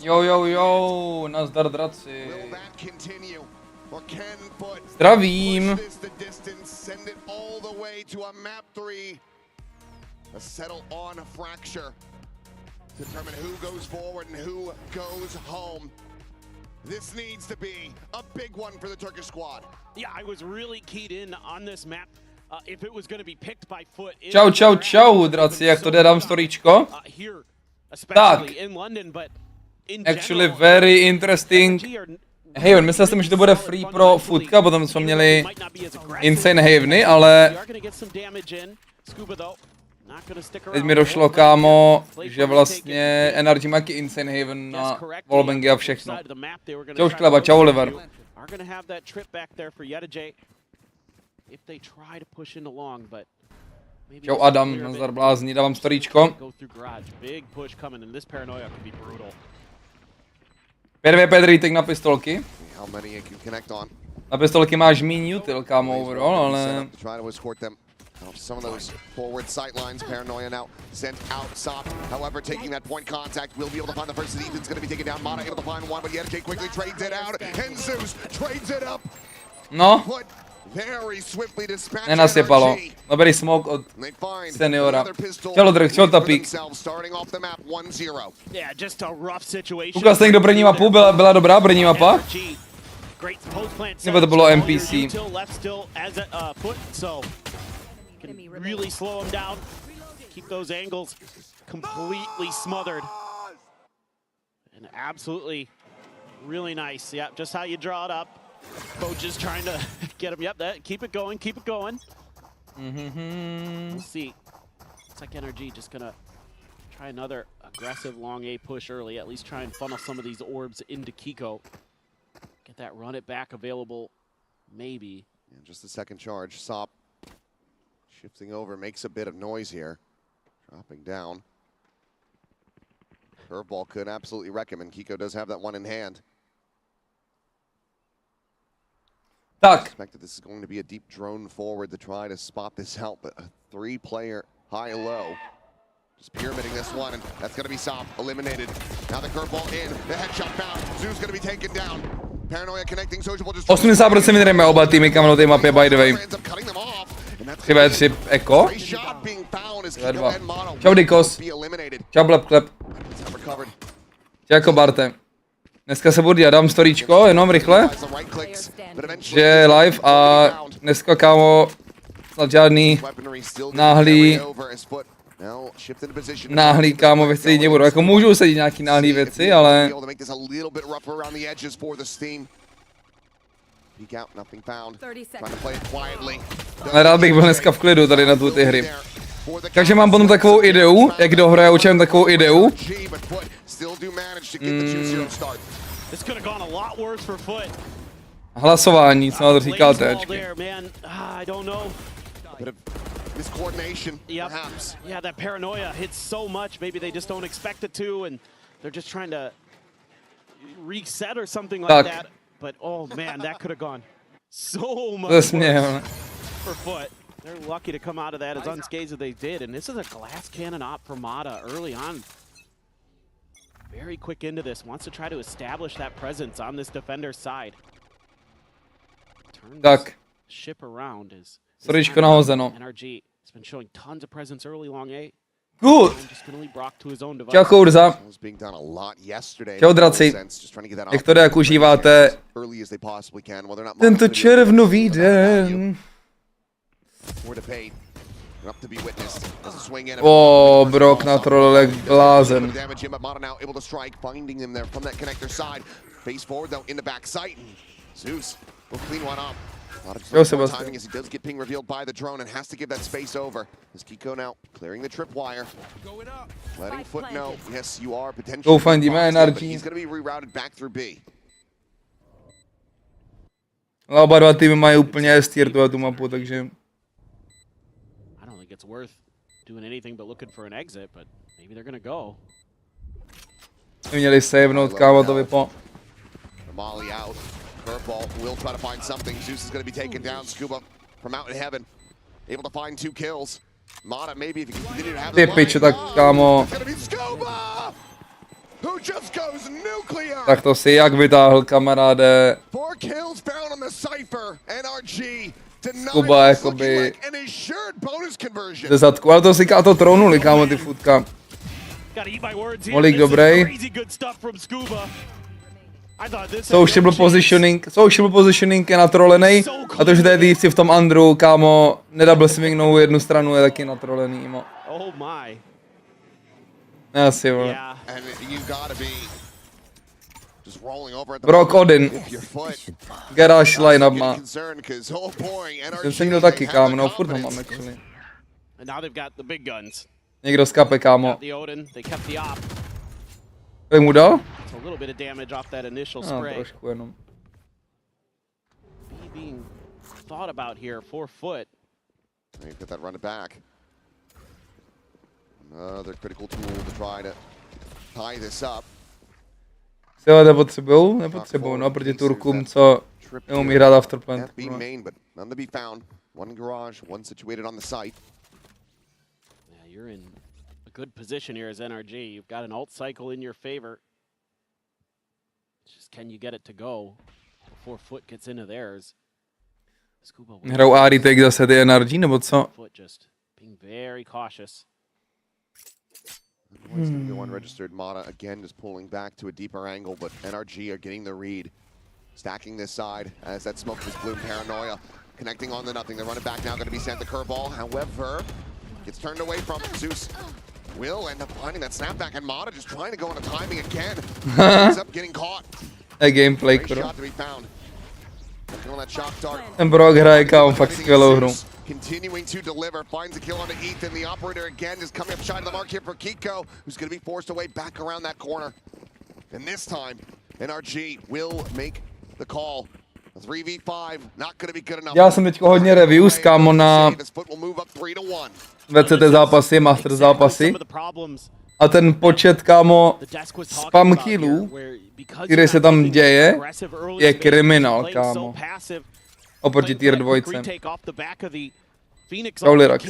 Jo, nazdar draci. Zdravím. Determine who goes forward and who goes home. This needs to be a big one for the Turkish squad. Yeah, I was really keyed in on this map. If it was going to be picked by FUT. Čau, draci, jak to jde, dám storíčko? Tak. Actually very interesting. Haven, myslel jsem, že to bude free pro FUTka, potom jsme měli insane Haveny, ale teď mi došlo, kámo, že vlastně NRG má taky insane Haven na wallbangy a všechno. Čau Škleba, čau Oliver. Čau Adam, nazdar blázni, dávám storíčko. 5v5 retake na pistolky. Na pistolky máš míň util, kámo, overall, ale... Some of those forward sight lines, paranoia now sent out. Sop, however, taking that point contact, will be able to find the first. Ethan's going to be taken down. Mada able to find one, but Yetke quickly trades it out. And Zeus trades it up. No. Very swiftly dispatched. Nenasypalo. Dobrý smoke od seniora. Čelo drk, čelo tapík. Ukaz ten, kdo brní mapu, byla dobrá brní mapa? Nebo to bylo NPC? Really slow him down, keep those angles completely smothered. And absolutely really nice. Yeah, just how you draw it up. Coach is trying to get him. Yep, that, keep it going, keep it going. We'll see. It's like NRG just gonna try another aggressive long A push early, at least try and funnel some of these orbs into Kiko. Get that run it back available, maybe. Yeah, just the second charge. Sop shifting over, makes a bit of noise here. Dropping down. Curveball could absolutely wreck him, and Kiko does have that one in hand. Tak. Expected this is going to be a deep drone forward to try to spot this out, but a three-player high-low. Just pyramiding this one, and that's going to be Sop eliminated. Now the curveball in, the headshot found. Zoo's going to be taken down. Paranoia connecting, Sociable just... 80% vyhrajeme oba týmy, kam na té mapě, by the way. 3v3 Eko. 2. Čau Dikos. Čau Blepklep. Čau jako Barte. Dneska se budu dělat, dám storíčko, jenom rychle. Že je live a dneska, kámo, snad žádný náhlý kámo věci nebudou. Jako můžou sedět nějaký náhlý věci, ale... Ale rád bych byl dneska v klidu tady na ty hry. Takže mám potom takovou ideu, jak dohraje, učím takovou ideu. Hlasování, co na to říkáte, This coordination, perhaps. Yeah, that paranoia hits so much. Maybe they just don't expect it to, and they're just trying to reset or something like that. But oh man, that could have gone so much worse for FUT. They're lucky to come out of that as unscathed as they did. And this is a glass cannon op for Mada early on. Very quick into this. Wants to try to establish that presence on this defender's side. Turn this ship around is. Storíčko nahozeno. NRG has been showing tons of presence early long A. Good. Čau Kourza. Čau draci. Jak to jde, jak užíváte tento červnový den? O, Brok na trolek blázen. Jo, Sebastian. As he does get ping revealed by the drone and has to give that space over. As Kiko now clearing the tripwire. Letting FUT know, yes, you are potentially NRG. He's going to be rerouted back through B. Ale oba dva týmy mají úplně stírtu tu mapu, takže... I don't think it's worth doing anything but looking for an exit, but maybe they're going to go. Měli savenout, kámo, to vypo. Molly out. Curveball will try to find something. Zeus is going to be taken down. Scuba from out in heaven, able to find 2 kills. Mada maybe if he can continue to have the piče, tak kámo. who just goes nuclear. Tak to si jak vytáhl, kamaráde. 4 kills found on the Cypher. NRG Kuba jakoby ze zadku, ale to si to tronuli, kámo, ty futka. Molík dobrý. Social positioning je natrolený. A to, že tady týpci v tom underu, kámo, nedouble swingnou jednu stranu, je taky natrolený, mo. Asi, vole. Brawk Odin. Garage line-up má. Ten jsem měl taky, kámo, no furt ho mám actually. Někdo skape, kámo. Kolik mu dal? Trošku jenom. Another critical tool to try to tie this up. Si ale nepotřebujou, no, proti Turkům, co neumí hrát afterplant. One garage, one situated on the site. Yeah, you're in a good position here as NRG. You've got an alt cycle in your favor. It's just can you get it to go before FUT gets into theirs? Hrajou A-retake zase ty NRG, nebo co? FUT just being very cautious. Unregistered Mata again just pulling back to a deeper angle, but NRG are getting the read. Stacking this side as that smoke is bloom paranoia. Connecting on the nothing. They're running back now, going to be sent the curveball. However, gets turned away from Xeus. Will end up finding that snapback, and Mata just trying to go into timing again. Ends up getting caught. A gameplay, Great shot to be found. On that shock dart. Ten brawk hraje, kámo, fakt skvělou hru. Continuing to deliver, finds a kill onto Ethan. The operator again is coming up shy of the mark here for Kicku, who's going to be forced away back around that corner. And this time, NRG will make the call. 3v5, not going to be good enough. Dělal jsem teďko hodně reviews, kámo, na VCT zápasy, master zápasy. A ten počet, kámo, spam killů, který se tam děje, je kriminál, kámo. Oproti tier 2. Kaulirax.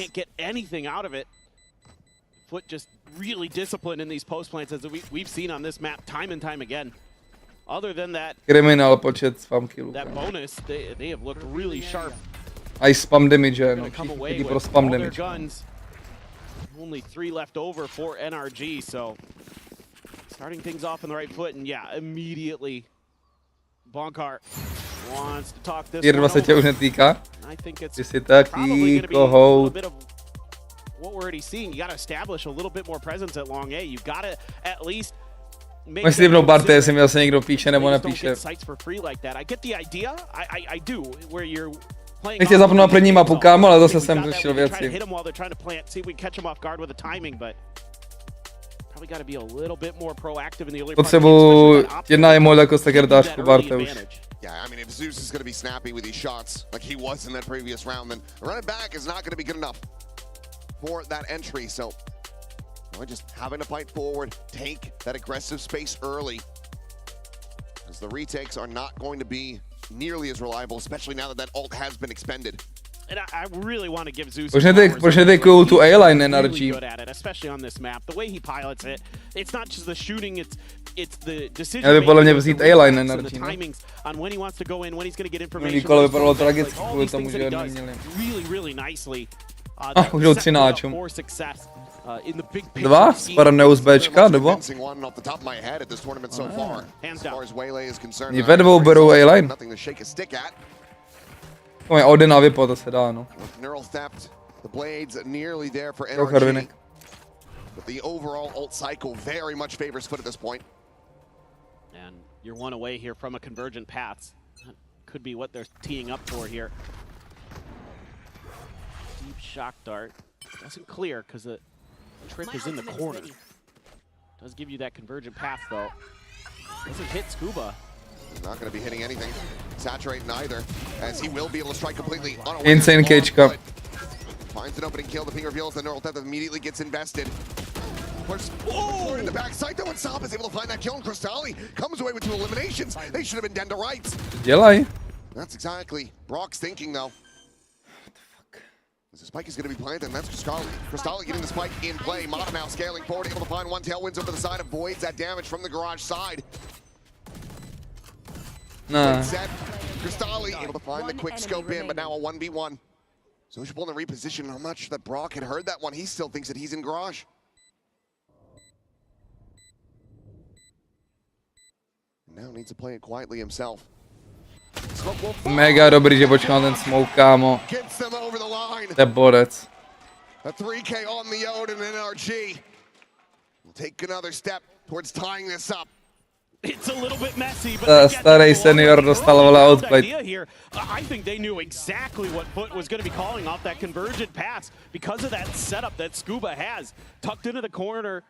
FUT just really disciplined in these post plants as we've seen on this map time and time again. Other than that, kriminál počet spam killů. That bonus, they have looked really sharp. A spam damage, no. Všichni pro spam damage. Only 3 left over for NRG, so starting things off on the right foot, and yeah, immediately Bonkar wants to talk this Tier 2 se tě už netýká? I think it's ty jsi taký kohout. What we're already seeing, you got to establish a little bit more presence at long A. You've got to at least Máš slibnou Barte, jestli mi zase někdo píše nebo nepíše. Nechci zapnout na první mapu, kámo, ale zase jsem řešil věci. Potřebuji jedna emote jako sekretářku Barte už. Yeah, I mean, if Xeus is going to be snappy with these shots like he was in that previous round, then running back is not going to be good enough for that entry. So just having to fight forward, take that aggressive space early, as the retakes are not going to be nearly as reliable, especially now that that ult has been expended. And I really want to give Xeus. Proč neděkuju tu A-line NRG? Especially on this map, the way he pilots it, it's not just the shooting, it's the decision. Já by podle mě vzít A-line NRG, no. On when he wants to go in, when he's going to get information. Nikolo vypadalo tragicky kvůli tomu, že neměli. Really nicely. Už jdou 13. 2? Spadám neus Bčka, nebo? Ní ve dvou berou A-line. Pojď Odin a vypo, to se dá, no. Troch Hervinek. The overall ult cycle very much favors FUT at this point. And you're one away here from a convergent paths. That could be what they're teeing up for here. Deep shock dart. Doesn't clear because the trick is in the corner. Does give you that convergent path though. Doesn't hit Scuba. He's not going to be hitting anything. Saturate neither, as he will be able to strike completely unaware. Insane cage cup. Finds an opening kill. The ping reveals the neural death immediately gets invested. Oh! In the backside though, and Saab is able to find that kill, and Crystalli comes away with 2 eliminations. They should have been dead to rights. Dělaj. That's exactly Brock's thinking though. The spike is going to be planted, and that's Crystalli getting the spike in play. Mata now scaling forward, able to find one. Tailwinds over the side, avoids that damage from the garage side. No. Set. Crystalli able to find the quick scope in, but now a 1v1. Sociable in the reposition. I'm not sure that brawk had heard that one. He still thinks that he's in garage. Now needs to play it quietly himself. Mega dobrý, že počkal ten smoke, kámo. To je bodec. A 3K on the Odin and NRG. We'll take another step towards tying this up. It's a little bit messy, but starý senior dostal vole outplay. I think they knew exactly what FUT was going to be calling off that convergent pass because of that setup that Scuba has. Tucked into the corner,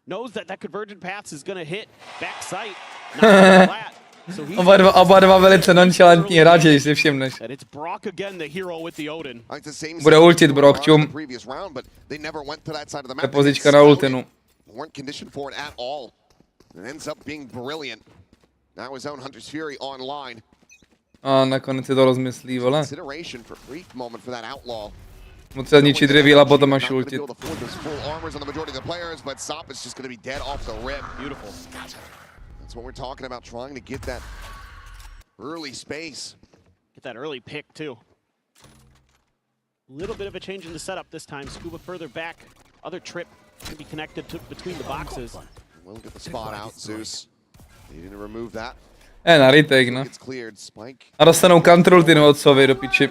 knows that that convergent pass is going to hit back sight, not flat. So oba dva velice nonchalantní hráči, když si všimneš. Bude ultit brawk, čum. To je pozička na ultinu. A nakonec si to rozmyslí, vole. Musel ničit reveal a potom až ultit. That's what we're talking about, trying to get that early space. Get that early pick, too. A little bit of a change in the setup this time. Scuba further back. Other trip can be connected to between the boxes. We'll get the spot out, Zeus. Needing to remove that. Na retake, no. A dostanou counter-ultinu od Sovy do piči.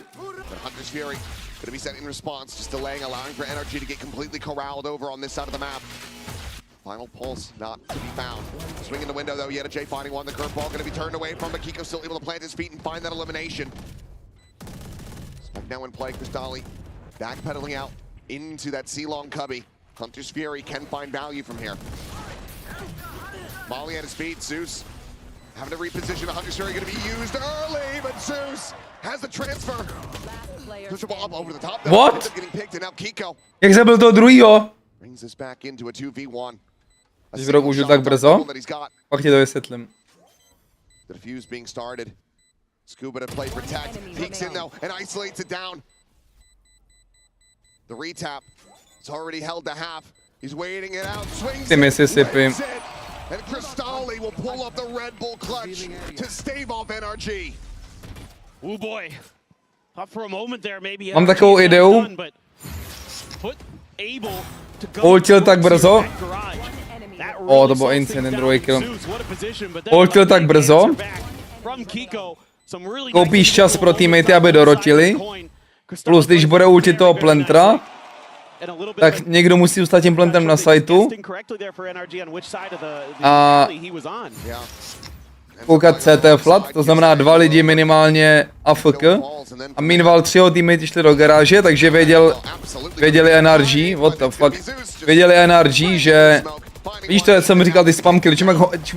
Hunter's Fury gonna be sent in response, just delaying, allowing for NRG to get completely corralled over on this side of the map. Final pulse not to be found. Swing in the window though, yet a J finding one. The curveball going to be turned away from, but Kicku still able to plant his feet and find that elimination. Spike now in play, Crystalli backpedaling out into that C-long cubby. Hunter's Fury can find value from here. Molly at his feet, Zeus having to reposition. Hunter's Fury going to be used early, but Zeus has the transfer. Push the ball up over the top. What? Getting picked, and now Kicku Jak zabil toho druhýho? brings this back into a 2v1. Když brawk užil tak brzo, pak ti to vysvětlím. The defuse being started. Scuba to play protect. Peeks in though and isolates it down. The retap. It's already held to half. He's waiting it out. Swings Ty Mississippi. it. And Crystalli will pull up the Red Bull clutch to stave off NRG. Oh boy. Thought for a moment there maybe. Mám takovou ideu. Ultil tak brzo. O, to byl insane, druhý kill. Ultil tak brzo. Koupíš čas pro teammatey, aby dorotili. Plus, když bude ultit toho plantera, tak někdo musí zůstat tím plantem na sajtu a koukat CT flat, to znamená 2 lidi minimálně AFK. A meanwhile 3 teammates šli do garáže, takže věděli NRG, what the fuck, věděli NRG, že víš to, jak jsem říkal, ty spamky, čím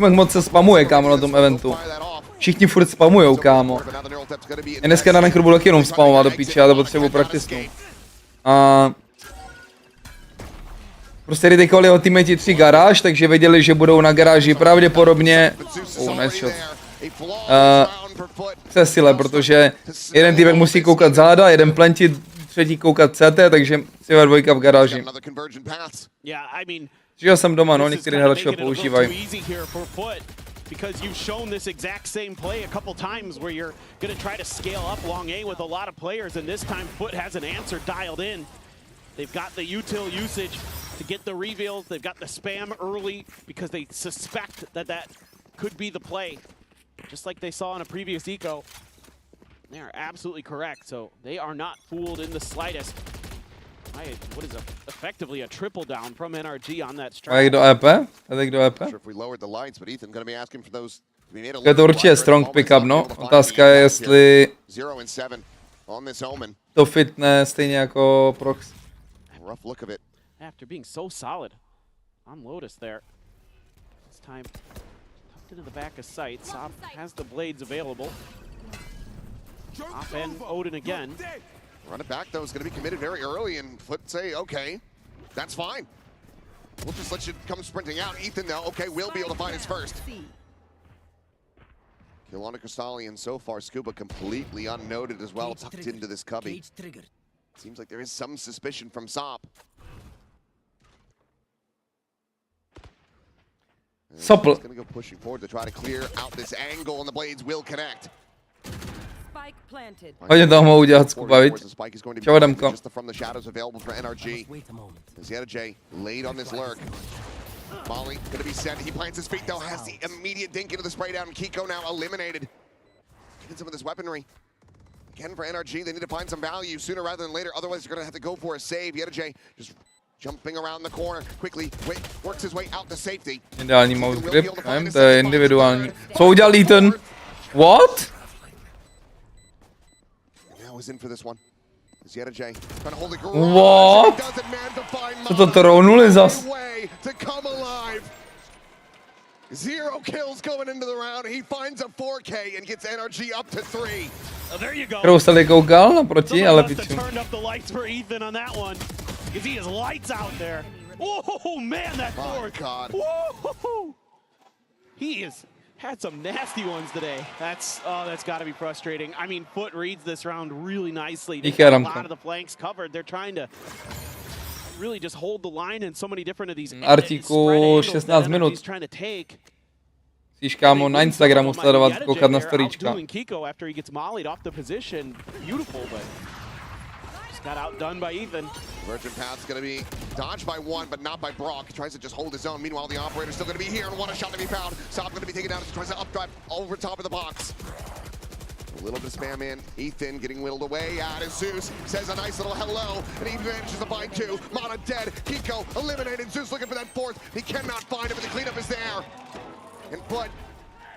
jak moc se spamuje, kámo, na tom eventu. Všichni furt spamujou, kámo. Já dneska na Nenkru budu taky jenom spamovat do píče, ale potřebuji prakticknout. A prostě retakeovali jeho teammate 3 garáž, takže věděli, že budou na garáži pravděpodobně nice shot. Přesile, protože jeden týmek musí koukat záda, jeden plantit, třetí koukat CT, takže si ve dvojka v garáži. Že jsem doma, no, některý hráči ho používají. Because you've shown this exact same play a couple times where you're going to try to scale up long A with a lot of players, and this time FUT has an answer dialed in. They've got the util usage to get the reveals, they've got the spam early because they suspect that that could be the play, just like they saw in a previous eco. They are absolutely correct, so they are not fooled in the slightest. What is effectively a triple down from NRG on that strike. A jak do EP? A jak do EP? Je to určitě strong pickup, no. Otázka je, jestli to fitne stejně jako Prox. After being so solid on Lotus there, this time tucked into the back of sight. Sop has the blades available. Top end Odin again. Run it back though is going to be committed very early, and FUT say, okay, that's fine. We'll just let you come sprinting out. Ethan though, okay, will be able to find his first. Kill on a Crystalli, and so far Scuba completely unnoted as well, tucked into this cubby. Seems like there is some suspicion from Sop. Sopl. He's gonna go pushing forward to try to clear out this angle, and the blades will connect. Hodně toho mohu udělat, Skuba, viď? Čau, Adamko. Just from the shadows available for NRG. As J laid on this lurk. Molly gonna be sent. He plants his feet though, has the immediate dink into the spray down. Kicku now eliminated. Getting some of this weaponry. Again for NRG, they need to find some value sooner rather than later. Otherwise, they're gonna have to go for a save. J just jumping around the corner quickly, works his way out to safety. Ideální mouse grip, nevím, to je individuální. Co udělal Ethan? What? Now is in for this one. What? Co to tronuli zas? Zero kills going into the round. He finds a 4K and gets NRG up to 3. Oh, there you go. Kterou se koukal naproti, ale piču. Turned up the lights for Ethan on that one. You see his lights out there. Oh man, that fourth. God. Whoa. He has had some nasty ones today. That's got to be frustrating. I mean, FUT reads this round really nicely. They got a lot of the flanks covered. They're trying to really just hold the line in so many different of these. Artiku 16 minut. Musíš, kámo, na Instagramu sledovat, koukat na storíčka. Kicku after he gets mollied off the position. Beautiful, but just got outdone by Ethan. Virgin Path's going to be dodged by one, but not by brawk. Tries to just hold his own. Meanwhile, the operator's still going to be here and one shot to be found. Sop going to be taken down as he tries to updrive over top of the box. A little bit of spam in. Ethan getting whittled away. xeus says a nice little hello, and he manages to find two. Mana dead. Kicku eliminated. xeus looking for that fourth. He cannot find him, but the cleanup is there. And but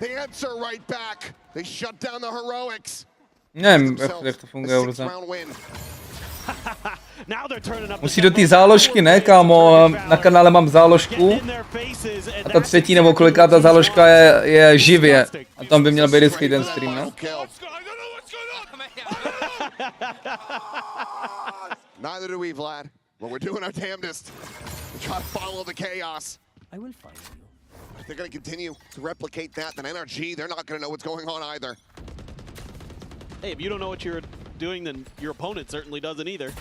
they answer right back. They shut down the heroics. Nevím, jak to funguje vůbec. Musí do té záložky, ne, kámo? Na kanále mám záložku. A ta třetí nebo koliká ta záložka je živě. A tam by měl být vždycky ten stream, ne? Neither do we, Vlad. But we're doing our damnedest to try to follow the chaos. I will find you. If they're going to continue to replicate that, then NRG, they're not going to know what's going on either. Hey, if you don't know what you're doing, then your opponent certainly doesn't either.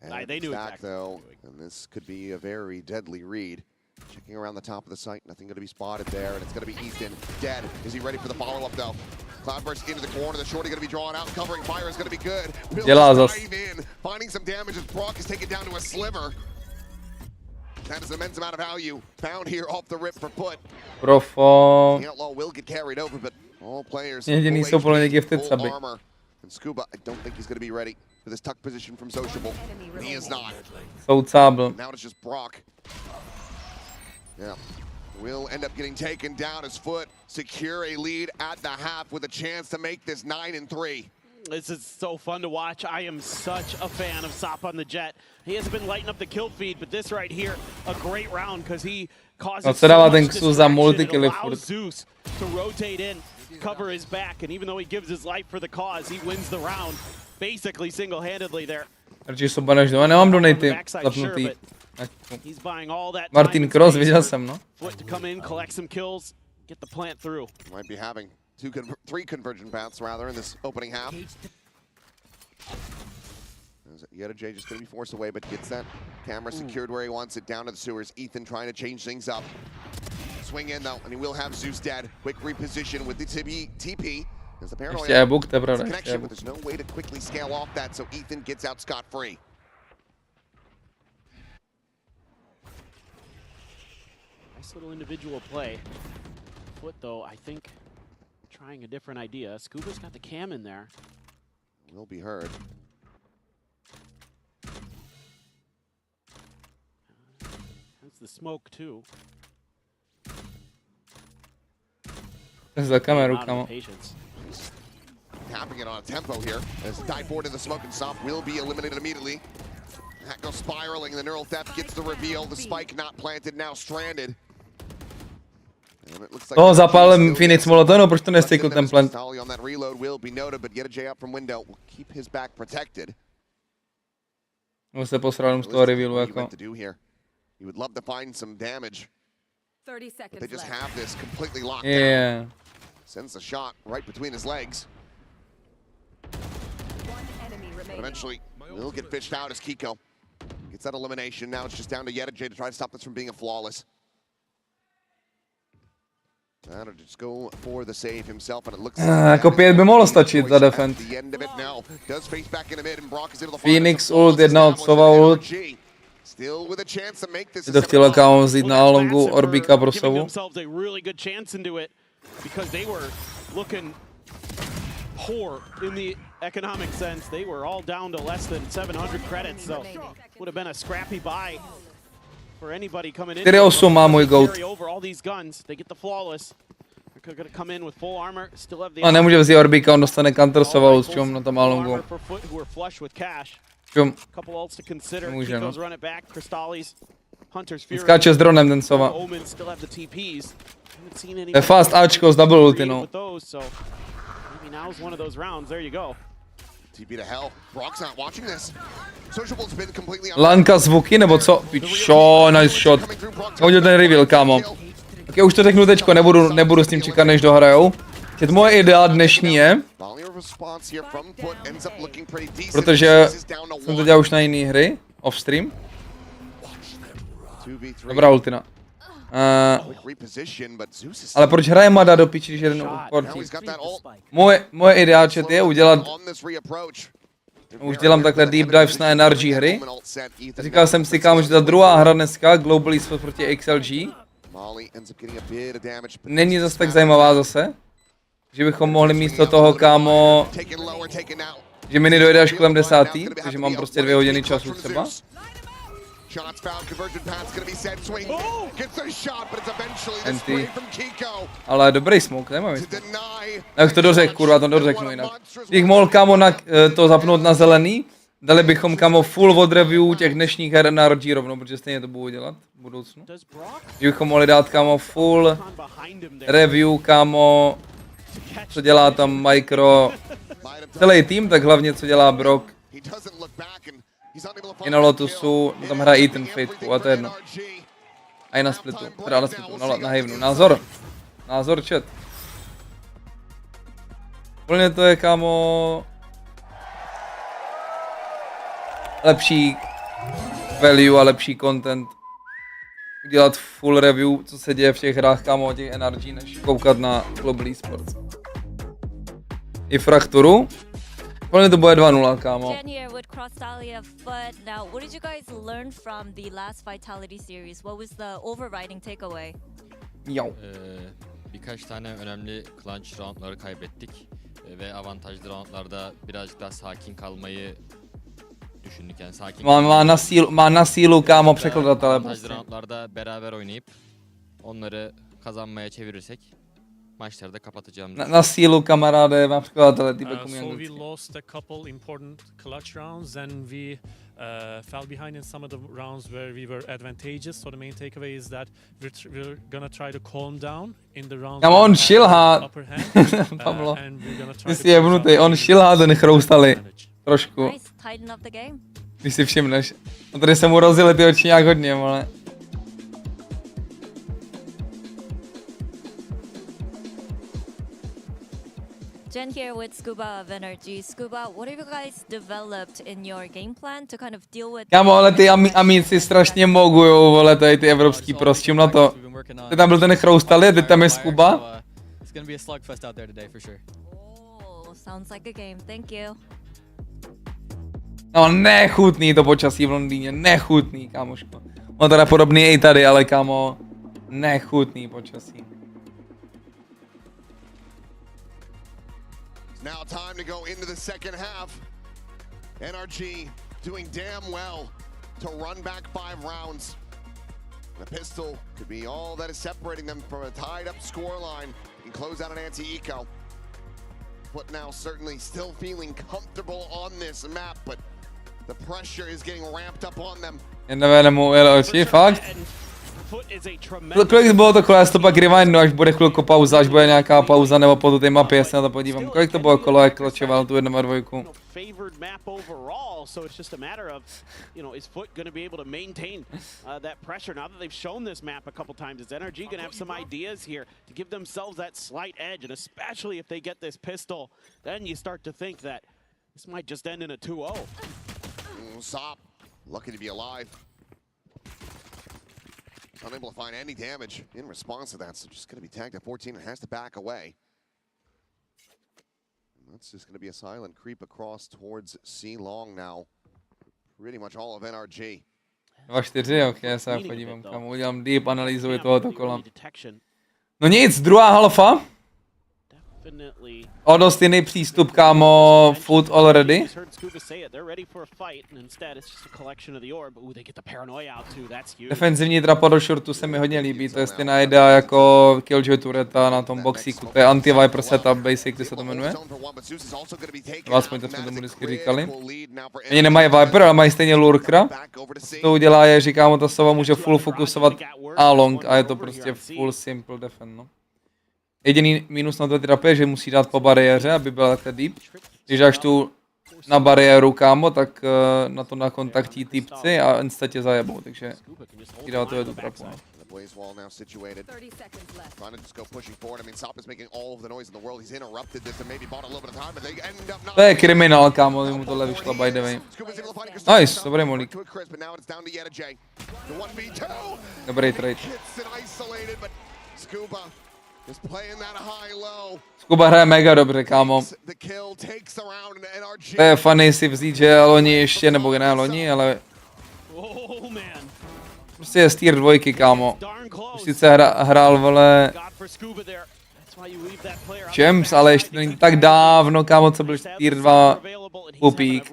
And they knew back exactly though, and this could be a very deadly read. Checking around the top of the site, nothing going to be spotted there, and it's going to be Ethan dead. Is he ready for the follow-up though? Cloudburst into the corner, the shorty going to be drawn out, covering fire is going to be good. Dive in, finding some damage as brawk is taken down to a sliver. That is an immense amount of value found here off the rip for FUT. Profo. The outlaw will get carried over, but all players Jediný jsou podle mě gifted suby. And Scuba, I don't think he's going to be ready for this tuck position from Sociable. He is not. Soucábl. Now it's just brawk. Yeah. Will end up getting taken down as FUT secure a lead at the half with a chance to make this 9-3. This is so fun to watch. I am such a fan of Sop on the Jet. He hasn't been lighting up the kill feed, but this right here, a great round because he causes so much distraction. It allows xeus to rotate in, cover his back, and even though he gives his life for the cause, he wins the round basically single-handedly there. Nemám donaty zapnutý. He's buying all that Martin Cross, viděl jsem, no. FUT to come in, collect some kills, get the plant through. Might be having three conversion paths rather in this opening half. J just going to be forced away, but gets that camera secured where he wants it, down to the sewers. Ethan trying to change things up. Swing in though, and he will have xeus dead. Quick reposition with the TP. There's the paranoia connection, but there's no way to quickly scale off that, so Ethan gets out scot-free. Nice little individual play. FUT though, I think, trying a different idea. Scuba's got the cam in there. Will be heard. That's the smoke too. Za kameru, kamo. Tapping it on a tempo here as dive forward to the smoke, and Sop will be eliminated immediately. That goes spiraling, the neural theft gets the reveal. The spike not planted, now stranded. Oh, zapálil Phoenix Molotov, no proč to nestykl ten plant? On that reload will be noted, but J up from window will keep his back protected. No se posral z toho revealu jako. He would love to find some damage. 30 seconds but they just have this completely locked down. Sends a shot right between his legs. But eventually, will get fished out as Kiko gets that elimination. Now it's just down to Yedajay to try to stop this from being a flawless. That'll just go for the save himself, and it looks Jako 5 by mohlo stačit za defense. Phoenix ult, jedna od Sova ult. Je to chtělo kámo vzít na longu Orbika pro Sovu. Poor in the economic sense. They were all down to less than 700 credits, so would have been a scrappy buy for anybody coming in. 4-8 má můj goat. Over all these guns, they get the flawless. They're going to come in with full armor, still have the. A nemůže vzít Orbika, on dostane counter Sova s čum na tom malongu. Čum. Nemůže, no. Skáče s dronem ten Sova. Je fast Ačko s double ulti, no. Now is one of those rounds. There you go. TP to hell. Brawk's not watching this. Sociable's been completely Lanka zvuky nebo co? Pičo, nice shot. Hodil ten reveal, kámo. Tak já už to řeknu teďko, nebudu s tím čekat, než dohrajou. Teď moje idea dnešní je, protože jsem to dělal už na jiný hry, off stream. Dobrá ultina. Ale proč hraje Mada do piči, když jeden portí? Moje idea chat je udělat, už dělám takhle deep dives na NRG hry. Říkal jsem si, kámo, že ta druhá hra dneska, Global eSports proti XLG, není zase tak zajímavá zase. Že bychom mohli místo toho, kámo, že mi nedojde až kolem 10, takže mám prostě 2 hodiny času třeba. Shots found, conversion path's gonna be set, swing, gets a shot, but it's eventually the spray from Kiko. Ale dobrý smoke, nemám. Jak to dořek, kurva, to dořeknu jinak. Bych mohl, kámo, to zapnout na zelený, dali bychom, kámo, full od review těch dnešních her NRG rovnou, protože stejně to budu dělat v budoucnu. Že bychom mohli dát, kámo, full review, kámo, co dělá tam Micro, celý tým, tak hlavně co dělá brawk. I na Lotusu, tam hraje i ten Fateku, a to je jedno. A i na splitu, teda na splitu, na Havenu. Názor chat. Úplně to je, kámo, lepší value a lepší content. Udělat full review, co se děje v těch hrách, kámo, těch NRG, než koukat na Global eSports. I frakturu. Plně to bude 2-0, kámo. Jo. Birkaç tane önemli clutch roundları kaybettik ve avantajlı roundlarda birazcık daha sakin kalmayı düşündük, yani sakin. Má na sílu, kámo, překladatele. Avantajlı roundlarda beraber oynayıp onları kazanmaya çevirirsek maçları da kapatacağımız. Na sílu, kamaráde, mám překladatele, ty beku mi So we lost a couple important clutch rounds and we fell behind in some of the rounds where we were advantageous. So the main takeaway is that we're gonna try to calm down in the rounds. Kámo, on šilhá. Pavlo, ty jsi jebnutý, on šilhá ten chroustali. Trošku. Když si všimneš. No tady se mu rozjeli ty oči nějak hodně, ale. Jen here with Scuba of NRG. Scuba, what have you guys developed in your game plan to kind of deal with... Kámo, ale ty amíci strašně mogujou, vole, tady ty evropský prosčím na to. Ty tam byl ten chroustali, ty tam je Scuba. It's gonna be a slugfest out there today for sure. Oh, sounds like a game. Thank you. No, nechutný to počasí v Londýně, nechutný, kámoško. On teda podobný i tady, ale kámo, nechutný počasí. Now time to go into the second half. NRG doing damn well to run back 5 rounds. The pistol could be all that is separating them from a tied up scoreline and close out an anti-eco. But now certainly still feeling comfortable on this map, but the pressure is getting ramped up on them. Jen nevědemu jel oči, fakt? Kolik bylo to kolo, já si to pak rewindu, až bude chvilku pauza, až bude nějaká pauza, nebo po té mapě, se na to podívám. Kolik to bylo kolo, jak kločoval tu 1 a 2? Favored map overall, so it's just a matter of, is FUT going to be able to maintain that pressure? Now that they've shown this map a couple times, is NRG going to have some ideas here to give themselves that slight edge? And especially if they get this pistol, then you start to think that this might just end in a 2-0. Sop, lucky to be alive. Unable to find any damage in response to that, so just going to be tagged at 14 and has to back away. That's just going to be a silent creep across towards C long now. Pretty much all of NRG. 2-4, ok, já se podívám, kam udělám deep analýzu tohoto kola. No nic, druhá halfa. O dost jiný přístup, kámo, FUT already. Defenzivní trapa do shortu se mi hodně líbí, to je stejná idea jako Killjoy tureta na tom boxíku, to je anti-viper setup, basically se to jmenuje. Aspoň to jsme tomu vždycky říkali. Oni nemají viper, ale mají stejně lurkra. Co to udělá je, že kámo, ta sova může full fokusovat a long a je to prostě full simple defend, no. Jediný mínus na té trapě je, že musí dát po bariéře, aby byla takhle deep. Když dáš tu na bariéru, kámo, tak na to nakontaktí týpci a instantně zajebou, takže si dá tu trapu. No. To je kriminál, kámo, mu tohle vyšlo by the way. Nice, dobrý molík. Dobrý trade. Scuba hraje mega dobře, kámo. To je funny si vzít, že loni ještě, nebo ne loni, ale... Prostě je z tier 2, kámo. Už sice hrál, vole... Champs, ale ještě to není tak dávno, kámo, co byl tier 2 upík.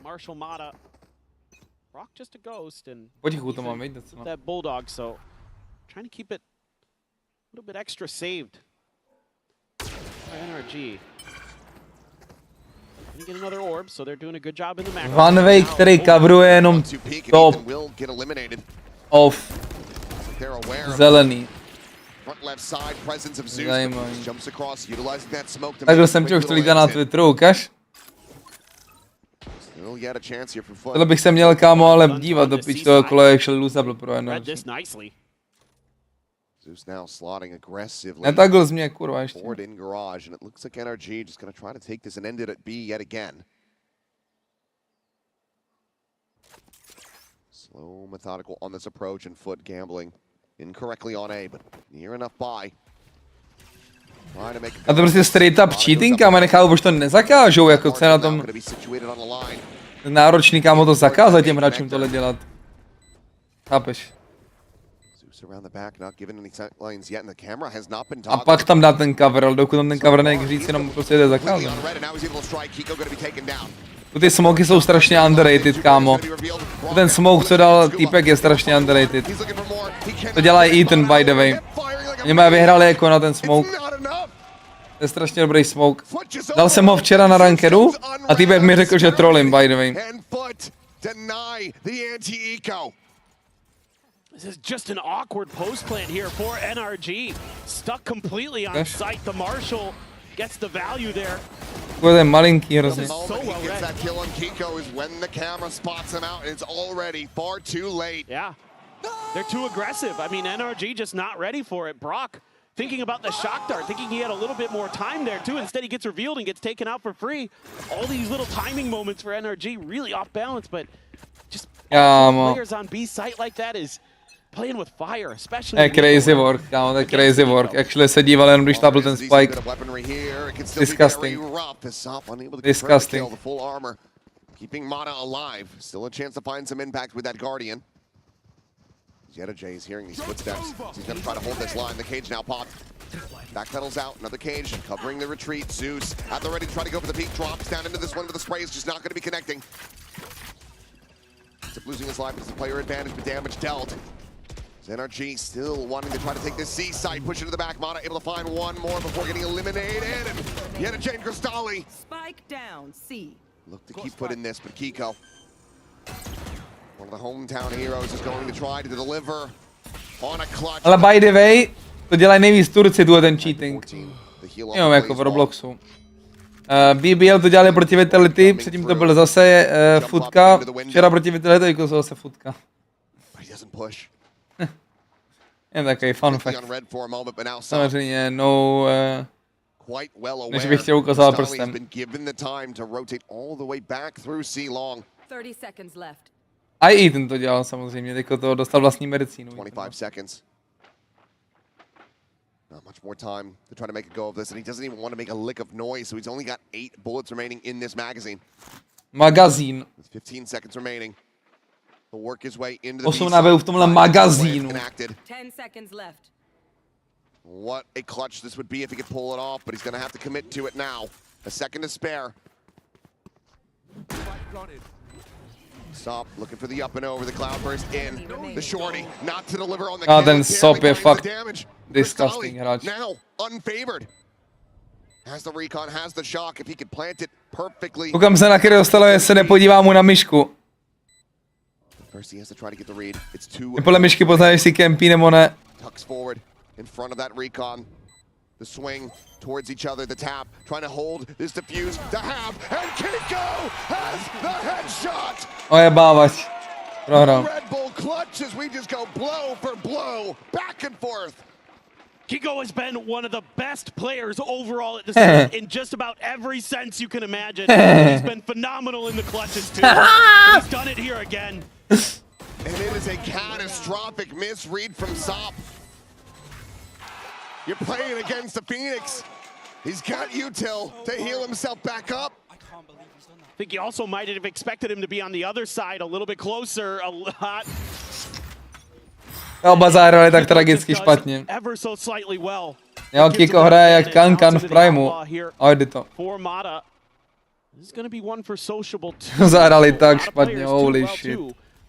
Marshall Mata, Brawk just a ghost, and potichu to mám, vidět, that bulldog, so trying to keep it a little bit extra saved. NRG. Get another orb, so they're doing a good job in the macro. Vanway, který coveruje jenom top of zelený. Zajímavý. Takhle jsem tě už to lítá na Twitteru, ukaž? Tohle bych se měl, kámo, ale dívat do pič toho kolo, jak šel losable pro NRG. Netagl z mě, kurva, ještě. Slow, methodical on this approach and FUT gambling incorrectly on A, but near enough buy. A to prostě straight up cheating, kámo, nechápu, už to nezakážou, jako co na tom náročný, kámo, to zakázat těm hráčům tohle dělat. Chápeš? A pak tam dá ten cover, ale dokud tam ten cover nejde říct, jenom prostě jde zakázat. Ty smoky jsou strašně underrated, kámo. Ten smoke, co dal týpek, je strašně underrated. To dělá i Ethan, by the way. Oni mají vyhráli jako na ten smoke. To je strašně dobrý smoke. Dal jsem ho včera na rankedu a týpek mi řekl, že trolím, by the way. This is just an awkward post plant here for NRG. Stuck completely on site. The Marshall gets the value there. To je malinký hrozně. Yeah. They're too aggressive. I mean, NRG just not ready for it. Brawk thinking about the shock dart, thinking he had a little bit more time there too. Instead, he gets revealed and gets taken out for free. All these little timing moments for NRG, really off balance, but just players on B site like that is playing with fire, especially. Crazy work, kámo, to je crazy work. Actually se díval jenom, když tam byl ten spike. Disgusting. Disgusting. Keeping Mata alive, still a chance to find some impact with that Guardian. J is hearing these footsteps. He's going to try to hold this line. The cage now popped. Backpedals out. Another cage covering the retreat. Zeus at the ready to try to go for the peak. Drops down into this one, but the spray is just not going to be connecting. Ends up losing his life as the player advantage, but damage dealt. NRG still wanting to try to take this C site, push it to the back. Mata able to find one more before getting eliminated. And Yet a chain Cristalli. Spike down, C. Look to keep putting this, but Kiko, one of the hometown heroes, is going to try to deliver on a clutch. Ale by the way, to dělají nejvíc Turci, ten cheating. 14, the heal Jo, off jako v plays Robloxu. BBL to dělali proti Vitality, předtím to byl zase futka, včera proti Vitality, jako zase futka. But he doesn't push. Jen takový fun fact. Samozřejmě no, než bych chtěl ukazovat prstem. 30 seconds left. A i ten to dělal samozřejmě, teďko to dostal vlastní medicínu. 25 seconds. Not much more time to try to make a go of this, and he doesn't even want to make a lick of noise, so he's only got 8 bullets remaining in this magazine. Magazín. With 15 seconds remaining. He'll work his way into the 8 nabojů v tomhle magazínu. 10 seconds left. What a clutch this would be if he could pull it off, but he's going to have to commit to it now. A second to spare. Stop looking for the up and over, the cloudburst in. The shorty, not to deliver on the kill. Ten stop je fakt damage. disgusting hráč. Now unfavored. Has the recon, has the shock. If he could plant it perfectly. Koukám se na který dostalo, jestli se nepodívá mu na myšku. First he has to try to get the read. It's too. Podle myšky poznáš, jestli kempí nebo ne. Tucks forward in front of that recon. The swing towards each other, the tap, trying to hold this defuse to have, and Kiko has the headshot! Ojebávač. Prohrál. Red Bull clutch as we just go blow for blow, back and forth. Kiko has been one of the best players overall at this point in just about every sense you can imagine. He's been phenomenal in the clutches too. He's done it here again. And it is a catastrophic misread from Sop. You're playing against the Phoenix. He's got util to heal himself back up. I think he also might have expected him to be on the other side a little bit closer, a lot. Oba zároveň tak tragicky špatně. Ever so slightly well. Jo, Kiko hraje jak Kankan v Primu. A jde to. For Mada. This is going to be one for sociable too. Zahrali tak špatně, holy shit.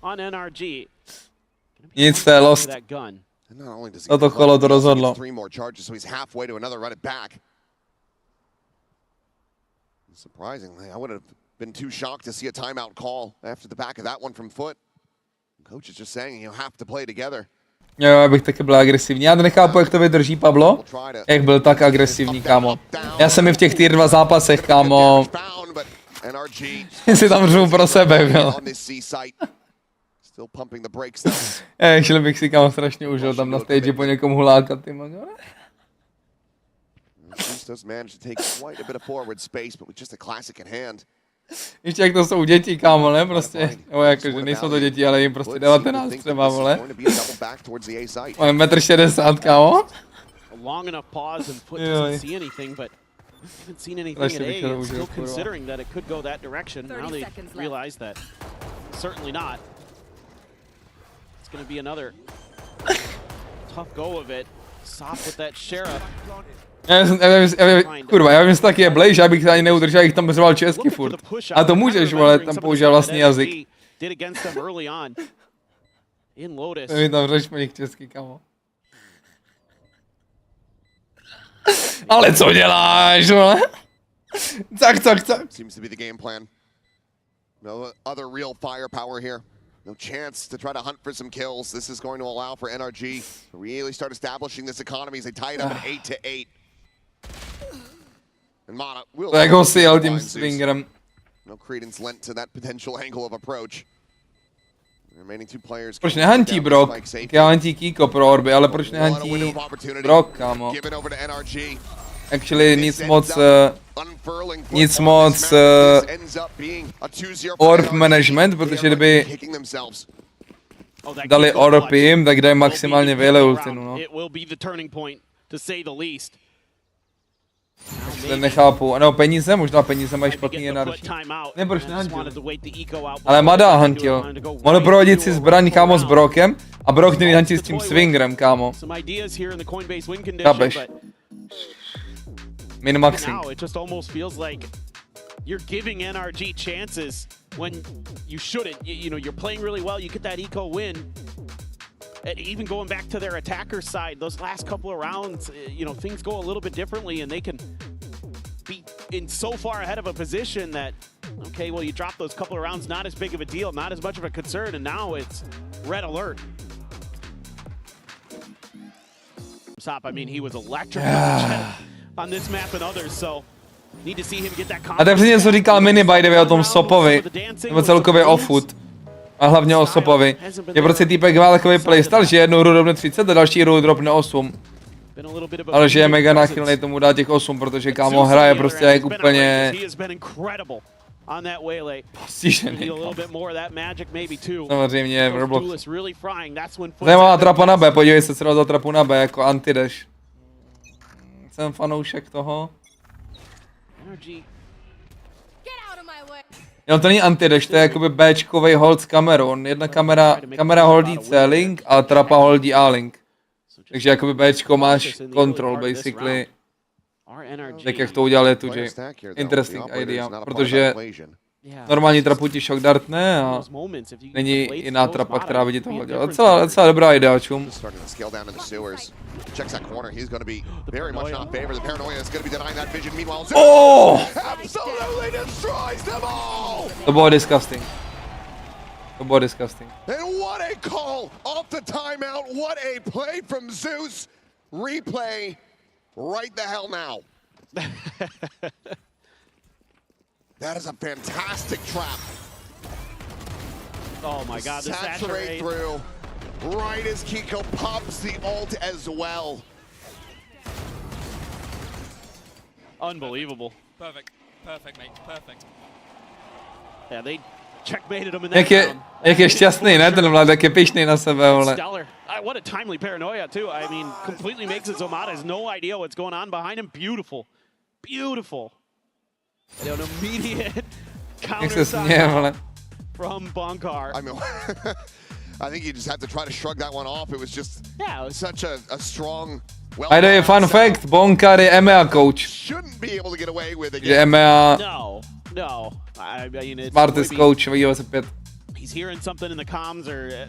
On NRG. Nic, to je lost. Toto kolo to rozhodlo. Surprisingly, I would have been too shocked to see a timeout call after the back of that one from FUT. Coach is just saying you have to play together. Jo, abych taky byl agresivní. Já nechápu, jak to vydrží Pablo. Jak byl tak agresivní, kámo. Já jsem i v těch tier 2 zápasech, kámo. Si tam řvu pro sebe, jo. Šel bych si, kámo, strašně užil tam na stage po někom hulákat, ty mogo. Ještě jak to jsou děti, kámo, ne? Prostě, jo, jakože nejsou to děti, ale jim prostě 19 třeba, vole. Máme 1,60 m, kámo. Kurva, já vím, že taky je blej, že abych ani neudržel, jak tam bezval česky furt. A to můžeš, vole, tam používat vlastní jazyk. My tam řešme jich česky, kamo. Ale co děláš, vole? Cak. Seems to be the game plan. No other real firepower here. No chance to try to hunt for some kills. This is going to allow for NRG to really start establishing this economy as they tie it up at 8-8. And Mada will tak ho si jel tím swingerem. No credence lent to that potential angle of approach. Proč nehantí brawk? Já hantí Kiko pro orby, ale proč nehantí brawk, kámo? Actually nic moc orb management, protože kdyby dali orb jim, tak dají maximálně vejle ultinu, no. Nechápu, no peníze, možná peníze mají špatný NRG. Ne, proč nehantil? Ale Mada hantil. Mohl prohodit si zbraň, kámo, s Brockem a Brock měl hantil s tím swingerem, kámo. Chápeš? Min-maxing. You're giving NRG chances when you shouldn't. You know, you're playing really well, you get that eco win. And even going back to their attacker side, those last couple of rounds, you know, things go a little bit differently and they can be in so far ahead of a position that, okay, well, you drop those couple of rounds, not as big of a deal, not as much of a concern, and now it's red alert. Top, I mean, he was electric on this map and others, so need to see him get that A tak něco říkal Mini by the way o tom Sopovi, nebo celkově o FUT. A hlavně o Sopovi. Je prostě týpek má takový playstyle, že jednu hru dropne 30 a další hru dropne 8. Ale že je mega náchylný tomu dát těch 8, protože kámo hraje prostě jak úplně postižený. Samozřejmě v Roblox. Zajímavá trapa na B, podívej se třeba za trapu na B jako anti-dash. Jsem fanoušek toho. Jo, to není anti-dash, to je jakoby Bčkovej hold s kamerou. Jedna kamera holdí C-link a trapa holdí A-link. Takže jakoby Bčko máš control basically. Tak jak to udělali tu, že interesting idea, protože normální trapu ti shock dartne a není jiná trapa, která by ti to hodila. Docela dobrá idea, čum. Oh! To bylo disgusting. To bylo disgusting. And what a call off the timeout. What a play from xeus. Replay right the hell now. That is a fantastic trap. Oh my god, the saturate through. Right as Kicku pops the ult as well. Unbelievable. Perfect, mate, perfect. Yeah, they checkmated him in that round. Jak je šťastný, ne? Ten Vlad, jak je pyšný na sebe, vole. Stellar. What a timely paranoia, too. I mean, completely makes it so Mada has no idea what's going on behind him. Beautiful. Beautiful. And an immediate counter from Bonkar. I mean, I think you just have to try to shrug that one off. It was just such a strong... By the way, fun fact, Bonkar je EMEA coach. Shouldn't be able to get away with it. Že EMEA... No. I mean, it's smartest coach v 25. He's hearing something in the comms or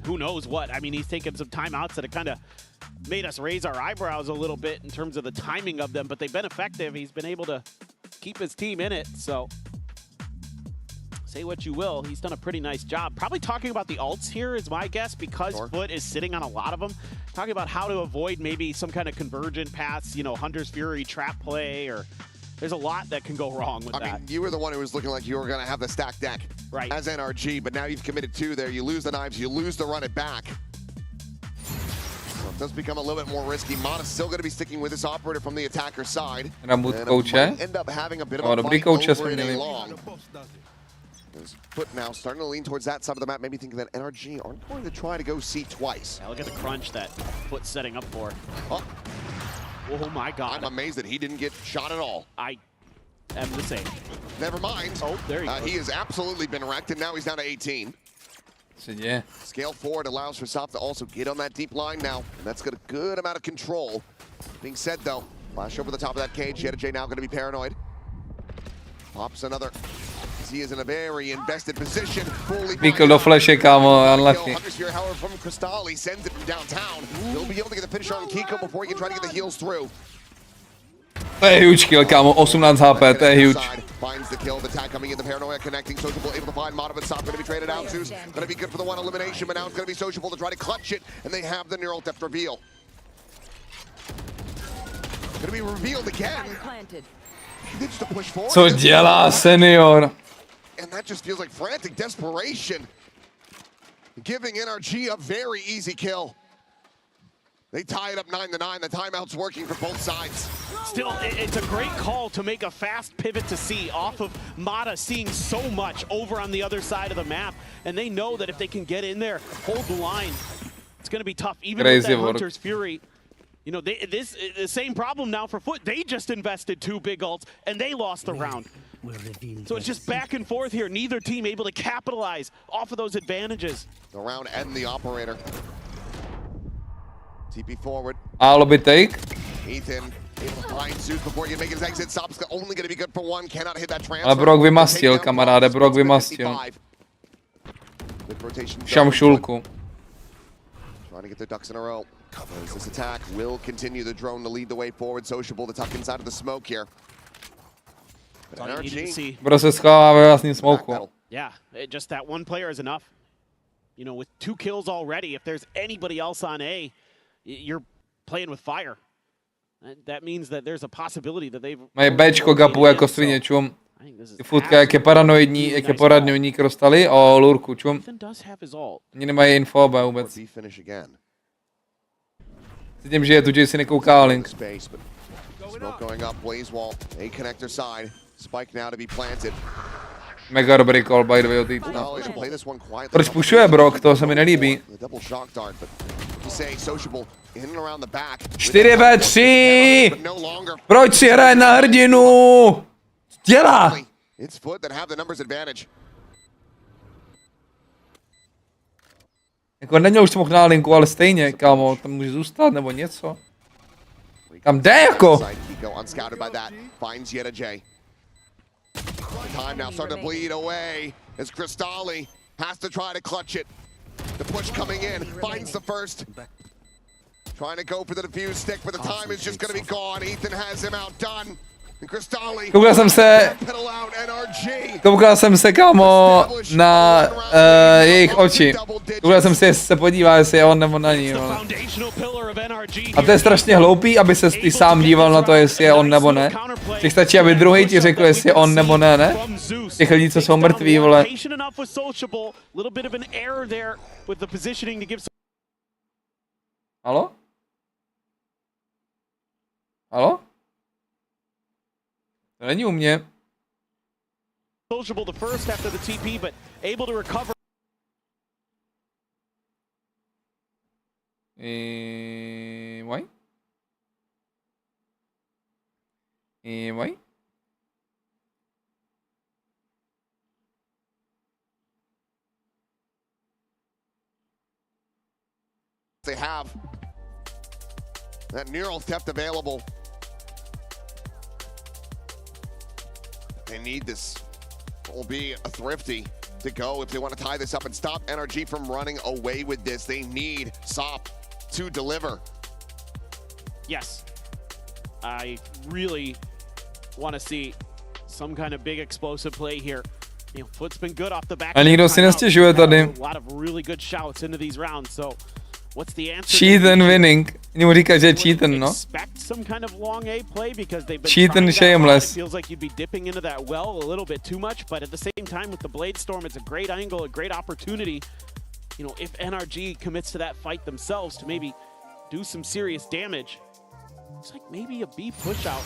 who knows what. I mean, he's taking some timeouts that have kind of made us raise our eyebrows a little bit in terms of the timing of them, but they've been effective. He's been able to keep his team in it, so say what you will. He's done a pretty nice job. Probably talking about the ults here is my guess, because FUT is sitting on a lot of them. Talking about how to avoid maybe some kind of convergent paths, you know, Hunter's Fury, trap play, or there's a lot that can go wrong with that. I mean, you were the one who was looking like you were going to have the stack deck as NRG, but now you've committed 2 there. You lose the knives, you lose the run it back. So it does become a little bit more risky. Mada's still going to be sticking with this operator from the attacker side. And might end up having a bit of a fight over it a long. FUT now starting to lean towards that side of the map, maybe thinking that NRG aren't going to try to go C twice. Yeah, look at the crunch that FUT's setting up for. Oh my god. I'm amazed that he didn't get shot at all. I am the same. Never mind. Oh, there he goes. He has absolutely been wrecked, and now he's down to 18. So yeah. Scale forward allows for Sop to also get on that deep line now, and that's got a good amount of control. Being said though, flash over the top of that cage. J now going to be paranoid. Pops another. He is in a very invested position. Mikl do flashe, kámo, unlucky. Hunter's Fury, however, from Crystal, he sends it from downtown. He'll be able to get the finisher on Kicku before he can try to get the heals through. To je huge kill, kámo, 18 HP, to je huge. Finds the kill, the tag coming in, the paranoia connecting. Sociable able to find Mada, but Sop going to be traded out. xeus going to be good for the one elimination, but now it's going to be Sociable to try to clutch it, and they have the neural depth reveal. Going to be revealed again. He needs to push forward. Co dělá senior? And that just feels like frantic desperation. Giving NRG a very easy kill. They tie it up 9-9. The timeout's working for both sides. Still, it's a great call to make a fast pivot to C off of Mada seeing so much over on the other side of the map. And they know that if they can get in there, hold the line, it's going to be tough. Even with that Hunter's Fury. You know, the same problem now for FUT. They just invested 2 big ults, and they lost the round. So it's just back and forth here. Neither team able to capitalize off of those advantages. The round and the operator. TP forward. Lobby take. Ethan able to find xeus before he can make his exit. Sop's only going to be good for 1. Cannot hit that transfer. Ale brawk vymastil, kamaráde, brawk vymastil. Šamšulku. Trying to get their ducks in a row. As this attack will continue, the drone to lead the way forward. Sociable to tuck inside of the smoke here. That's all you needed to see. Bude se schovává ve vlastním smoku. Yeah, just that one player is enough. You know, with 2 kills already, if there's anybody else on A, you're playing with fire. That means that there's a possibility that they've... Mají Bčko gapu jako svině, čum. FUTka, jak je paranoidní, jak je poradňovník dostali. O, lurku, čum. Oni nemají info, vůbec. Cítím, že je tu, že si nekouká Link. Mega dobrý call, by the way, od týdna. Proč pušuje brawk, to se mi nelíbí. 4v3! Proč si hraje na hrdinu? Dělá! Jako neměl už to mohl na Linku, ale stejně, kámo, tam může zůstat nebo něco. Tam jde jako! Time now starting to bleed away as Cristalli has to try to clutch it. The push coming in, finds the first. Trying to go for the defuse stick, but the time is just going to be gone. Ethan has him outdone. And Cristalli koukal jsem se, kámo, na jejich oči. Koukal jsem si, jestli se podívá, jestli je on nebo na ní. A to je strašně hloupý, aby se ty sám díval na to, jestli je on nebo ne. Těch stačí, aby druhý ti řekl, jestli je on nebo ne, ne? Těch lidí, co jsou mrtví, vole. Halo? Halo? To není u mě. Why? Why? They have that neural theft available. They need this. Will be a thrifty to go if they want to tie this up and stop NRG from running away with this. They need SOP to deliver. Yes, I really want to see some kind of big explosive play here. You know, FUT's been good off the back. A nikdo si nestěžuje tady. A lot of really good shouts into these rounds. So, what's the answer? Cheat and winning. Němu říká, že cheat and, no. Expect some kind of long A play because they've been cheat and shameless. It feels like you'd be dipping into that well a little bit too much, but at the same time with the Blade Storm, it's a great angle, a great opportunity. You know, if NRG commits to that fight themselves to maybe do some serious damage, it's like maybe a B push out,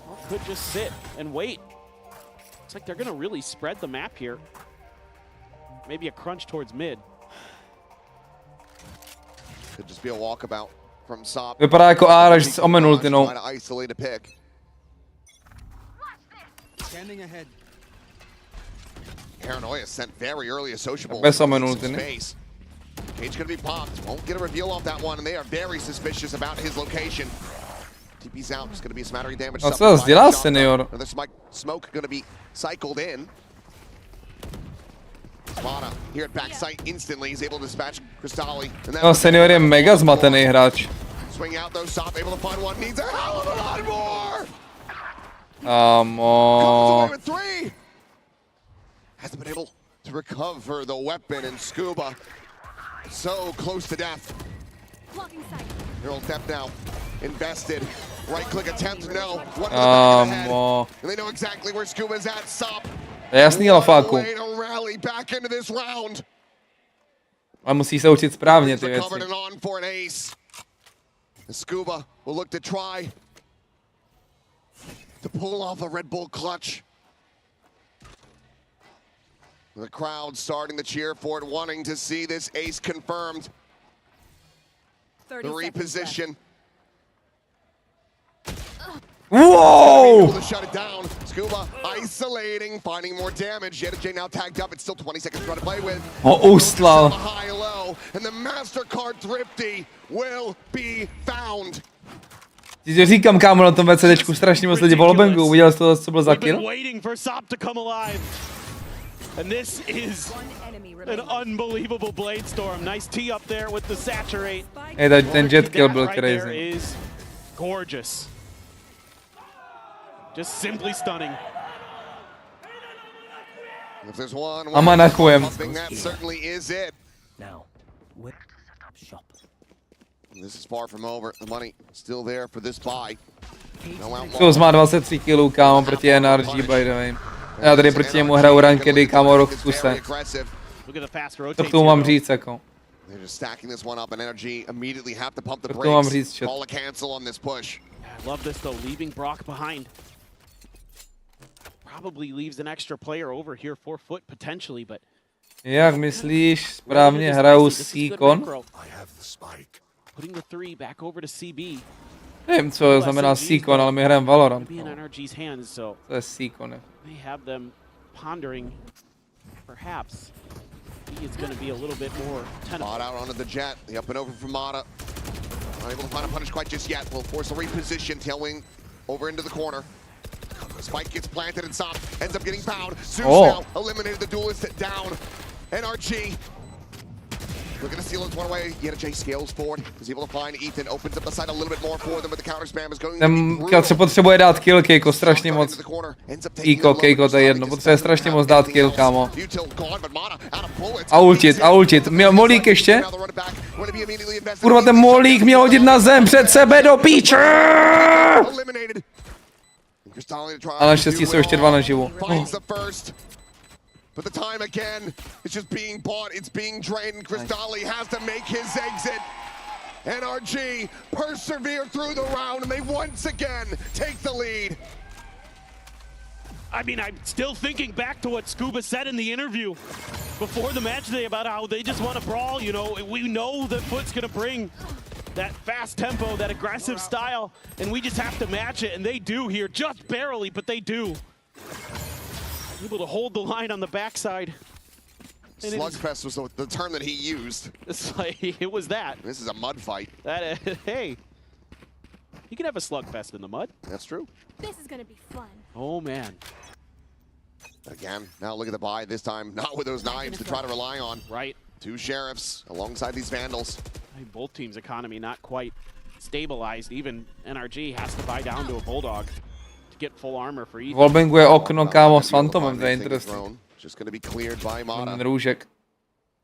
or could just sit and wait. It's like they're gonna really spread the map here. Maybe a crunch towards mid. Could just be a walkabout from SOP. Vypadá jako Ára, že se omenul ty, no. Paranoia sent very early a sociable. Bez omenul ty, ne? Cage gonna be popped. Won't get a reveal off that one, and they are very suspicious about his location. TP's out. It's gonna be a smattering damage. A co zase dělá, senior? Another smoke gonna be cycled in. Mana here at backside instantly is able to dispatch Cristalli. No, senior je mega zmatený hráč. Swing out though, SOP able to find one, needs a hell of a lot more. Comes away with 3. Hasn't been able to recover the weapon, and Scuba so close to death. Neural theft now invested. Right click attempt, no. One in the back of the head. And they know exactly where Scuba's at. SOP. Jasný, Alfáku. Ale musí se učit správně ty věci. Scuba will look to try to pull off a Red Bull clutch. The crowd starting to cheer for it, wanting to see this ace confirmed. The reposition. Whoa! To shut it down. Scuba isolating, finding more damage. J now tagged up. It's still 20 seconds to play with. Ustlal. High low, and the MasterCard Thrifty will be found. Ti říkám, kámo, na tom VCDčku strašně moc lidí po lobengu. Uviděl jsi to, co byl za kill? And this is an unbelievable Blade Storm. Nice tee up there with the saturate. Hey, ten jet kill byl crazy. Is gorgeous. Just simply stunning. If there's one, A manachujem. that certainly is it. Now, shop. This is far from over. The money still there for this buy. No outlaw. Xeus má 23 kg, kámo, proti NRG, by the way. Já tady proti němu hraju rankedy, kámo, rok v kuse. To k tomu mám říct, jako. They're just stacking this one up, and NRG immediately have to pump the To mám brakes. říct, chat. Call a cancel on this push. I love this though, leaving brawk behind. Probably leaves an extra player over here for FUT potentially, but Jak myslíš, správně hraju Seacon? putting the 3 back over to CB. Nevím, co znamená Seacon, ale my hrajeme Valorant. Be in NRG's hands, so To je Seacon. they have them pondering perhaps he is going to be a little bit more tenable. Bought out onto the jet. The up and over from Mata. Not able to find a punish quite just yet. Will force a reposition. Tailwing over into the corner. Spike gets planted and Sop ends up getting found. Zeus now eliminated the duelist down. NRG looking to steal this one away. Yet J scales forward. Is able to find Ethan. Opens up the side a little bit more for them, but the counter spam is going to be brutal. Potřebuje dát kill, Kejko, strašně moc. Kejko, to je jedno. Potřebuje strašně moc dát kill, kámo. A ultit. Měl molík ještě? Kurva, ten molík měl hodit na zem před sebe do píče! Ale naštěstí jsou ještě 2 naživu. But the time again, it's just being bought, it's being drained, and Cristalli has to make his exit. NRG persevere through the round, and they once again take the lead. I mean, I'm still thinking back to what Scuba said in the interview before the match today about how they just want to brawl, you know. We know that FUT's going to bring that fast tempo, that aggressive style, and we just have to match it, and they do here, just barely, but they do. Able to hold the line on the backside. Slugfest was the term that he used. It's like, it was that. This is a mud fight. Hey, you can have a slugfest in the mud. That's true. This is gonna be fun. Oh man. Again, now look at the buy, this time not with those knives to try to rely on. Right. 2 sheriffs alongside these vandals. Both teams' economy not quite stabilized. Even NRG has to buy down to a bulldog to get full armor for Ethan. Volbingu je okno, kámo, s Fantomem, to je interesting. Just going to be cleared by Mata. Ten růžek.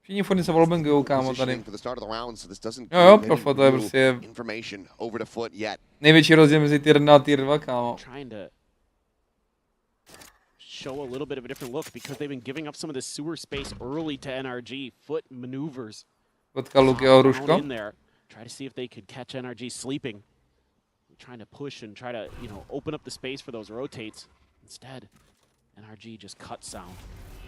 Všichni furt se volbingujou, kámo, tady. For the start of the round, so this doesn't Jo, profo, to je prostě information over to FUT yet. největší rozdíl mezi tier 1 a tier 2, kámo. Trying to show a little bit of a different look because they've been giving up some of the sewer space early to NRG. FUT maneuvers. Potkal Lukyho Ruško. In there, try to see if they could catch NRG sleeping. Trying to push and try to, you know, open up the space for those rotates. Instead, NRG just cut sound.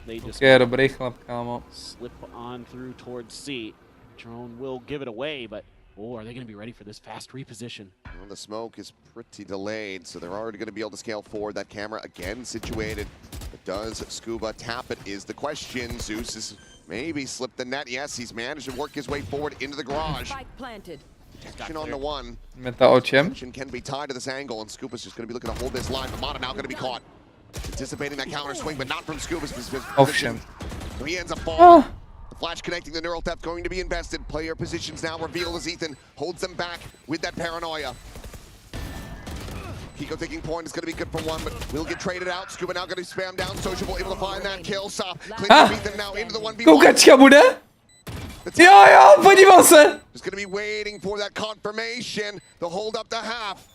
They just dobrý chlap, kámo. Slip on through towards C. Drone will give it away, but oh, are they going to be ready for this fast reposition? Well, the smoke is pretty delayed, so they're already going to be able to scale forward. That camera again situated. But does Scuba tap it is the question. Zeus has maybe slipped the net. Yes, he's managed to work his way forward into the garage. Spike planted. Detection on the one. Meta očem. Detection can be tied to this angle, and Scuba's just going to be looking to hold this line. But Mata now going to be caught. Anticipating that counter swing, but not from Scuba's position. Ovšem. So he ends up falling. The flash connecting the neural theft going to be invested. Player positions now revealed as Ethan holds them back with that paranoia. Kiko taking point is going to be good for one, but will get traded out. Scuba now going to spam down. Sociable able to find that kill. Sop cleans Ethan now into the 1v1. Koukačka bude? Jo, podíval se. Just going to be waiting for that confirmation. The hold up to half.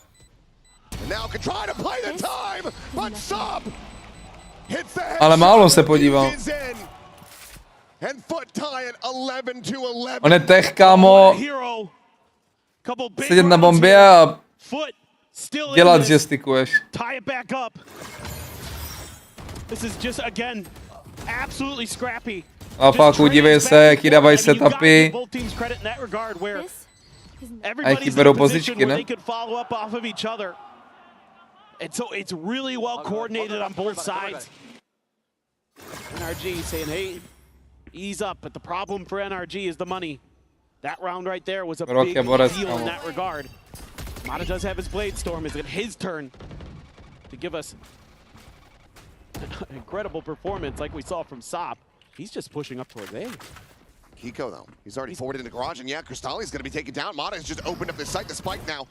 And now can try to play the time, but Sop hits the head. Ale málo se podíval. And FUT tie it 11-11. On je tech, kámo. Sedět na bombě a dělat, že stikuješ. Tie it back up. This is just again absolutely scrappy. A fakt udívej se, jaký dávají setupy. A jaký berou pozičky, ne? And so it's really well coordinated on both sides. NRG saying, hey, ease up, but the problem for NRG is the money. That round right there was a big deal in that regard. Mata does have his Blade Storm. Is it his turn to give us an incredible performance like we saw from Sop? He's just pushing up towards A. Kiko, though, he's already forward in the garage, and yeah, Cristalli's going to be taken down. Mata has just opened up the site. The spike now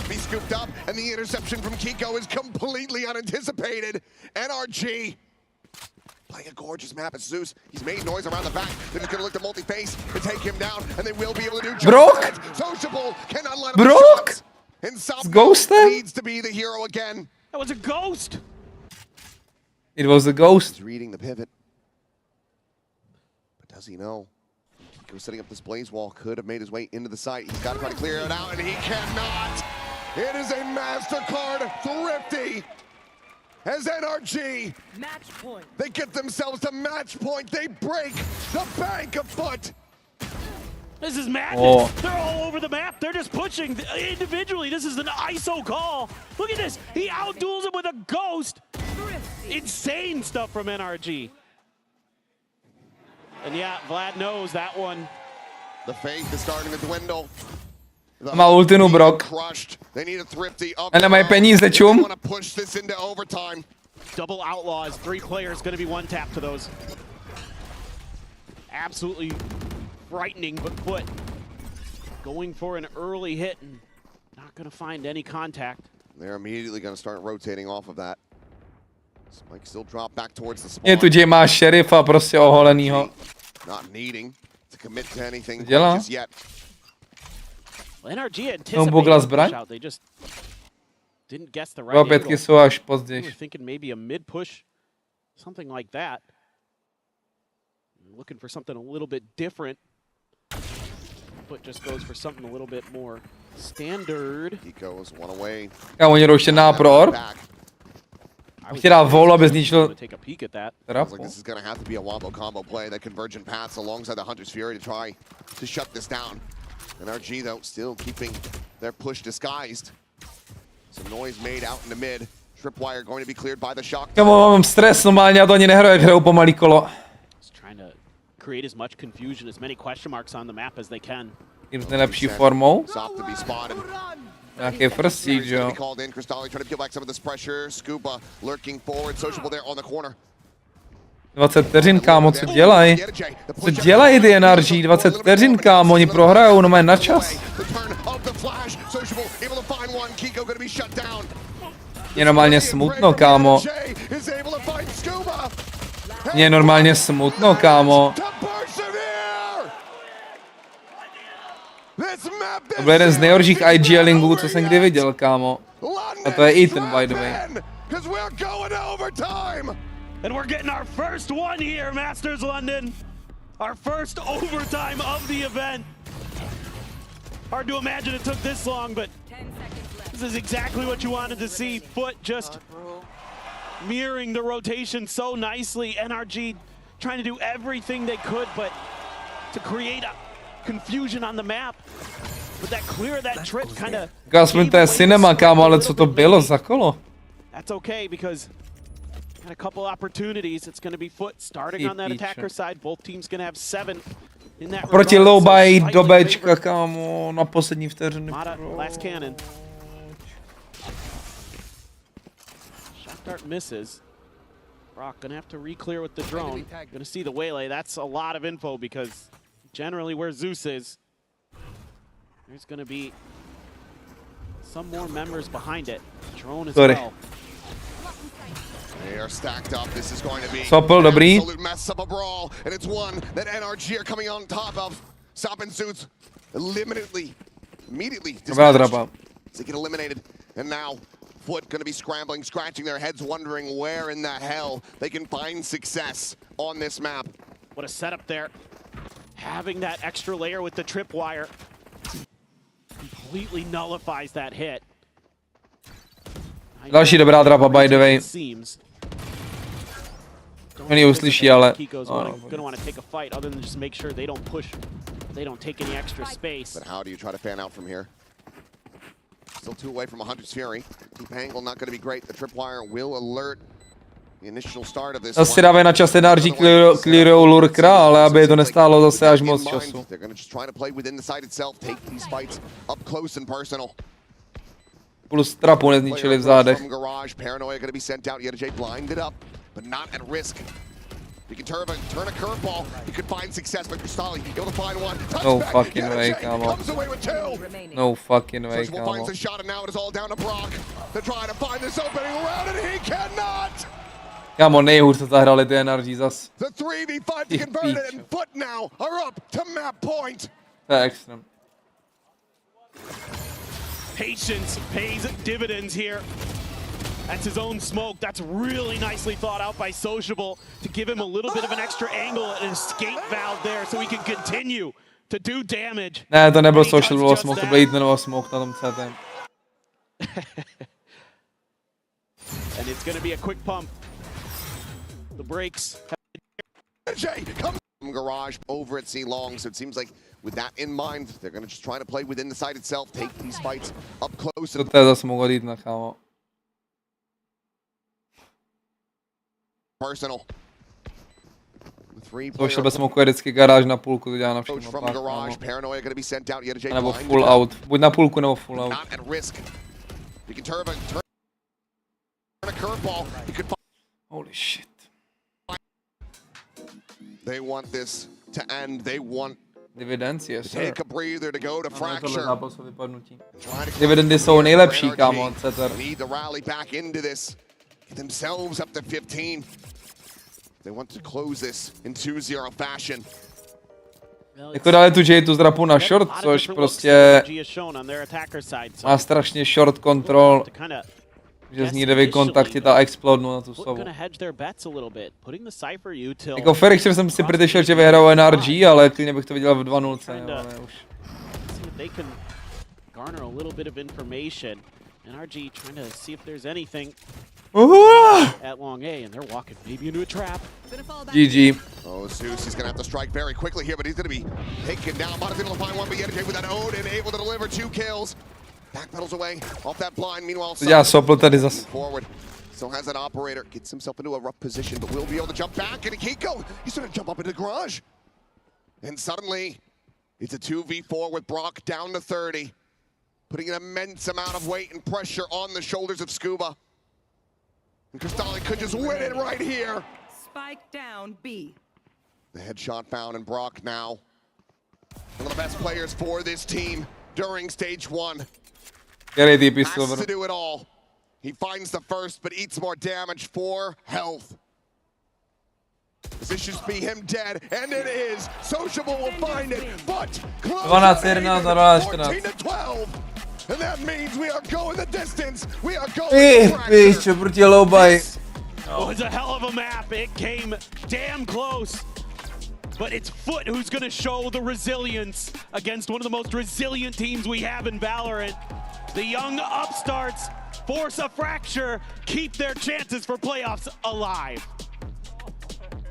be scooped up, and the interception from Kiko is completely unanticipated. NRG Playing a gorgeous map as Zeus. He's made noise around the back. They're just gonna look to multi-face to take him down, and they will be able to do just brawk. that. Sociable cannot let him brawk. shots. And South Ghost needs to be the hero again. That was a ghost. It was a ghost. He's reading the pivot. But does he know? Kicku setting up this blaze wall, could have made his way into the site. He's got to try to clear it out, and he cannot. It is a MasterCard thrifty. As NRG, Match point. they get themselves to match point. They break the bank of FUT. This is madness. Oh. They're all over the map. They're just pushing individually. This is an ISO call. Look at this. He outduels him with a ghost. Insane stuff from NRG. And yeah, Vlad knows that one. The faith is starting to dwindle. Má ultinu brawk. Crushed. They need a thrifty up. A nemají peníze, čum. They want to push this into overtime. Double outlaws. 3 players going to be one tap to those. Absolutely frightening, but FUT going for an early hit and not going to find any contact. They're immediately going to start rotating off of that. Spike still drop back towards the spawn. Je tu Jima šerifa prostě oholenýho. Not needing to commit to anything Dělá. just yet. Well, NRG bugla anticipated zbraň. push out. They just didn't guess the right Dva angle. pětky jsou až They později. were thinking maybe a mid push, something like that. Looking for something a little bit different. But just goes for something a little bit more standard. He goes one away. Kámo, oni jdou ještě na pror. Chtěl dát vol, aby zničil Take a peek at that. Sounds like this is going to have to be a wombo combo play, that convergent paths alongside the Hunter's Fury to try to shut this down. NRG, though, still keeping their push disguised. Some noise made out in the mid. Tripwire going to be cleared by the shock. Kámo, mám stres, normálně já to ani nehraju, jak hraju pomalý kolo. Just trying to create as much confusion, as many question marks on the map as they can. Tím nejlepší formou. Stop to be spotted. Nějaký first siege, jo. Called in. Crystalli trying to peel back some of this pressure. Scuba lurking forward. Sociable there on the corner. 20 vteřin, kámo, co dělají? Co dělají ty NRG? 20 vteřin, kámo, oni prohrajou, no mají na čas. Je normálně smutno, kámo. Je normálně smutno, kámo. To byl jeden z nejhorších IGLingů, co jsem kdy viděl, kámo. A to je Ethan, by the way. And we're getting our first one here, Masters London. Our first overtime of the event. Hard to imagine it took this long, but this is exactly what you wanted to see. FUT just mirroring the rotation so nicely. NRG trying to do everything they could, but to create a confusion on the map. But that clear that trip kind of... Aspoň to je cinema, kámo, ale co to bylo za kolo? That's okay, because got a couple opportunities. It's going to be FUT starting on that attacker side. Both teams going to have 7 in that. Proti low buy do Bčka, kámo, na poslední vteřiny. Mada, last cannon. Shot dart misses. Brawk going to have to re-clear with the drone. Going to see the waylay. That's a lot of info, because generally where Zeus is, there's going to be some more members behind it. Drone as well. They are stacked up. This is going to be Sopel, dobrý. absolute mess of a brawl, and it's one that NRG are coming on top of. Sop and Suits immediately Dobrá draba. they get eliminated, and now FUT going to be scrambling, scratching their heads, wondering where in the hell they can find success on this map. What a setup there. Having that extra layer with the tripwire completely nullifies that hit. Další dobrá draba, by the way. Oni uslyší, ale... Gonna want to take a fight other than just make sure they don't push, they don't take any extra space. But how do you try to fan out from here? Still 2 away from a Hunter's Fury. Deep angle not going to be great. The tripwire will alert the initial start of this. Asi dávají na čas NRG clearujou lurkra, ale aby to nestálo zase až moc času. They're going to just try to play within the site itself, take these fights up close and personal. Plus trapu nezničili v zádech. Garage, paranoia going to be sent out. Jay blinded up, but not at risk. He can turn a curveball. He could find success, but Crystalli able to find one. No fucking way, come on. Comes away with 2. No fucking way, Sociable finds a shot, and now it is all down to Brawk. They're trying to find this opening around, and he cannot. Kámo, nejhůř to zahráli ty NRG zas. The 3v5 to convert it, and FUT now are up to map point. To je extrém. Patience pays dividends here. That's his own smoke. That's really nicely thought out by Sociable to give him a little bit of an extra angle and escape valve there so he can continue to do damage. Ne, to nebyl Social smoke, to byl Eatmanový smoke na tom CT. And it's going to be a quick pump. The brakes. Comes from garage over at C long, so it seems like with that in mind, they're going to just try to play within the site itself, take these fights up close. To je zase mohl jít na kámo. Personal. Social bez smoku je vždycky garáž na půlku, to dělá na všechno. Nebo full out. Buď na půlku nebo full out. Holy shit. They want this to end. They want Dividends, yes, sir. take a breather to go to fracture. Dividendy jsou nejlepší, kámo, CTR. Need to rally back into this. Get themselves up to 15. They want to close this in 2-0 fashion. Jako dali tu J tu zdrapu na short, což prostě má strašně short control, že z ní jde vykontaktit a explodnout na tu sovu. Jako Ferixer jsem si předešel, že vyhrál NRG, ale klidně bych to viděl v 2-0, ale už. NRG trying to see if there's anything at long A, and they're walking maybe into a trap. GG. Oh, Zeus, he's gonna have to strike very quickly here, but he's gonna be taken down. Bottom able to find one, but Yenajay with that Odin able to deliver 2 kills. Backpedals away off that blind. Meanwhile, forward. Still has that operator, gets himself into a rough position, but will be able to jump back. And Kicku, he's gonna jump up into the garage. And suddenly, it's a 2v4 with brawk down to 30. Putting an immense amount of weight and pressure on the shoulders of Scuba. And Crystalli could just win it right here. Spike down B. The headshot found in brawk now. One of the best players for this team during stage 1. Has to do it all. He finds the first, but eats more damage for health. This should be him dead, and it is. Sociable will find it, but close 14 to 12. And that means we are going the distance. We are going Oh, it's a hell of a map. It came damn close. But it's FUT who's going to show the resilience against one of the most resilient teams we have in Valorant. The young upstarts force a fracture, keep their chances for playoffs alive.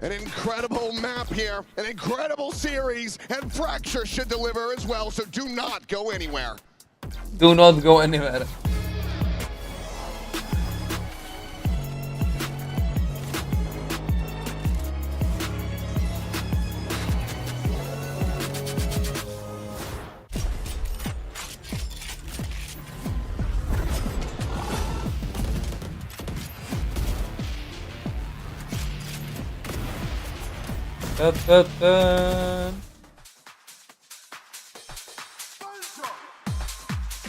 An incredible map here, an incredible series, and Fracture should deliver as well, so do not go anywhere. Do not go anywhere.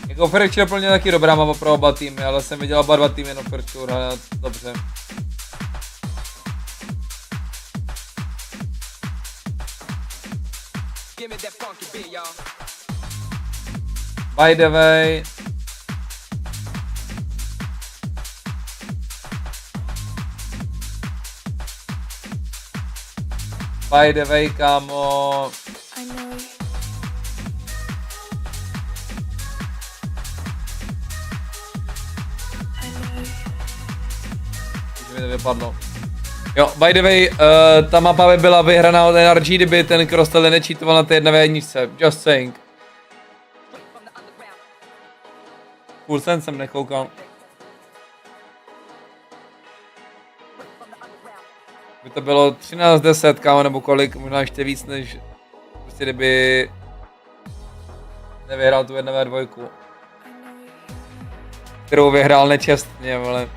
Jako Fracture plně taky dobrá mapa pro oba týmy, ale jsem viděl oba dva týmy na Fracture hrát dobře. By the way, kámo. Už mi to vypadlo. Jo, by the way, ta mapa by byla vyhraná od NRG, kdyby ten Crostel nečítoval na té 1v1. Just saying. Full sense jsem nekoukal. By to bylo 13-10, kámo, nebo kolik, možná ještě víc, než prostě kdyby nevyhrál tu 1v2, kterou vyhrál nečestně, ale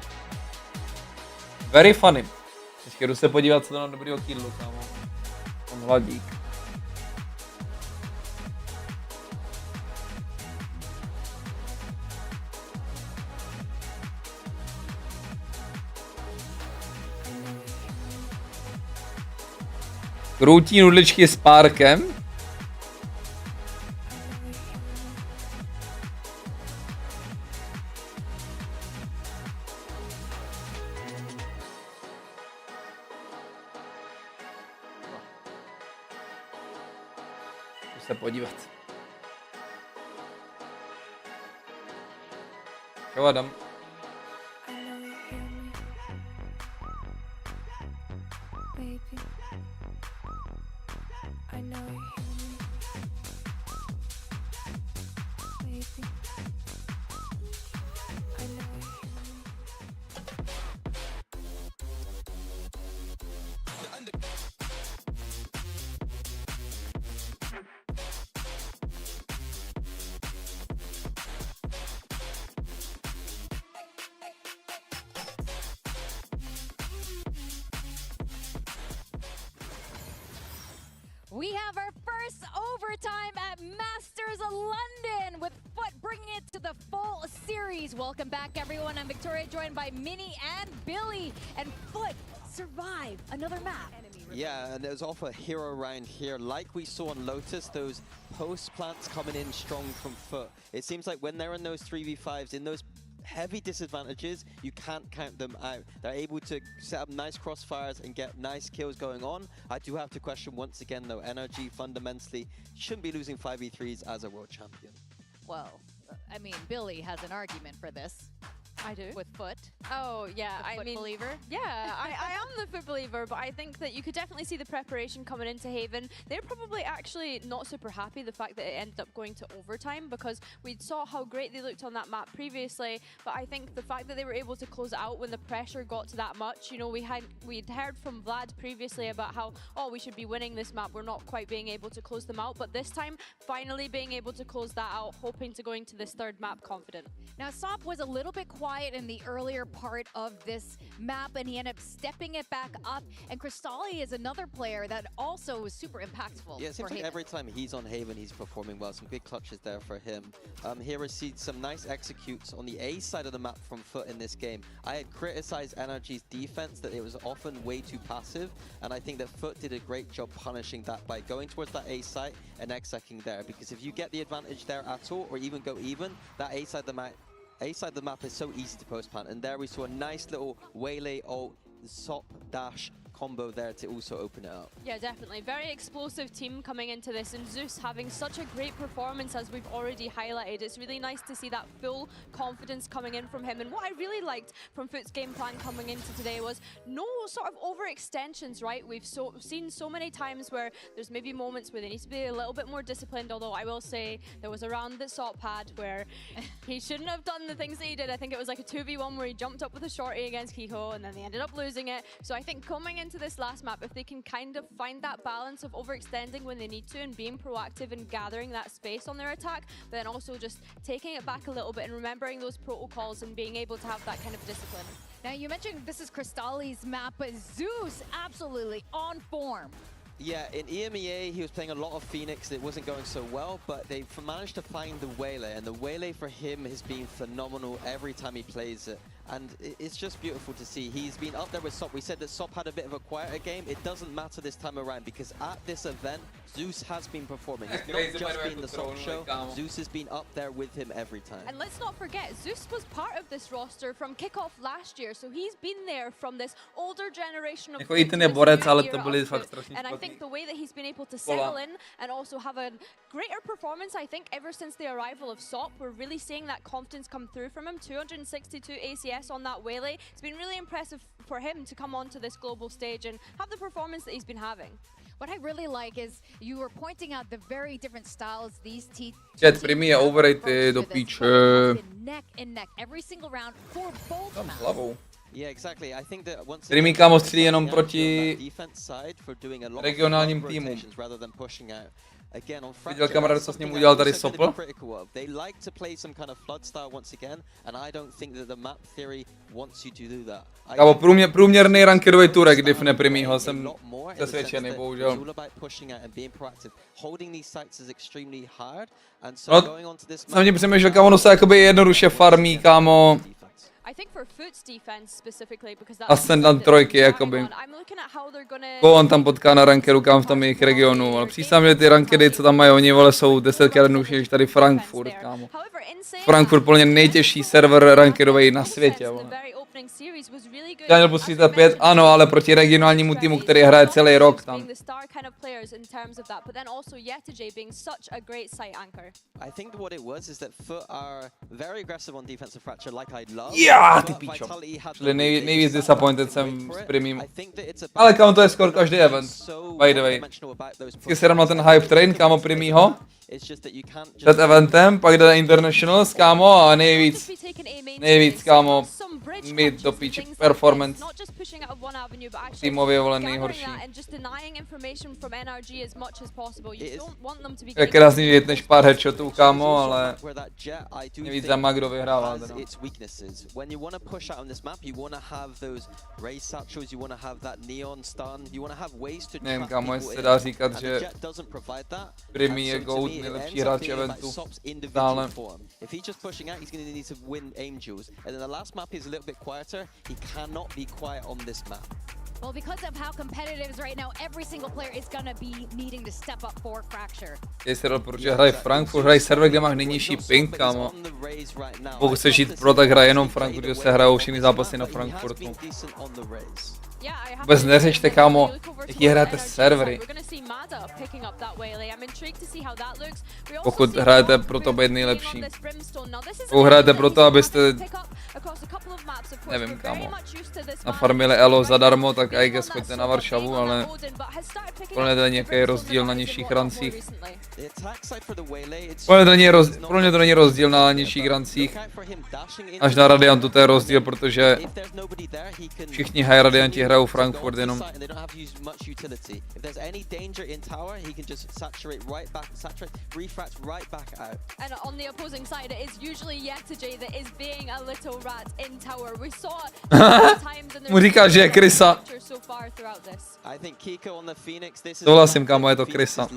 very funny. Ještě jdu se podívat, co to na dobrýho kýdlu, kámo. Tam hladík. Kroutí nudličky s párkem. Se podívat. Jo, Adam. We have our first overtime at Masters of London with FUT bringing it to the full series. Welcome back, everyone. I'm Victoria, joined by Minnie and Billy. And FUT survive another map. Yeah, and there's also a hero round here. Like we saw on Lotus, those post plants coming in strong from FUT. It seems like when they're in those 3v5s, in those heavy disadvantages, you can't count them out. They're able to set up nice crossfires and get nice kills going on. I do have to question once again though, NRG fundamentally shouldn't be losing 5v3s as a world champion. Well, I mean, Billy has an argument for this. I do. With FUT. Oh, yeah. The I FUT mean, believer. Yeah, I am the FUT believer, but I think that you could definitely see the preparation coming into Haven. They're probably actually not super happy the fact that it ended up going to overtime, because we saw how great they looked on that map previously, but I think the fact that they were able to close it out when the pressure got to that much, you know, we'd heard from Vlad previously about how, oh, we should be winning this map, we're not quite being able to close them out, but this time, finally being able to close that out, hoping to go into this third map confident. Now, Sop was a little bit quiet in the earlier part of this map, and he ended up stepping it back up. And Crystalli is another player that also was super impactful. Yeah, it seems like every time he's on Haven, he's performing well. Some good clutches there for him. Here we see some nice executes on the A side of the map from FUT in this game. I had criticized NRG's defense that it was often way too passive, and I think that FUT did a great job punishing that by going towards that A site and execing there. Because if you get the advantage there at all, or even go even, that A side of the map is so easy to post plant, and there we saw a nice little waylay ult sop dash combo there to also open it up. Yeah, definitely. Very explosive team coming into this, and xeus having such a great performance as we've already highlighted. It's really nice to see that full confidence coming in from him. And what I really liked from FUT's game plan coming into today was no sort of overextensions, right? We've seen so many times where there's maybe moments where they need to be a little bit more disciplined, although I will say there was a round that Sop had where he shouldn't have done the things that he did. I think it was like a 2v1 where he jumped up with a shorty against Kiko, and then they ended up losing it. So I think coming into this last map, if they can kind of find that balance of overextending when they need to and being proactive and gathering that space on their attack, but then also just taking it back a little bit and remembering those protocols and being able to have that kind of discipline. Now, you mentioned this is Crystalli's map, but xeus absolutely on form. Yeah, in EMEA, he was playing a lot of Phoenix. It wasn't going so well, but they managed to find the waylay, and the waylay for him has been phenomenal every time he plays it. And it's just beautiful to see. He's been up there with Sop. We said that Sop had a bit of a quieter game. It doesn't matter this time around, because at this event, xeus has been performing. It's not just been the Sop show. xeus has been up there with him every time. And let's not forget, xeus was part of this roster from kickoff last year, so he's been there from this older generation of players. And I think the way that he's been able to settle in and also have a greater performance, I think ever since the arrival of Sop, we're really seeing that confidence come through from him. 262 ACS on that waylay. It's been really impressive for him to come onto this global stage and have the performance that he's been having. What I really like is you were pointing out the very different styles these teams. Chat, primi je overrated do píče. Neck and neck every single round for both maps. Yeah, exactly. I think that once Primi kámo střílí jenom proti regionálním týmům. Viděl kamarád, co s ním udělal tady Sopl? They like to play some kind of flood style once again, and I don't think that the map theory wants you to do that. Kámo, průměrný rankedový turek diffne Primího, jsem přesvědčený, bohužel. Jsem tím přemýšlel, kámo, ono se jakoby jednoduše farmí, kámo. I think for FUT's defense specifically, because Ascendant trojky, jakoby. I'm looking at how they're Koho on tam potká na rankedu, kam v tom jejich regionu, ale přísám, že ty rankedy, co tam mají oni, vole, jsou 10krát jednodušší než tady Frankfurt, kámo. Frankfurt plně nejtěžší server rankedový na světě, vole. Já měl plus 35, ano, ale proti regionálnímu týmu, který hraje celý rok tam. Já, ty píčo. Čili nejvíc disappointed jsem s primím. Ale kámo, to je skoro každý event, by the way. Vždycky se dám na ten hype train, kámo, primího. Před eventem, pak jde na Internationals, kámo, a nejvíc, kámo, mít do píči performance. Týmově, vole, nejhorší. Je krásný vidět než pár headshotů, kámo, ale nevíc tam má kdo vyhrává teda. Nevím, kámo, jestli se dá říkat, že Primi je GOAT, nejlepší hráč eventu. Dále. Well, because of how competitive is right now, every single player is gonna be needing to step up for Fracture. Jestli to protože hraje Frankfurt, hraje server, kde máš nejnižší ping, kámo. Pokud chceš jít pro, tak hraje jenom Frankfurt, kde se hrajou všechny zápasy na Frankfurtu. Vůbec neřešte, kámo, jaký hrajete servery. Pokud hrajete pro to být nejlepší. Pokud hrajete pro to, abyste, nevím, kámo, nafarmili elo zadarmo, tak I guess choďte na Varšavu, ale pro mě to není nějaký rozdíl na nižších rancích. Pro mě to není rozdíl na nižších rancích. Až na Radiantu to je rozdíl, protože všichni high Radianti hrajou Frankfurt jenom. Mu říká, že je krysa. Souhlasím, kámo, je to krysa.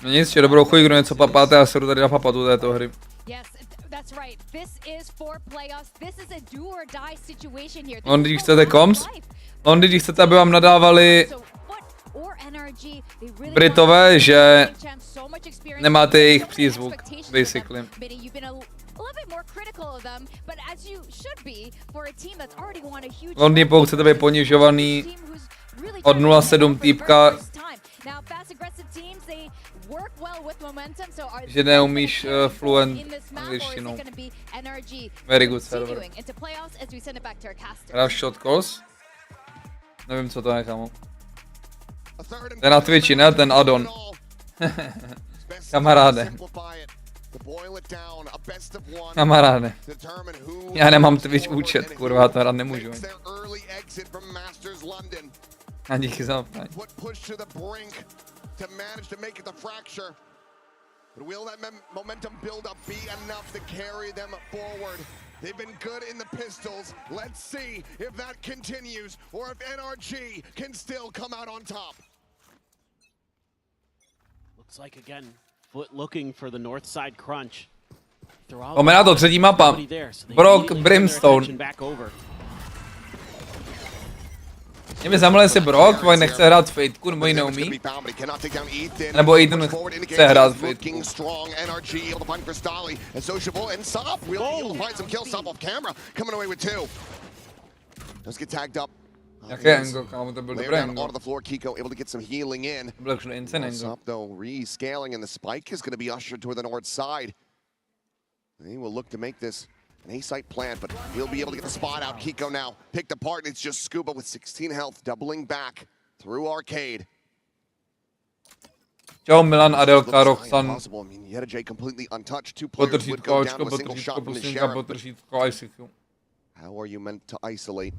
No nic, že dobrou chuť, kdo něco papáte, já se jdu tady na papatu této hry. Londi, když chcete koms? Londi, když chcete, aby vám nadávali Britové, že nemáte jejich přízvuk, basically. Londýn, pokud chcete být ponižovaný od 0,7 týpka, že neumíš fluent angličtinou. Very good server. Hráš shot calls? Nevím, co to je, kámo. To je na Twitchi, ne? Ten addon. Kamaráde. Kamaráde. Já nemám Twitch účet, kurva, to hrát nemůžu. A díky za opravdu. But will that momentum build up be enough to carry them forward? They've been good in the pistols. Let's see if that continues or if NRG can still come out on top. Looks like again, FUT looking for the north side crunch. Máme na to třetí mapa. Brawk, Brimstone. Mě by zajímalo, jestli Brawk nechce hrát Fateku, nebo ji neumí. Nebo Ethan chce hrát Fateku. Jaké angle, kámo, to byl dobrý angle. Byl už insane angle. He will look to make this an A-site plant, but he'll be able to get the spot out. Kicku now picked apart, and it's just Scuba with 16 health, doubling back through Arcade. Čau Milan, Adelka, Roxan. Potržítko, očko, potržítko, pusinka, potržítko, ICQ. How are you meant to isolate?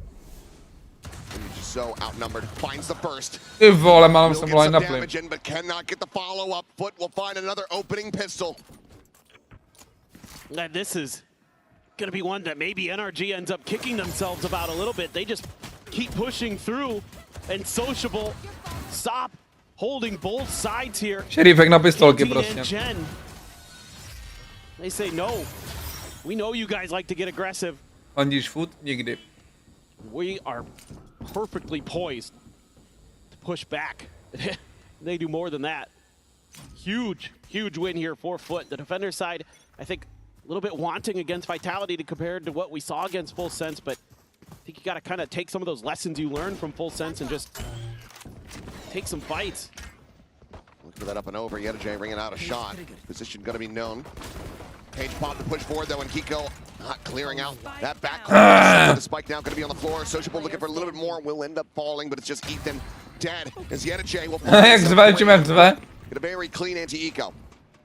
And you're just so outnumbered. Finds the burst. Ty vole, mám jsem line na play. But cannot get the follow-up. FUT will find another opening pistol. This is going to be one that maybe NRG ends up kicking themselves about a little bit. They just keep pushing through, and Sociable stop holding both sides here. Šerifek na pistolky, prostě. They say no. We know you guys like to get aggressive. Fandíš FUT? Nikdy. We are perfectly poised to push back. They do more than that. Huge, huge win here for FUT. The defender side, I think, a little bit wanting against Vitality to compare to what we saw against Full Sense, but I think you got to kind of take some of those lessons you learned from Full Sense and just take some fights. Look for that up and over. NRG ringing out a shot. Position going to be known. Page pop to push forward though, and Kicku not clearing out that back corner. The spike now going to be on the floor. Sociable looking for a little bit more. Will end up falling, but it's just Ethan dead. As NRG will Jak zve, čím jak zve? Get a very clean anti-eco.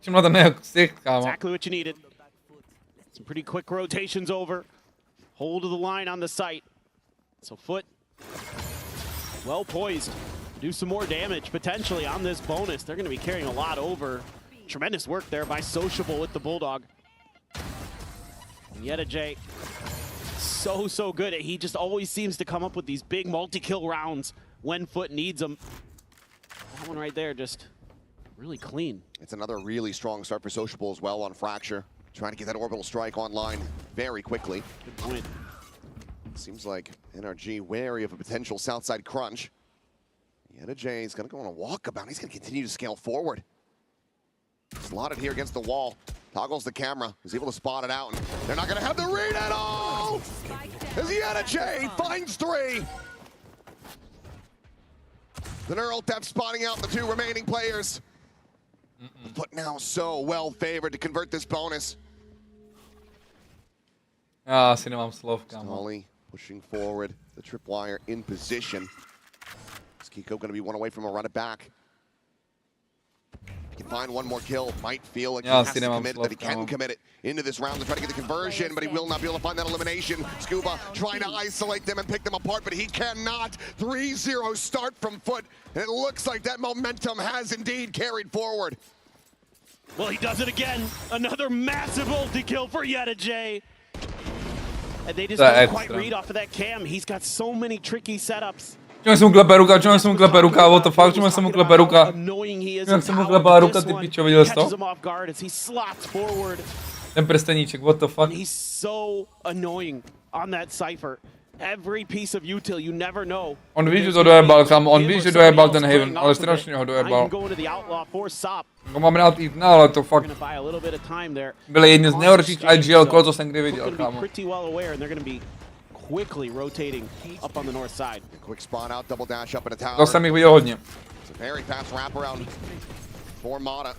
Čím na ten jeho ksicht, kámo. Exactly what you needed. Some pretty quick rotations over. Hold of the line on the site. So FUT, well poised. Do some more damage potentially on this bonus. They're going to be carrying a lot over. Tremendous work there by Sociable with the Bulldog. NRG, so good. He just always seems to come up with these big multi-kill rounds when FUT needs them. That one right there, just really clean. It's another really strong start for Sociable as well on Fracture. Trying to get that orbital strike online very quickly. Good point. Seems like NRG wary of a potential Southside crunch. NRG is going to go on a walkabout. He's going to continue to scale forward. Slotted here against the wall. Toggles the camera. He's able to spot it out. And they're not going to have the read at all! As NRG finds 3. The Neural Theft spotting out the 2 remaining players. But now so well favored to convert this bonus. Já asi nemám slov, kámo. Stolly pushing forward. The tripwire in position. Is Kicku going to be one away from a run it back? He can find one more kill. Might feel like he has to commit, that he can commit it into this round to try to get the conversion, but he will not be able to find that elimination. Scuba trying to isolate them and pick them apart, but he cannot. 3-0 start from FUT, and it looks like that momentum has indeed carried forward. Well, he does it again. Another massive ulti kill for NRG. And they just don't quite read off of that cam. He's got so many tricky setups. Čemu se mu klepe ruka, what the fuck, čemu se mu klepe ruka? Jak se mu klepala ruka, ty pičo, viděl jsi to? Ten prsteníček, what the fuck? He's so annoying on that cipher. Every piece of util, you never know. On ví, že to dojebal, kámo, on ví, že dojebal ten Haven, ale strašně ho dojebal. Ho mám rád Etna, ale to fakt byly jedny z nejhorších IGL kol, co jsem kdy viděl, kámo. Quickly rotating up on the north side. Quick spawn out, double dash up in a tower. To jsem jich viděl hodně. It's a very fast wraparound for Mata.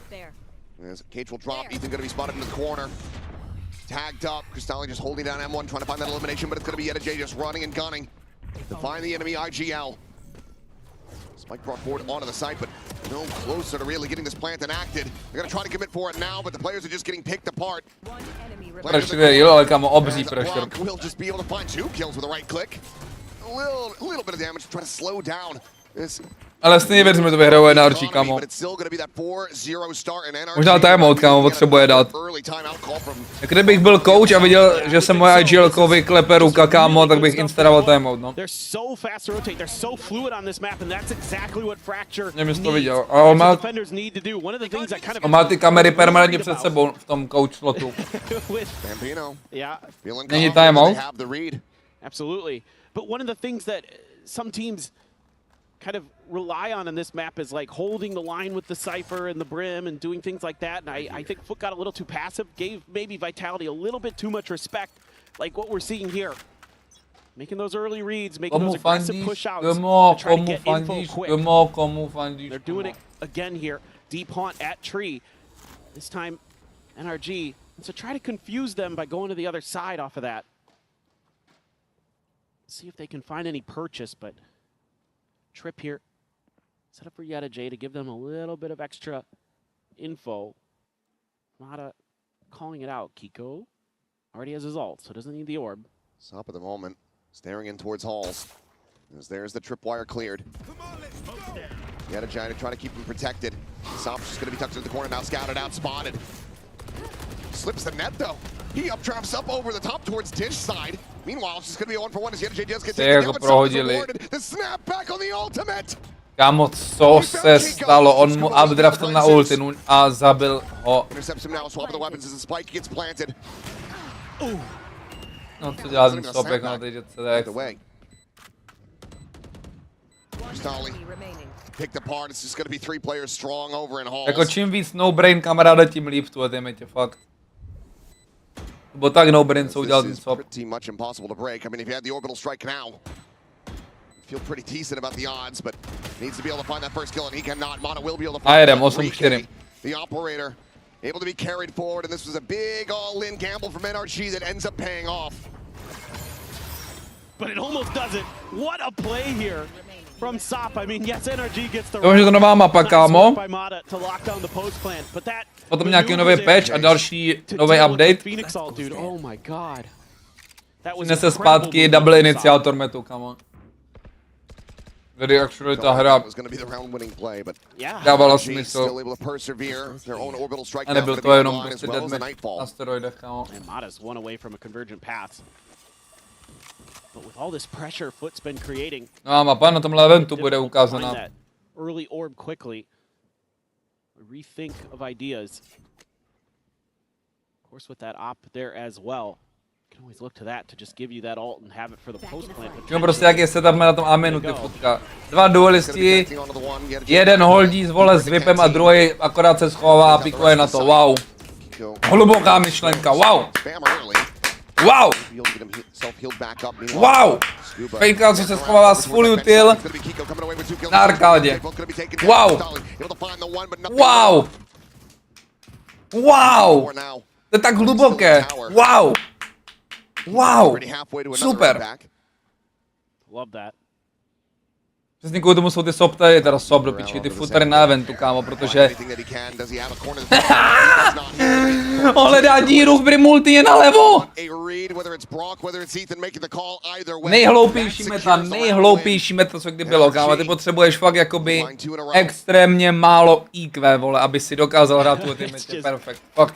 As Cage will drop, Ethan going to be spotted in the corner. Tagged up, Cristalli just holding down M1, trying to find that elimination, but it's going to be NRG just running and gunning to find the enemy IGL. Spike brought forward onto the site, but no closer to really getting this plant enacted. They're going to try to commit for it now, but the players are just getting picked apart. Pressure, jo, ale kámo, obří pressure. Will just be able to find 2 kills with the right click. A little bit of damage to try to slow down this. Ale stejně věříme, to vyhrajuje NRG, kámo. Možná timeout, kámo, potřebuje dát. Jak kdybych byl coach a viděl, že se moje IGL-kovi klepe ruka, kámo, tak bych instaloval timeout, no. Nevím, jestli to viděl, ale on má ty kamery permanentně před sebou v tom coach slotu. Není timeout? Absolutely. But one of the things that some teams kind of rely on in this map is like holding the line with the Cypher and the Brim and doing things like that. And I think FUT got a little too passive, gave maybe Vitality a little bit too much respect, like what we're seeing here. Making those early reads, making those aggressive push-outs, trying to get info quick. They're doing it again here. Deep Haunt at Tree. This time, NRG. And so try to confuse them by going to the other side off of that. See if they can find any purchase, but Trip here. Set up for NRG to give them a little bit of extra info. Mata calling it out. Kicku already has his ult, so doesn't need the orb. Stop at the moment. Staring in towards halls. As there's the tripwire cleared. NRG to try to keep him protected. Sop's just going to be tucked into the corner now. Scouted out, spotted. Slips the net though. He updrafts up over the top towards Dish side. Meanwhile, it's just going to be a 1-for-1 as NRG does get taken down. The snap back on the ultimate. Kámo, co se stalo? On mu updraftil na ulti a zabil ho. No co dělá ten stopek na té dětce, jako čím víc no-brain kamaráda, tím líp tu teamitě, fakt. Bo tak no-brain, co udělal ten stop. A jedem, 8-4. The operator able to be carried forward, and this was a big all-in gamble from NRG that ends up paying off. But it almost doesn't. What a play here from Sop. I mean, yes, NRG gets the To je to nová mapa, kámo. to lock down the post plant, but that Potom nějaký nový patch a další nový update. Phoenix ult, dude. Oh my god. That was Přinese zpátky double iniciátor metu, kámo. Very actually ta hra dávala smysl. A nebyl to jenom prostě deathmatch na steroidech, kámo. Mada's one away from a convergent path. But with all this pressure FUT's been creating. No a mapa na tomhle eventu bude ukázaná. Early orb quickly. Rethink of ideas. Of course with that op there as well. You can always look to that to just give you that ult and have it for the post plant. Čím prostě jak je setup na tom amenu ty futka. Dva duelisti, jeden holdí z vole s whipem a druhý akorát se schová a pikuje na to, wow. Hluboká myšlenka, wow. Wow! Wow! Fejka, co se schovává s full util na arkádě. Wow! Wow! Wow! To je tak hluboké. Wow! Wow! Super! Love that. Přesně kvůli tomu jsou ty sopty, teda sop do piči, ty futery na eventu, kámo, protože... Ohledá díru v Brimulti je nalevo! Nejhloupější meta, co kdy bylo, kámo, ty potřebuješ fakt jakoby extrémně málo IQ, vole, aby si dokázal hrát tu teamitě, perfekt, fakt.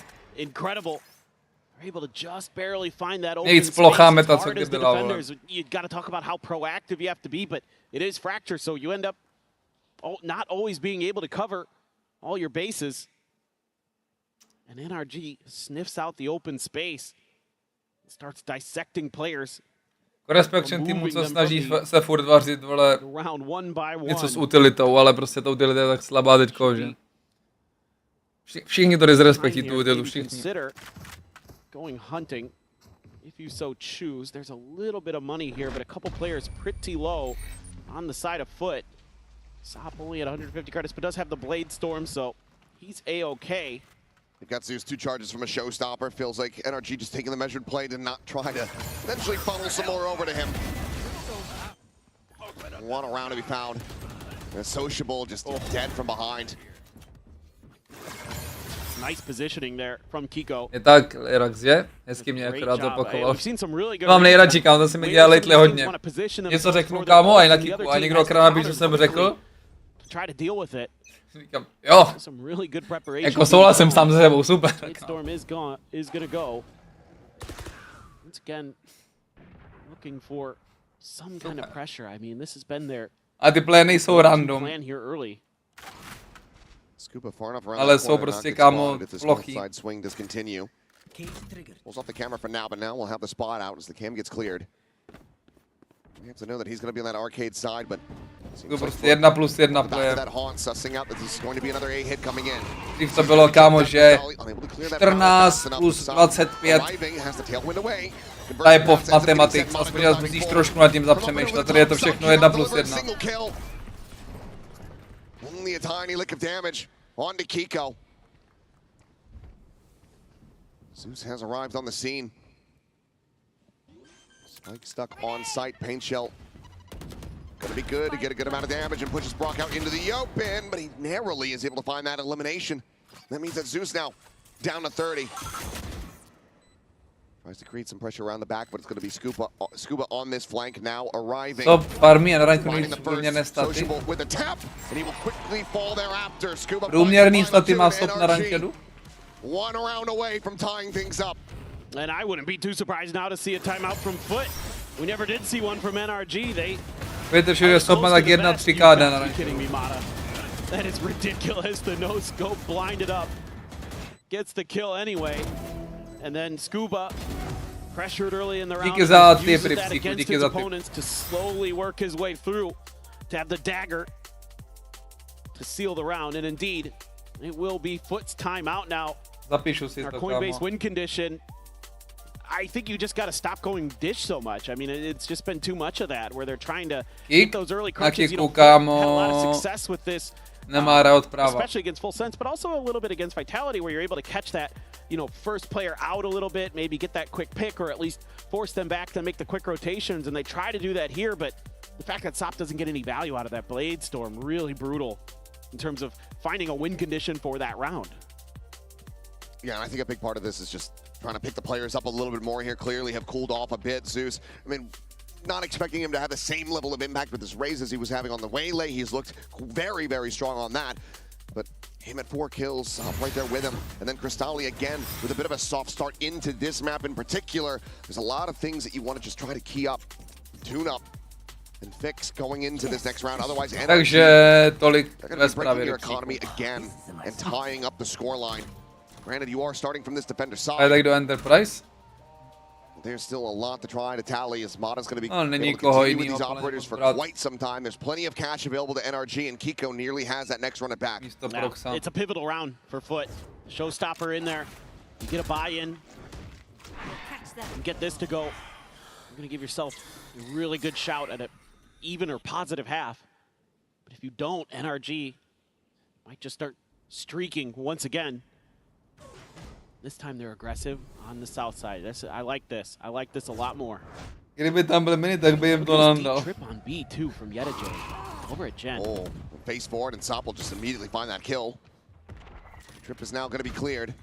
Able to just barely find that open Nejvíc plochá meta, co kdy byla, vole. You got to talk about how proactive you have to be, but it is fracture, so you end up not always being able to cover all your bases. And NRG sniffs out the open space, starts dissecting players. Respekt všem týmu, co snaží se furt vařit, vole, něco s utilitou, ale prostě ta utilita je tak slabá teďko, že? Všichni to disrespektí, tu utilitu, všichni. Going hunting, if you so choose. There's a little bit of money here, but a couple players pretty low on the side of FUT. Sop only at 150 credits, but does have the Blade Storm, so he's A-okay. They've got Zeus 2 charges from a showstopper. Feels like NRG just taking the measured play to not try to eventually funnel some more over to him. One around to be found. And Sociable just dead from behind. Nice positioning there from Kiko. Je tak, Irax je, hezky mě akorát zopakoval. Mám nejradši, kámo, to si mi dělá lately hodně. Něco řeknu, kámo, a i na Kicku, a někdo akorát napíš, co jsem řekl. Říkám, jo, jako souhlasím sám se sebou, super. A ty plény jsou random. Ale jsou prostě, kámo, plochý. Pulls off the camera for now, but now we'll have the spot out as the cam gets cleared. We have to know that he's going to be on that arcade side, but to prostě 1+1 player. Dřív to bylo, kámo, že 14 plus 25 type of mathematics. Aspoň musíš trošku nad tím zapřemýšlet, tady je to všechno 1+1. Only a tiny lick of damage onto Kiko. Zeus has arrived on the scene. Spike stuck on site. Paint shell gonna be good to get a good amount of damage and pushes brawk out into the open, but he narrowly is able to find that elimination. That means that Zeus now down to 30. Tries to create some pressure around the back, but it's going to be Scuba on this flank now arriving. Top farmy a na ranku nejvíc průměrné staty. Průměrný staty má stop na rankedu. One round away from tying things up. And I wouldn't be too surprised now to see a timeout from FUT. We never did see one from NRG. They Peter všude stop má tak 1-3 KD na range. That is ridiculous. The no scope blinded up. Gets the kill anyway. And then Scuba pressured early in the round. Díky za Uses tip, that Ripsiku, against díky his za tip. opponents to slowly work his way through to have the dagger to seal the round. And indeed, it will be FUT's timeout now. Zapíšu si Our to, Coinbase kámo. win condition. I think you just got to stop going dish so much. I mean, it's just been too much of that where they're trying to get those early crunches. You know, Kicku, had a kámo. lot of success with this. Nemá rád práva. Especially against Full Sense, but also a little bit against Vitality, where you're able to catch that, you know, first player out a little bit, maybe get that quick pick, or at least force them back to make the quick rotations. And they try to do that here, but the fact that Sop doesn't get any value out of that Blade Storm, really brutal in terms of finding a win condition for that round. Yeah, and I think a big part of this is just trying to pick the players up a little bit more here. Clearly have cooled off a bit, Xeus. I mean, not expecting him to have the same level of impact with his raise as he was having on the Waylay. He's looked very, very strong on that. But him at 4 kills, right there with him. And then Cristalli again with a bit of a soft start into this map in particular. There's a lot of things that you want to just try to key up, tune up, and fix going into this next round. Otherwise, Takže tolik ve breaking zprávě. your economy again and tying up the scoreline. Granted, you are starting from this defender side. A tak do Enterprise. There's still a lot to try to tally as Mada's going to be No, není able to koho continue with jinýho these plně operators for brát. quite some time. There's plenty of cash available to NRG, and Kiko nearly has that next run it back. Místo Now, Proxa. it's a pivotal round for FUT. Showstopper in there. You get a buy-in. You get this to go. You're going to give yourself a really good shout at an even or positive half. But if you don't, NRG might just start streaking once again. This time they're aggressive on the south side. I like this. I like this a lot more. Kdyby tam byl mini, tak by jim to nandal. Trip on B too from Yedajay over at Gen. Oh, face forward, and Sop will just immediately find that kill. Trip is now going to be cleared.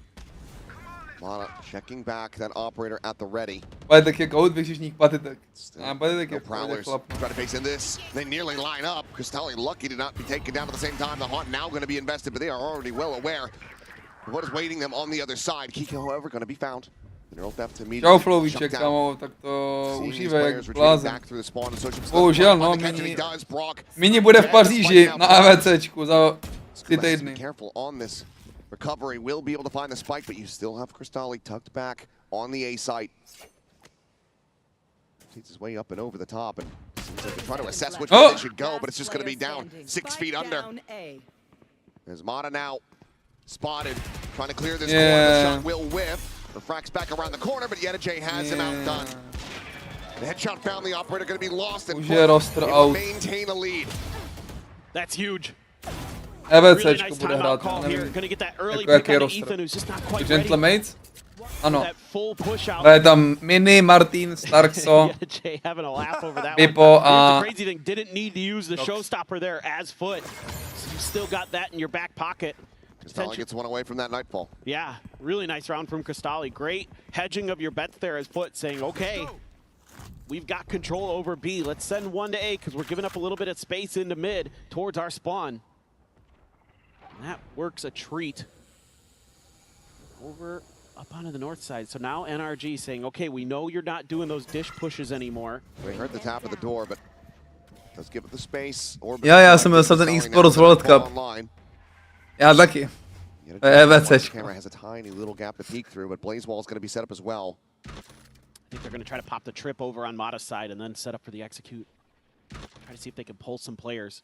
Mada checking back that operator at the ready. Pojď tak jako vyšišník patitek. A pojď tak No jako prowlers try to face in this. They nearly line up. Cristalli lucky to not be taken down at the same time. The Haunt now going to be invested, but they are already well aware of what is waiting them on the other side. Kiko, however, going to be found. Neural theft immediately. Čau Flovíček, kamo, tak to užívej jak blázen. Bohužel, no, mini bude v Paříži na AVCčku za 3 týdny. Careful on this recovery. Will be able to find the spike, but you still have Cristalli tucked back on the A site. Takes his way up and over the top, and seems like they're trying to assess which way they should go, but it's just going to be down 6 feet under. There's Mada now spotted, trying to clear this corner. The shot will whiff. The frags back around the corner, but Yedajay has him outdone. The headshot found the operator, going to be lost, and will maintain a lead. That's huge. EVCčko bude hrát, nevím, jako jaký je roster. Gentlemates? Ano. Hraje tam Mini, Martin, Starkso, Pipo a... Cristalli gets one away from that Nightfall. Yeah, really nice round from Cristalli. Great hedging of your bets there as FUT, saying, okay, we've got control over B. Let's send one to A because we're giving up a little bit of space into mid towards our spawn. And that works a treat. Over up onto the north side. So now NRG saying, okay, we know you're not doing those dish pushes anymore. We heard the tap of the door, but let's give it the space. Já jsem dostal ten eSports World Cup. Já taky. EVCčko. Camera has a tiny little gap to peek through, but Blaze Wall is going to be set up as well. I think they're going to try to pop the trip over on Mada's side and then set up for the execute. Try to see if they can pull some players.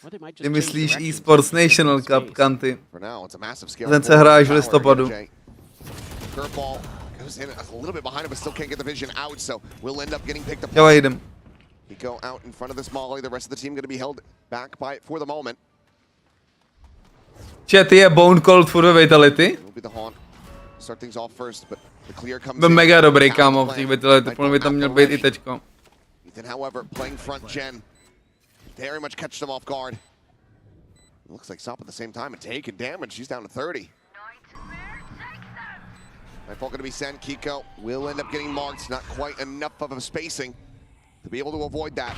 Ty myslíš eSports National Cup, Kanty. For now, it's a massive scale. Ten se hraje v listopadu. Curveball goes in a little bit behind him, but still can't get the vision out, so we'll end up getting picked up. Já jdem. He go out in front of this molly. The rest of the team going to be held back by it for the moment. Chat je Bone Cold furt ve Vitality. Start things off first, but the clear comes Byl mega dobrý, kámo, v těch Vitality. Podle mě tam měl být i teďko. Ethan, however, playing front gen, very much catch them off guard. It looks like Sop at the same time and taking damage. She's down to 30. Nightfall going to be sent. Kiko will end up getting marked. Not quite enough of a spacing to be able to avoid that.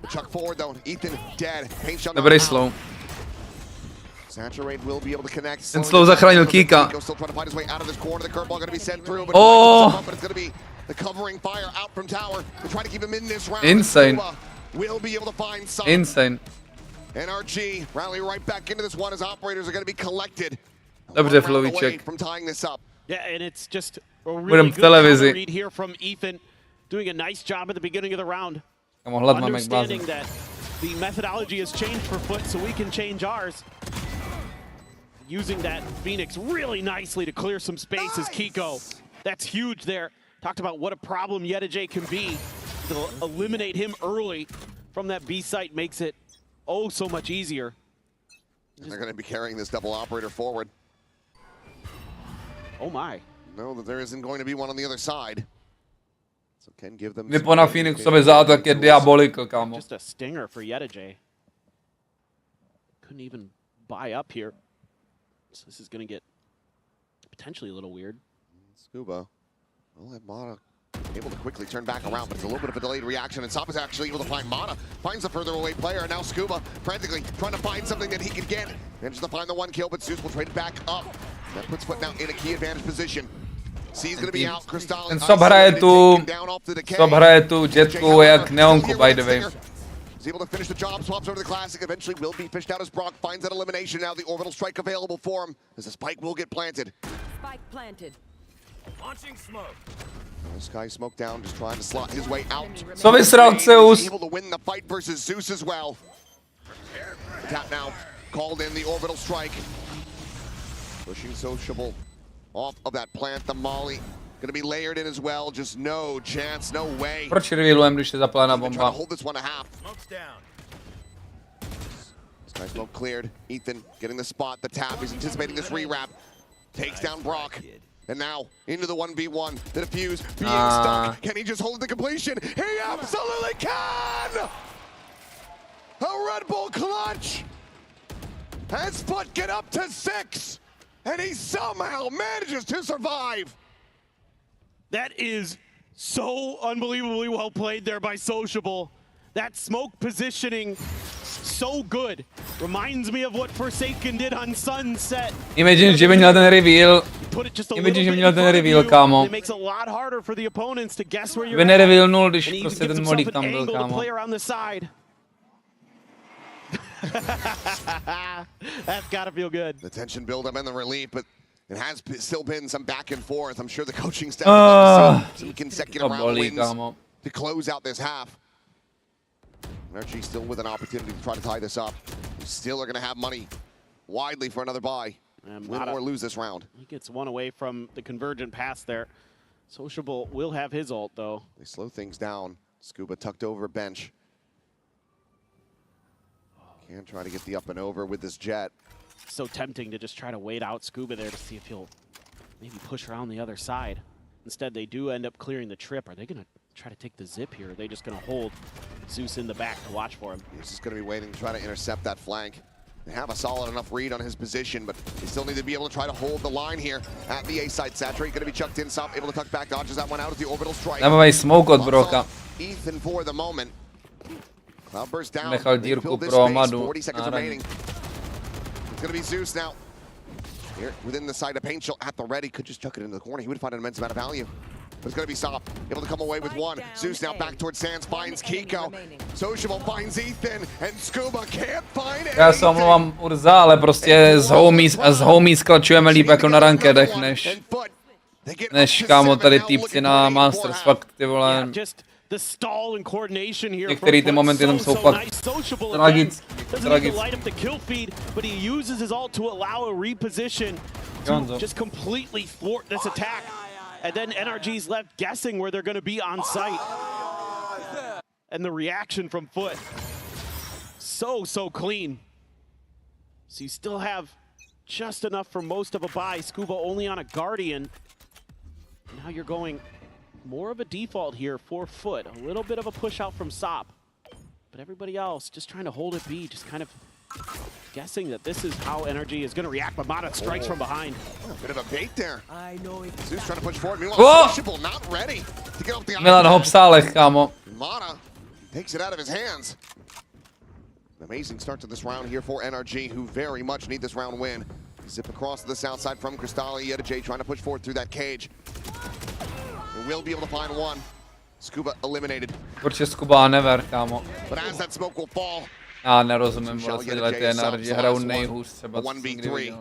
The chuck forward though. Ethan dead. Paint shot. Dobrý slow. Saturate will be able to connect. Ten slow zachránil Kika. Still trying to find his way out of this corner. The curveball going to be sent through, but Oh! it's going to be The covering fire out from tower to try to keep him in this round. Insane. Will be able to find some. Insane. NRG rally right back into this one as operators are going to be collected. Dobře, Flovíček. From tying this up. Yeah, and it's just a really good counter read here from Ethan, doing a nice job at the beginning of the round. Understanding that the methodology has changed for FUT, so we can change ours. Using that Phoenix really nicely to clear some space as Kiko. That's huge there. Talked about what a problem Yedijay can be. To eliminate him early from that B site makes it oh so much easier. And they're going to be carrying this double operator forward. Oh my. No, that there isn't going to be one on the other side. So can give them Vypo na Phoenixovi zátok je diabolical, kámo. Just a stinger for Yedijay. Couldn't even buy up here. So this is going to get potentially a little weird. Scuba. Well, that Mana able to quickly turn back around, but it's a little bit of a delayed reaction, and Sop is actually able to find Mana. Finds a further away player, and now Scuba frantically trying to find something that he can get. Manages to find the one kill, but Zeus will trade it back up. That puts FUT now in a key advantage position. C's going to be out. Crystal Ten Sop hraje tu Jetku jak neonku, by the way. He's able to finish the job, swaps over the Classic, eventually will be fished out as brawk, finds that elimination. Now the orbital strike available for him, as the spike will get planted. Spike planted. Launching smoke. Sky smoke down, just trying to slot his way out. Co vysral xeus? Able to win the fight versus Zeus as well. The tap now called in the orbital strike. Pushing Sociable off of that plant. The Molly going to be layered in as well. Just no chance, no way. Proč revealujem, když je zapálená bomba? Hold this one a half. Smoke's down. Sky smoke cleared. Ethan getting the spot, the tap. He's anticipating this rewrap. Takes down brawk. And now into the 1v1, the defuse being stuck. Can he just hold it to completion? He absolutely can! A Red Bull clutch! As FUT get up to 6, and he somehow manages to survive. That is so unbelievably well played there by Sociable. That smoke positioning, so good. Reminds me of what Forsaken did on Sunset. Imagine, že by měl ten reveal. Imagine, že by měl ten reveal, kámo. By nerevealnul, když prostě ten molík tam byl, kámo. That's gotta feel good. The tension build up and the relief, but it has still been some back and forth. I'm sure the coaching staff has some consecutive round wins to close out this half. NRG still with an opportunity to try to tie this up. We still are going to have money widely for another buy. Win or lose this round. He gets one away from the convergent pass there. Sociable will have his ult, though. They slow things down. Scuba tucked over bench. Can try to get the up and over with this jet. So tempting to just try to wait out Scuba there to see if he'll maybe push around the other side. Instead, they do end up clearing the trip. Are they going to try to take the zip here? Or are they just going to hold Zeus in the back to watch for him? He's just going to be waiting to try to intercept that flank. They have a solid enough read on his position, but they still need to be able to try to hold the line here at the A side. Saturate going to be chucked in, Sop able to tuck back, dodges that one out at the orbital strike. Dávají smoke od Broka. Ethan for the moment. Cloudburst down. Nechal dírku pro Madu. 40 seconds remaining. It's going to be Zeus now. Here within the side of Paint Shell at the ready, could just chuck it into the corner. He would find an immense amount of value. But it's going to be Sop, able to come away with one. Zeus now back towards Sands, finds Kiko. Sociable finds Ethan, and Scuba can't find anything. Já se omlouvám Urza, ale prostě z homie sklačujeme líp jako na rankedech, než kámo tady týpci na Masters, fakt ty vole. The stall and coordination here. Některý ty momenty tam jsou fakt tragický. Light up the kill feed, but he uses his ult to allow a reposition to just completely thwart this attack. And then NRG's left guessing where they're going to be on site. And the reaction from FUT, so clean. So you still have just enough for most of a buy. Scuba only on a Guardian. Now you're going more of a default here for FUT. A little bit of a push out from Sop. But everybody else just trying to hold it be, just kind of guessing that this is how NRG is going to react. But Mada strikes from behind. A bit of a bait there. Zeus trying to push forward. Meanwhile, Sociable not ready to get off the Milan Hopsálech, kámo. Mada takes it out of his hands. An amazing start to this round here for NRG, who very much need this round win. Zip across to the south side from Crystal. Yedijay trying to push forward through that cage. And will be able to find one. Scuba eliminated. Určitě Scuba never, kámo. But as that smoke will fall. Já nerozumím, vole, co dělají ty NRG, hrajou nejhůř třeba. 1v3.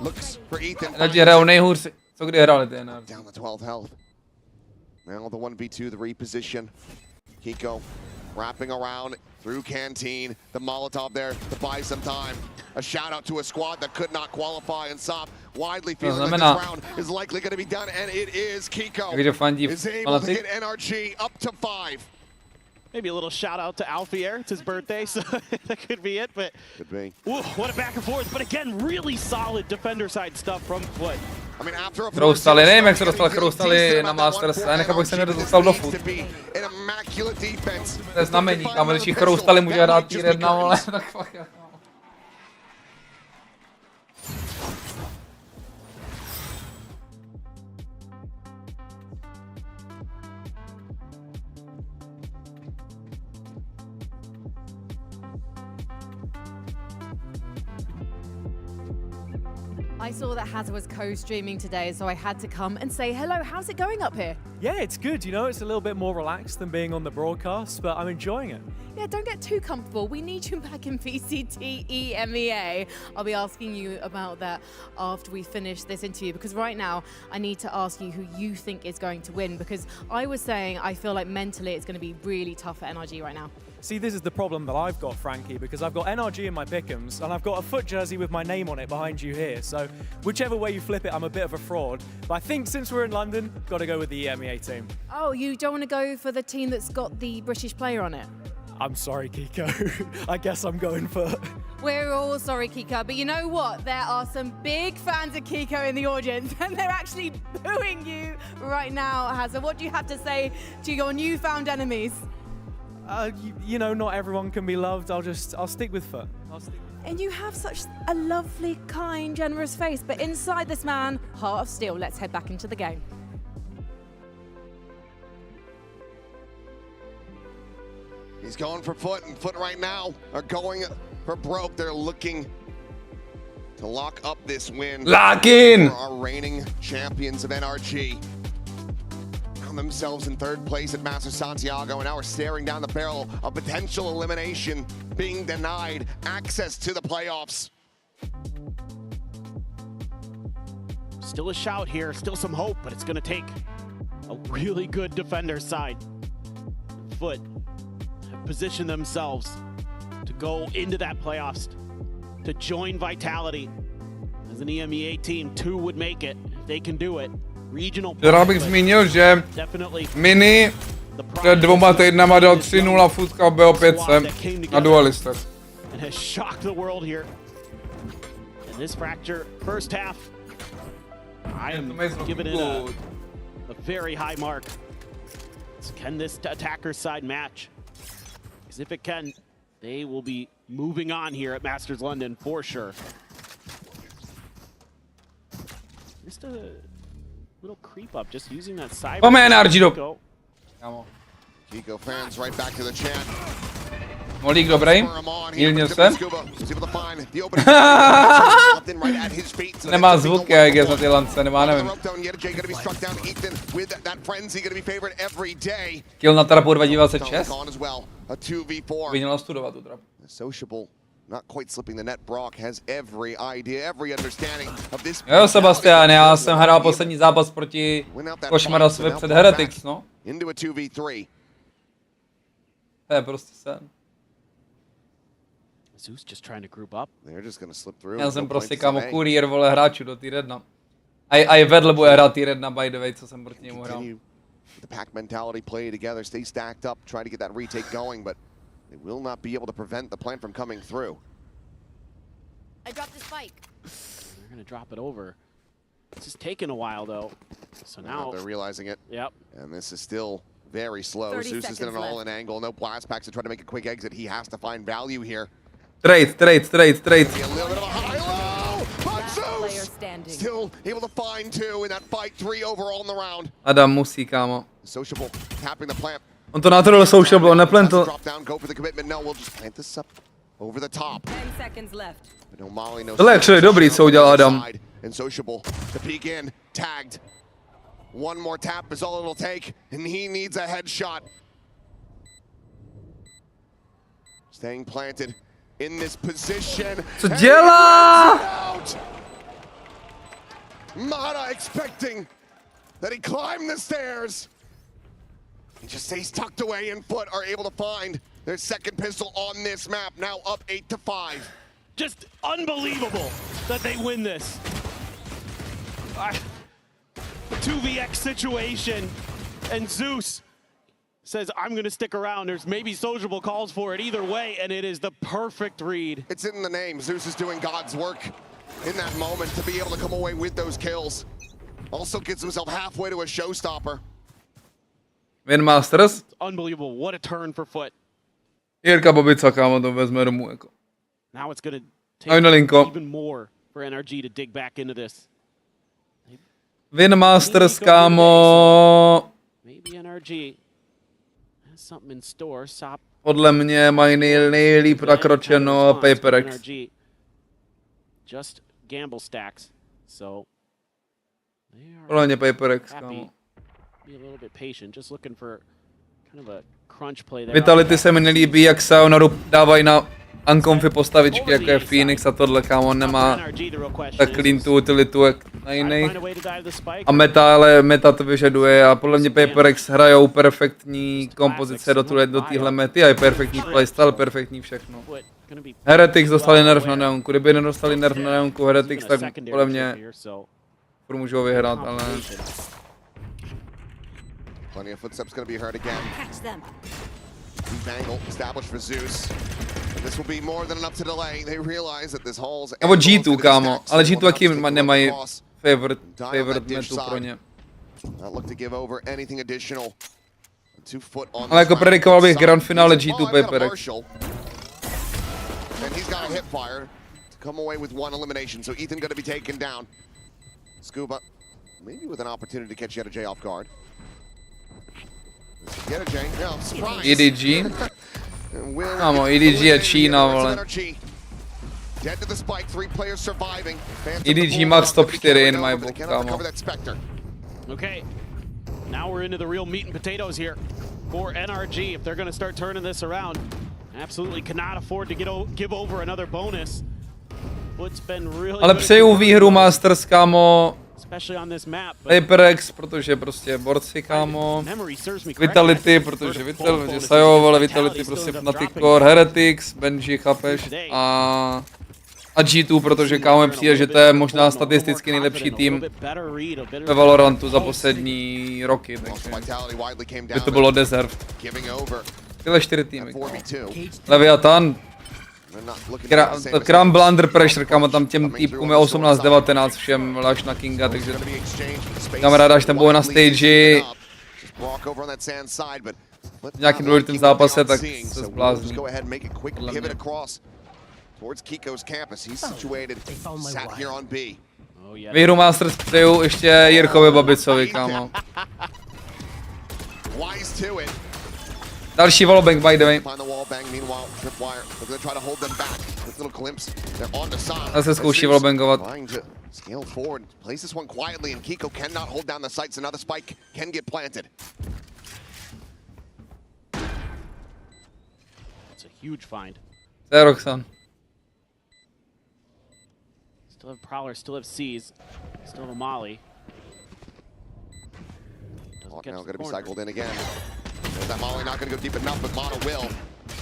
Looks for Ethan. NRG hrajou nejhůř, co kdy hráli ty NRG. Down the 12 health. Now the 1v2, the reposition. Kiko wrapping around through Canteen. The Molotov there to buy some time. A shout out to a squad that could not qualify, and Sop widely feeling like this round is likely going to be done, and it is. Kiko is able to get NRG up to 5. Maybe a little shout out to Alfier. It's his birthday, so that could be it. But could be. Ooh, what a back and forth! But again, really solid defender side stuff from FUT. I mean, after a Kroustali, nevím jak se dostal Kroustali na Masters, já nechápu, jak se nedostal do FUT. To je znamení, kámo, když jich Kroustali může hrát tier 1, vole, tak fakt já. I saw that Hazard was co-streaming today, so I had to come and say hello. How's it going up here? Yeah, it's good. You know, it's a little bit more relaxed than being on the broadcast, but I'm enjoying it. Yeah, don't get too comfortable. We need you back in VCT EMEA. I'll be asking you about that after we finish this interview, because right now I need to ask you who you think is going to win, because I was saying I feel like mentally it's going to be really tough for NRG right now. See, this is the problem that I've got, Frankie, because I've got NRG in my pick'ems, and I've got a FUT jersey with my name on it behind you here, so whichever way you flip it, I'm a bit of a fraud. But I think since we're in London, got to go with the EMEA team. Oh, you don't want to go for the team that's got the British player on it? I'm sorry, Kiko. I guess I'm going for... We're all sorry, Kiko, but you know what? There are some big fans of Kiko in the audience, and they're actually booing you right now, Hazard. What do you have to say to your newfound enemies? You know, not everyone can be loved. I'll stick with FUT. And you have such a lovely, kind, generous face, but inside this man, heart of steel. Let's head back into the game. He's going for FUT, and FUT right now are going for broke. They're looking to lock up this win. Lock in! Our reigning champions of NRG. Themselves in third place at Master Santiago, and now we're staring down the barrel of potential elimination, being denied access to the playoffs. Still a shout here, still some hope, but it's going to take a really good defender side. FUT have positioned themselves to go into that playoffs, to join Vitality. As an EMEA team, 2 would make it. If they can do it. Rád bych zmínil, že Mini před 2 týdnama dal 3-0 futka BO5 na dualistech. And has shocked the world here. And this fracture, first half, I am giving it a very high mark. Can this attacker side match? Because if it can, they will be moving on here at Masters London for sure. Just a little creep up, just using that cyber. Come on, NRG. Kiko fans right back to the chat. Molík dobrý, mírně se. Nemá zvuk, jak je za ty lance, nemá, nevím. Kill na trapu 226. Bych měl studovat tu trapu. Not quite slipping the net. Brawk has every idea, every understanding of this. Jo, Sebastian, já jsem hrál poslední zápas proti Košmarasovi před Heretics, no. Into a 2v3. To je prostě sen. Zeus just trying to group up. They're just gonna slip through. Já jsem prostě kámo kuriér, vole, hráčů do tier 1. A i vedle bude hrát tier 1 by the way, co jsem proti němu hrál. The pack mentality play together, stay stacked up, try to get that retake going, but they will not be able to prevent the plan from coming through. I dropped the spike. They're gonna drop it over. This is taking a while though. So now they're realizing it. Yep. And this is still very slow. Zeus is in an all-in angle, no blast packs to try to make a quick exit. He has to find value here. Trade. A little bit of a high-low, but Zeus still able to find 2 in that fight, 3 overall in the round. Adam musí, kámo. Sociable tapping the plant. On to náhodou sociable, on neplantl. Drop down, go for the commitment. No, we'll just plant this up over the top. 10 seconds left. No Molly, no. Tohle je actually dobrý, co udělal Adam. And sociable to peek in, tagged. One more tap is all it'll take, and he needs a headshot. Staying planted in this position. Co dělá? Mada expecting that he climbed the stairs. He just stays tucked away, and FUT are able to find their second pistol on this map, now up 8-5. Just unbelievable that they win this. 2vx situation, and xeus says, I'm gonna stick around. There's maybe sociable calls for it either way, and it is the perfect read. It's in the name. xeus is doing God's work in that moment to be able to come away with those kills. Also gets himself halfway to a showstopper. Winmasters. Unbelievable, what a turn for FUT. Jirka Bobica, kámo, to vezme domů jako. Now it's gonna Ahoj, Nelinko. take even more for NRG to dig back into this. Winmasters, kámo. Maybe NRG has something in store. Sop. Podle mě mají nejlíp nakročeno PaperX. Just gamble stacks. So they are Podle mě PaperX, happy. kámo. Be a little bit patient, just looking for kind of a crunch play there. Vitality se mi nelíbí, jak Sayonara dávají na uncomfy postavičky, jako je Phoenix a tohle, kámo, nemá tak clean tu utilitu jak na jiných. A meta to vyžaduje a podle mě PaperX hrajou perfektní kompozice do téhle mety a je perfektní playstyle, perfektní všechno. Heretics dostali nerf na neonku, kdyby nedostali nerf na neonku Heretics, tak podle mě furt můžou vyhrát, ale... Plenty of footsteps going to be heard again. Deep angle established for xeus. This will be more than enough to delay. They realize that this hall's nebo G2, kámo, ale G2 taky nemají favorite metu pro ně. Look to give over anything additional. 2 FUT on. Ale jako predikoval bych grand finále G2 PaperX. And he's got a hip fire to come away with 1 elimination. So Ethan going to be taken down. Scuba, maybe with an opportunity to catch J off guard. EDG? Kámo, EDG je Čína, vole. EDG max top 4 in my book, kámo. Okay, now we're into the real meat and potatoes here for NRG. If they're going to start turning this around, absolutely cannot afford to give over another bonus. FUT's been really. Ale přeju výhru Masters, kámo. PaperX, protože prostě borci, kámo. Vitality, protože Vitality prostě Fnatic Core, Heretics, Benji, chápeš? A G2, protože kámo mi přijde, že to je možná statisticky nejlepší tým ve Valorantu za poslední roky, takže by to bylo deserved. Tyhle 4 týmy, kámo. Leviathan. Crumble under pressure, kámo, tam těm týpkům je 18-19 všem až na Kinga, takže kamaráda, až tam bude na stage v nějakým důležitým zápase, tak se zblázní. Výhru Masters přeju ještě Jirkovi Babicovi, kámo. Další wallbang, by the way. Já se zkouší wallbangovat. Scale forward, plays this one quietly, and Kicku cannot hold down the sights. Another spike can get planted. It's a huge find. To je Roxanne. Still have Prowler, still have C's, still have a Molly. Now going to be cycled in again. There's that Molly not going to go deep enough, but Mono will.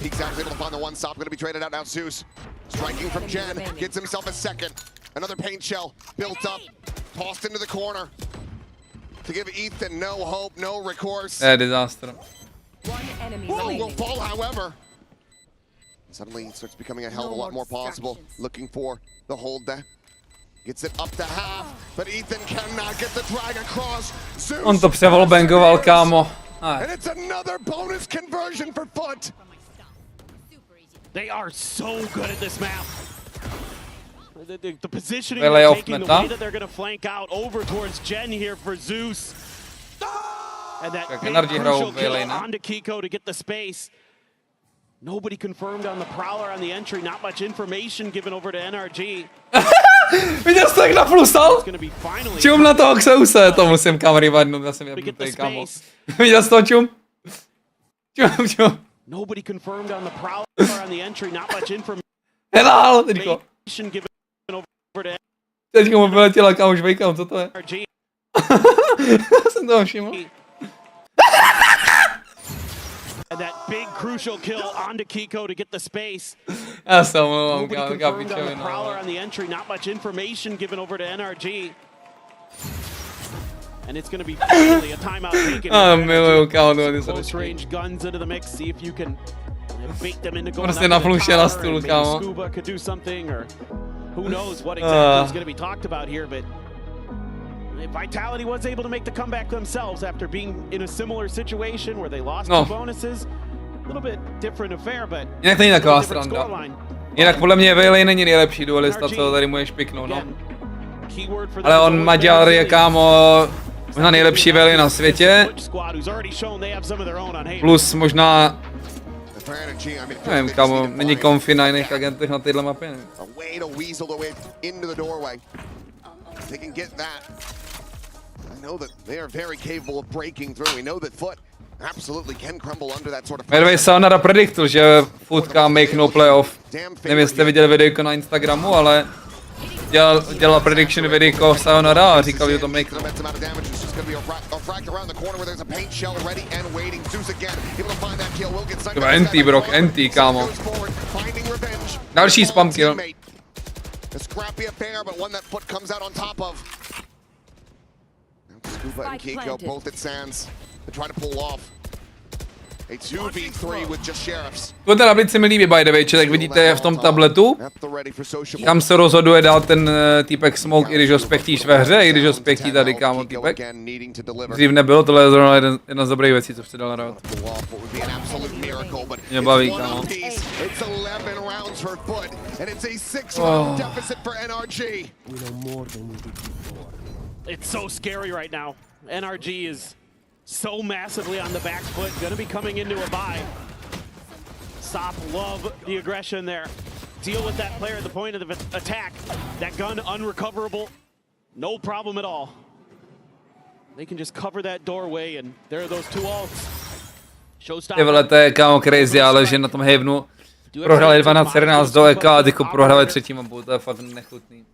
Peeks out, is able to find the one stop. Going to be traded out now. xeus striking from Jen, gets himself a second. Another paint shell built up, tossed into the corner to give Ethan no hope, no recourse. Disaster. One enemy will fall, however. Suddenly it starts becoming a hell of a lot more possible. Looking for the hold there. Gets it up to half, but Ethan cannot get the drag across. xeus On to přewallbangoval, kámo. And it's another bonus conversion for FUT. They are so good at this map. The positioning they're taking, the way that they're going to flank out over towards Jen here for xeus. And that big crucial kill onto Kicku to get the space. Nobody confirmed on the prowler on the entry. Not much information given over to NRG. Viděl jsi to, jak naplusal? Čum na toho xeuse, to musím kamery vadnout, já jsem jebnutý, kámo. Viděl jsi to, čum? Čum. Nobody confirmed on the prowler on the entry. Not much information Helal, teďko. given over to Teďko mu vyletěla, kámo, žvejkám, co to je? NRG. Já jsem toho všiml. And that big crucial kill onto Kicku to get the space. Já se omlouvám, Nobody kámo, confirmed on the pičovina. prowler on the entry. Not much information given over to NRG. And it's going to be finally a timeout taken. Miluju, kámo, to Close range guns into the mix. See if you can bait them into going Prostě up na to the fluše na tower, stůl, and maybe kámo. Scuba could do something, or who knows what exactly is going to be talked about here, but Vitality was able to make the comeback themselves after being in a similar situation where they lost two bonuses. A little bit different affair, but jinak není taková stranda. Jinak podle mě Vejlej není nejlepší duelista, co tady můžeš piknout, no. Ale on Maďar je, kámo, možná nejlepší Vejlej na světě. Plus možná, nevím, kámo, není konfi na jiných agentech na téhle mapě, nevím. I know that they are very capable of breaking through. We know that FUT absolutely can crumble under that sort of Medway Sayonara prediktul, že FUT can make no playoff. Nevím, jestli jste viděli videjko na Instagramu, ale dělal prediction videjko Sayonara a říkal, že to make no. NT, bro, NT, kámo. Další spam kill. Scuba and Kicku both at Sands. They're trying to pull off a 2v3 with just sheriffs. Tuhle tablici mi líbí, by the way, jak vidíte v tom tabletu, kam se rozhoduje dát ten týpek smoke, i když ho spechtíš ve hře, i když ho spechtí tady, kámo, týpek. Dřív nebylo, tohle je zrovna jedna z dobrých věcí, co přidal na rad. Mě baví, kámo. It's so scary right now. NRG is so massively on the back foot, gonna be coming into a bye. Sop love the aggression there. Deal with that player at the point of the attack. That gun unrecoverable, no problem at all. They can just cover that doorway and there are those two ults. Ty vole, to je, kámo, crazy, ale že na tom Havenu prohrali 12-11 do EK a tyko prohrali třetí mapu, to je fakt nechutný.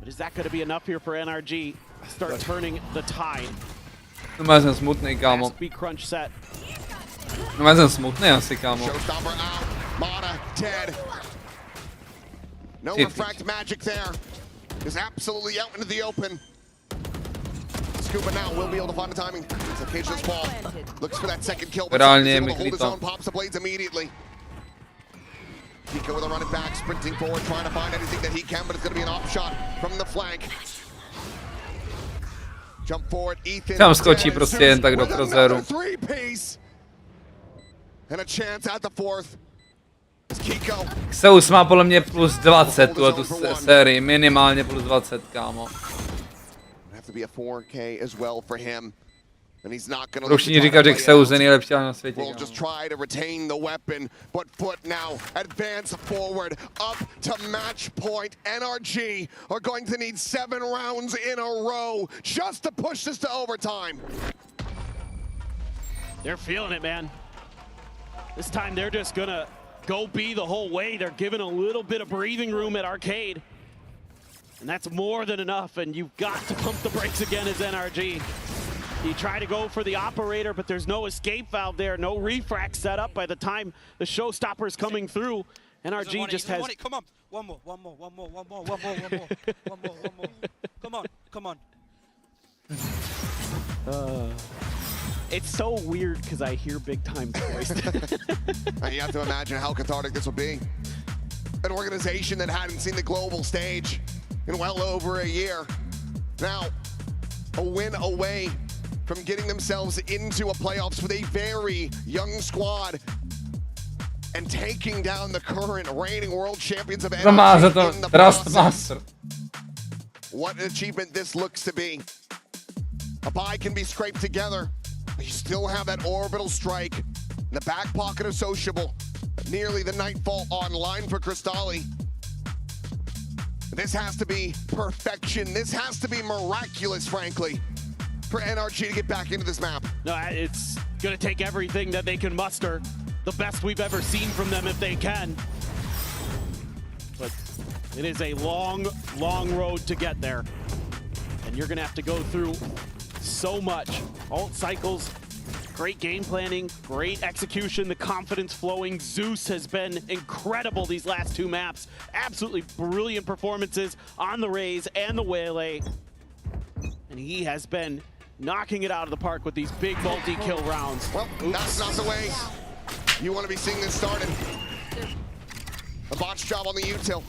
But is that going to be enough here for NRG to start turning the tide? No já jsem smutný, kámo. No já jsem smutný asi, kámo. No refract magic there. Is absolutely out into the open. Scuba now will be able to find the timing. It's a cage just fall. Looks for that second kill, but he's able to hold his own, pops the blades immediately. Kicku with a running back, sprinting forward, trying to find anything that he can, but it's going to be an off shot from the flank. Jump forward, Ethan. Tam skočí prostě jen tak do crosshairu. And a chance at the fourth. Kicku. Xeus má podle mě plus 20 tu sérii, minimálně plus 20, kámo. Have to be a 4K as well for him. Rušení říká, že Xeus je nejlepší na světě. We'll just try to retain the weapon, but FUT now advance forward up to match point. NRG are going to need 7 rounds in a row just to push this to overtime. They're feeling it, man. This time they're just gonna go B the whole way. They're given a little bit of breathing room at Arcade. And that's more than enough, and you've got to pump the brakes again as NRG. You try to go for the operator, but there's no escape valve there, no refract set up by the time the showstopper's coming through. NRG just has... Come on, one more. Come on. It's so weird because I hear Big Time's voice. You have to imagine how cathartic this will be. An organization that hadn't seen the global stage in well over a year. Now, a win away from getting themselves into a playoffs with a very young squad and taking down the current reigning world champions of NRG in the process. What an achievement this looks to be. A bye can be scraped together, but you still have that orbital strike in the back pocket of Sociable. Nearly the nightfall online for Crystalli. This has to be perfection. This has to be miraculous, frankly, for NRG to get back into this map. No, it's gonna take everything that they can muster. The best we've ever seen from them if they can. But it is a long, long road to get there. And you're gonna have to go through so much. Alt cycles, great game planning, great execution, the confidence flowing. xeus has been incredible these last two maps. Absolutely brilliant performances on the Raze and the Waylay. And he has been knocking it out of the park with these big multi-kill rounds. Well, that's not the way you want to be seeing this started. A botch job on the util.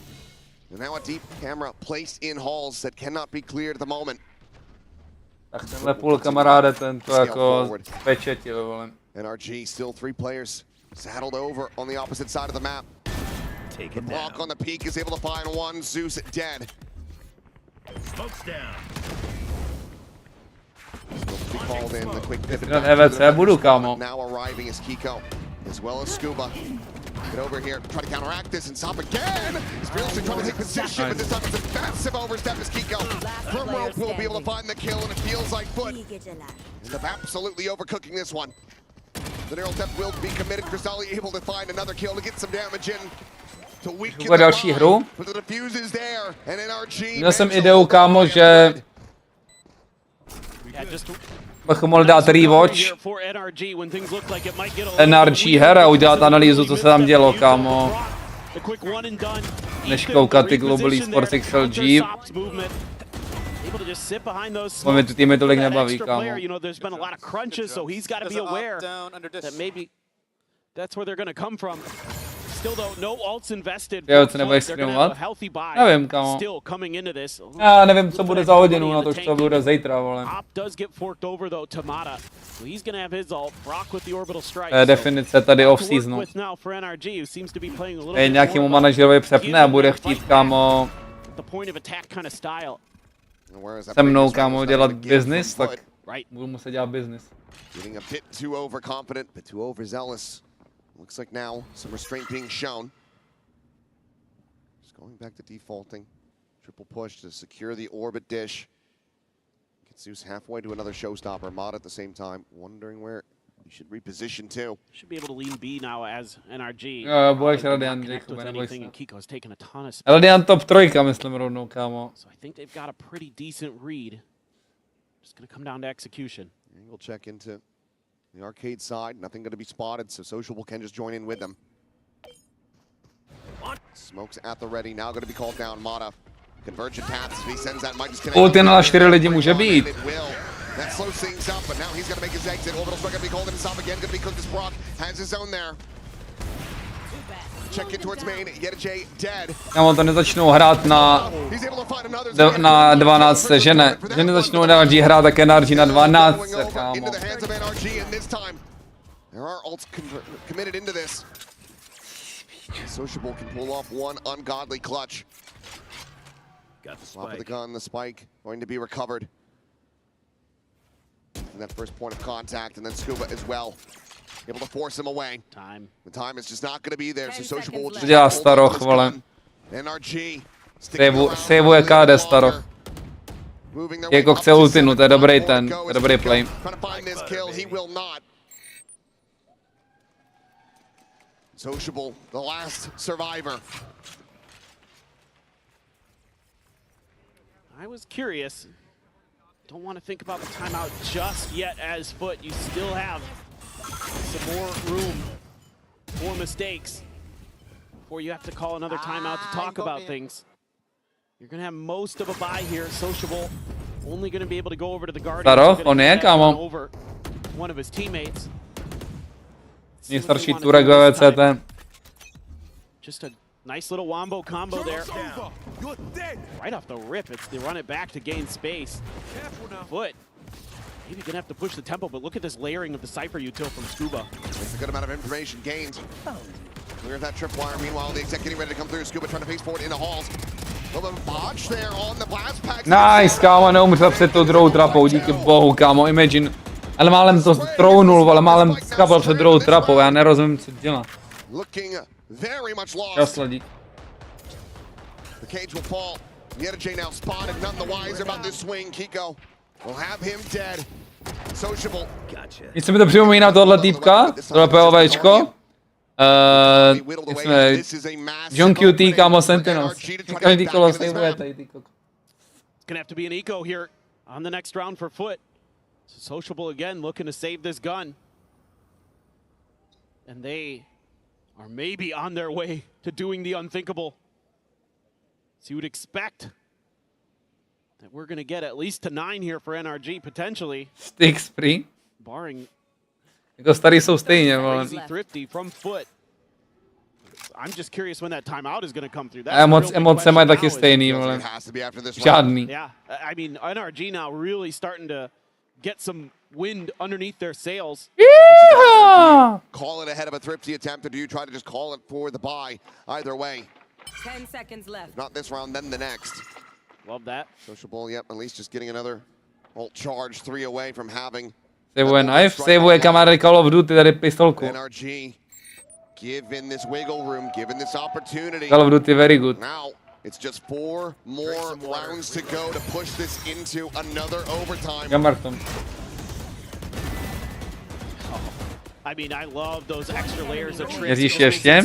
And now a deep camera placed in halls that cannot be cleared at the moment. Tak tenhle půl kamaráde, ten to jako pečetil, vole. NRG still 3 players saddled over on the opposite side of the map. The brawk on the peak is able to find one. xeus dead. Smoke's down. Called in the quick pivot. EVC budu, kámo. Now arriving is Kicku, as well as Scuba. Get over here, try to counteract this, and stop again. He's fiercely trying to take position, but this time it's a massive overstep as Kicku from rope will be able to find the kill, and it feels like FUT end up absolutely overcooking this one. The neural depth will be committed. Crystalli able to find another kill to get some damage in. To weaken the další hru. but the defuse is there, and NRG. Měl jsem ideu, kámo, že bych mohl dát rewatch NRG her a udělat analýzu, co se tam dělo, kámo. Než koukat ty Global Esports XLG. Mě tu týmy tolik nebaví, kámo. Jo, co nebudeš streamovat? Nevím, kámo. Já nevím, co bude za hodinu, na to, co bude zítra, vole. To je definice tady off-seasonu. Nějakému manažerovi přepne a bude chtít, kámo, se mnou, kámo, dělat business, tak budu muset dělat business. Looks like now some restraint being shown. Just going back to defaulting. Triple push to secure the orbit dish. Get xeus halfway to another showstopper. Mod at the same time, wondering where he should reposition to. Should be able to lean B now as NRG. Boj se Radiant, Děkuju, neboj se. Radiant top 3, myslím rovnou, kámo. So I think they've got a pretty decent read. Just gonna come down to execution. We'll check into the arcade side, nothing going to be spotted, so Sociable can just join in with them. Smokes at the ready, now going to be called down. Mada, convergent paths, if he sends that, might just connect. Ulti na 4 lidi může být. That slows things up, but now he's going to make his exit. Orbital strike going to be called in, stop again, going to be cooked as brawk, has his own there. Check in towards main, J dead. Kámo, to nezačnou hrát na 12, že ne. Že nezačnou NRG hrát, tak NRG na 12, kámo. There are ults committed into this. Sociable can pull off one ungodly clutch. Got the Swap of the spike. gun, the spike going to be recovered. And that first point of contact, and then Scuba as well. Able to force him away. The time is just not going to be there, so Sociable will just Dělá staroch, vole. NRG. Saveuje KD staroch. Jako chce ultinu, to je dobrý ten, to je dobrý play. Sociable, the last survivor. I was curious. Don't want to think about the timeout just yet as FUT. You still have some more room for mistakes before you have to call another timeout to talk about things. You're going to have most of a buy here. Sociable only going to be able to go over to the Guardian. Over one of his teammates. Nejstarší Turek ve VCT. Just a nice little wombo combo there. Right off the rip, they run it back to gain space. FUT maybe gonna have to push the tempo, but look at this layering of the Cypher util from Scuba. It's a good amount of information gained. Clear that tripwire. Meanwhile, the exec getting ready to come through. Scuba trying to face forward in the halls. A little botch there on the blast pack. Nice, kámo, neumřel před tou druhou trapou, díky bohu, kámo, imagine. Ale málem to trounul, ale málem skapal před druhou trapou, já nerozumím, co dělá. looking very much lost. Čas ledík. The cage will fall. NRG now spotted, none the wiser about this swing. Kicku will have him dead. Sociable. Nic se mi to připomíná tohle týpka, tohle POVčko. Jak jsme... John QT, kámo Sentinels. Každý kolo stejnuje tady ty koko. It's gonna have to be an eco here on the next round for FUT. So Sociable again looking to save this gun. And they are maybe on their way to doing the unthinkable. So you would expect that we're gonna get at least to 9 here for NRG potentially. Sticks free. Barring jako starý jsou stejně, vole. Thrifty from FUT. I'm just curious when that timeout is going to come through. Emoce mají taky stejný, vole. Žádný. Yeah, I mean NRG now really starting to get some wind underneath their sails. Call it ahead of a thrifty attempt, or do you try to just call it for the buy? Either way. 10 seconds left. Not this round, then the next. Love that. Sociable, yep, at least just getting another ult charge, 3 away from having. Saveuje knife, saveuje kamarád Call of Duty, tady pistolku. NRG, given this wiggle room, given this opportunity. Call of Duty very good. Now it's just 4 more rounds to go to push this into another overtime. Kamarton. I mean, I love those extra layers of Ježíš ještě?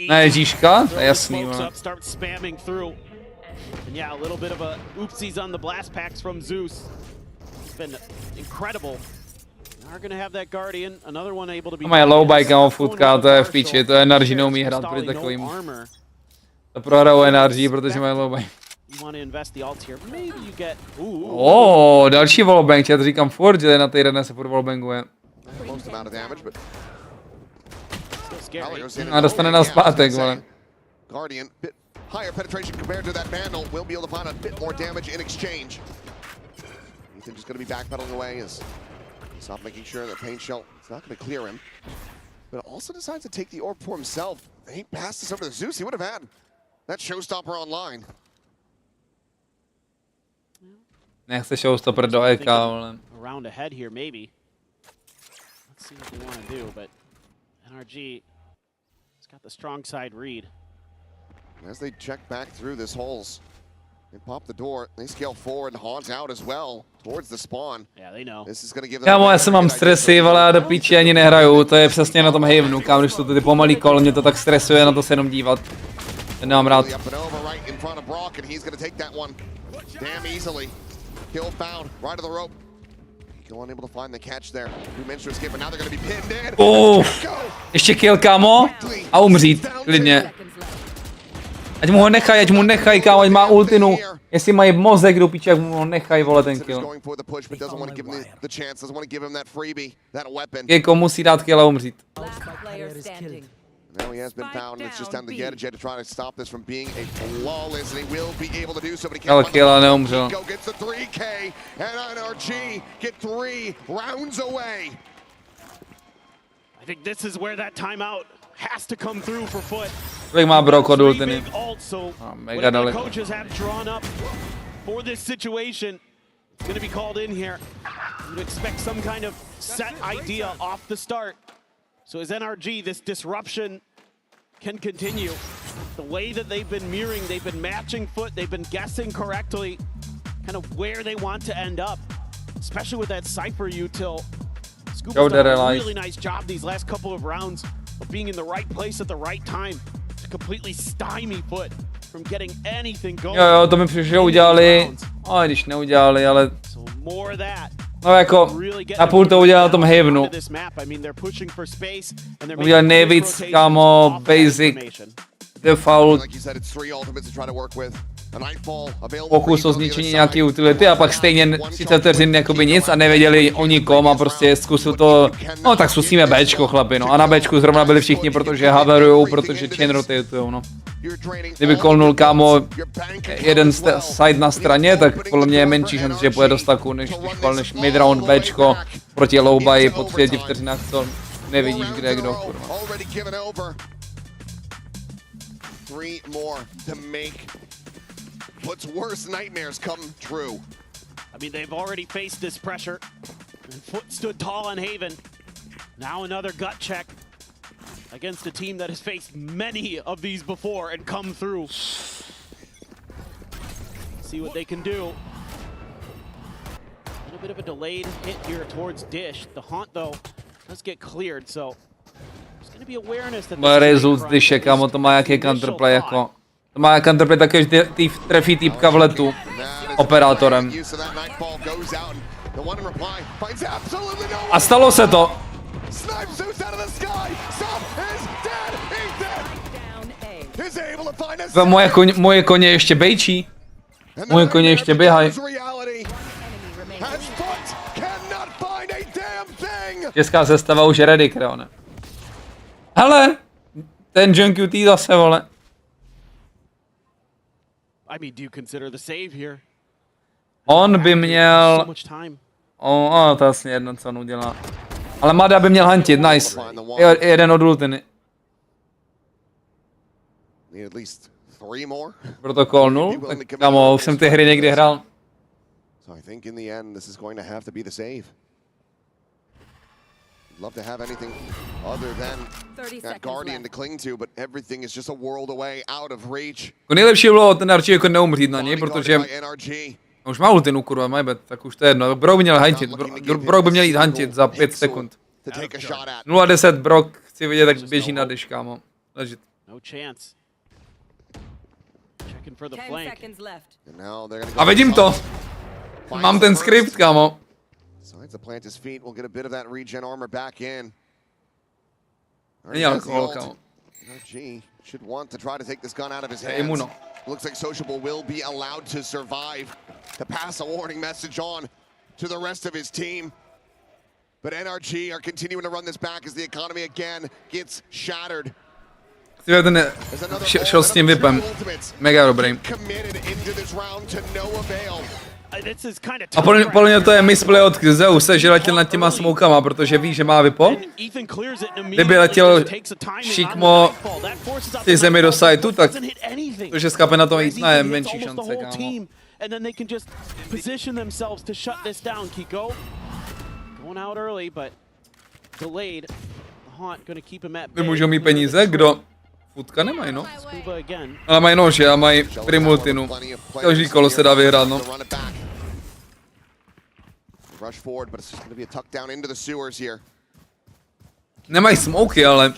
Na Ježíška? To je jasný, vole. Start spamming through. And yeah, a little bit of a oopsies on the blast packs from Zeus. It's been incredible. Are gonna have that Guardian, another one able to be. Mají low bike a futka, to je v piči, to je NRG neumí hrát proti takovým. To prohrajou NRG, protože mají low bike. Další wallbang, já to říkám furt, že na té jedné se furt wallbanguje. A dostane nás zpátek, vole. Guardian, bit higher penetration compared to that Vandal, will be able to find a bit more damage in exchange. Ethan just gonna be backpedaling away as stop making sure that Pain Shell is not going to clear him, but also decides to take the orb for himself. He passed this over to Zeus. He would have had that showstopper online. Nechce showstopper do EK, vole. Around ahead here, maybe. Let's see what they want to do, but NRG has got the strong side read. As they check back through this holes, they pop the door, they scale forward and haunt out as well towards the spawn. Yeah, they know. This is going to give them. Kámo, já jsem mám stresy, vole, do píči ani nehraju, to je přesně na tom Havenu, kámo, když jsou ty pomalý kol, mě to tak stresuje na to se jenom dívat. Ten nemám rád. Ještě kill, kámo, a umřít, klidně. Ať mu ho nechají, kámo, ať má ultinu. Jestli mají mozek do píče, jak mu ho nechají, vole, ten kill. Kicku musí dát kill a umřít. Now he has been found, and it's just down to Gedge to try to stop this from being a flawless, and he will be able to do so, but he can't. Kill neumřel. Go gets the 3K, and NRG get 3 rounds away. I think this is where that timeout has to come through for FUT. Kolik má brawk od ultiny? Mega daleko. Coaches have drawn up for this situation. It's going to be called in here. You'd expect some kind of set idea off the start. So as NRG, this disruption can continue. The way that they've been mirroring, they've been matching FUT, they've been guessing correctly kind of where they want to end up, especially with that Cypher util. Scuba's done a really nice job these last couple of rounds of being in the right place at the right time to completely stymie FUT from getting anything going. Jo, to mi přišlo, že udělali, ale když neudělali, ale... No jako, napůl to udělal na tom Havenu. Udělali nejvíc, kámo, basic, default, pokus o zničení nějaký utility a pak stejně 30 vteřin jakoby nic a nevěděli o nikom a prostě zkusil to, no tak zkusíme Bčko, chlapi, no a na Bčku zrovna byli všichni, protože hoverujou, protože chain rotatujou, no. Kdyby kolnul, kámo, jeden side na straně, tak podle mě je menší šance, že půjde do staku, než mid-round Bčko proti low buy po 30 vteřinách, co nevidíš, kde je kdo, kurva. 3 more to make FUT's worst nightmares come true. I mean, they've already faced this pressure, and FUT stood tall on Haven. Now another gut check. against a team that has faced many of these before and come through. See what they can do. A little bit of a delayed hit here towards Dish. The haunt though does get cleared, so there's going to be awareness that Rezult z Dishe, kámo, to má jaký counterplay jako. To má counterplay taky, že trefí týpka v letu operátorem. A stalo se to. Moje koně ještě bejčí. Moje koně ještě běhají. Česká sestava už je ready, Kreone. Hele, ten Junkie T zase, vole. On by měl... to je jasně jedno, co on udělá. Ale Mada by měl huntit, nice. Jeden od ultiny. Protokol 0, tak kamo, už jsem ty hry někdy hrál. Love to have anything other than that Guardian to cling to, but everything is just a world away, out of reach. Nejlepší bylo od NRG jako neumřít na něj, protože už má ultinu, kurva, my bad, tak už to je jedno. Brawk by měl huntit, Brawk by měl jít huntit za 5 sekund. 0-10 Brawk, chci vidět, jak běží na Dish, kámo. Ležit. A vidím to. Mám ten skript, kámo. Decides to plant his feet. We'll get a bit of that regen armor back in. NRG should want to try to take this gun out of his hands. Looks like Sociable will be allowed to survive, to pass a warning message on to the rest of his team. But NRG are continuing to run this back as the economy again gets shattered. Šel s tím vypem. Mega dobrý. A podle mě to je misplay od Xeuse, že letěl nad těma smoukama, protože ví, že má vypo. Kdyby letěl šikmo z té zemi do sajtu, tak to, že skape na tom jít, je menší šance, kámo. Nemůžou mít peníze, kdo? Futka nemají, no. Ale mají nože a mají primultinu. Každý kolo se dá vyhrát, no. Nemají smoky, ale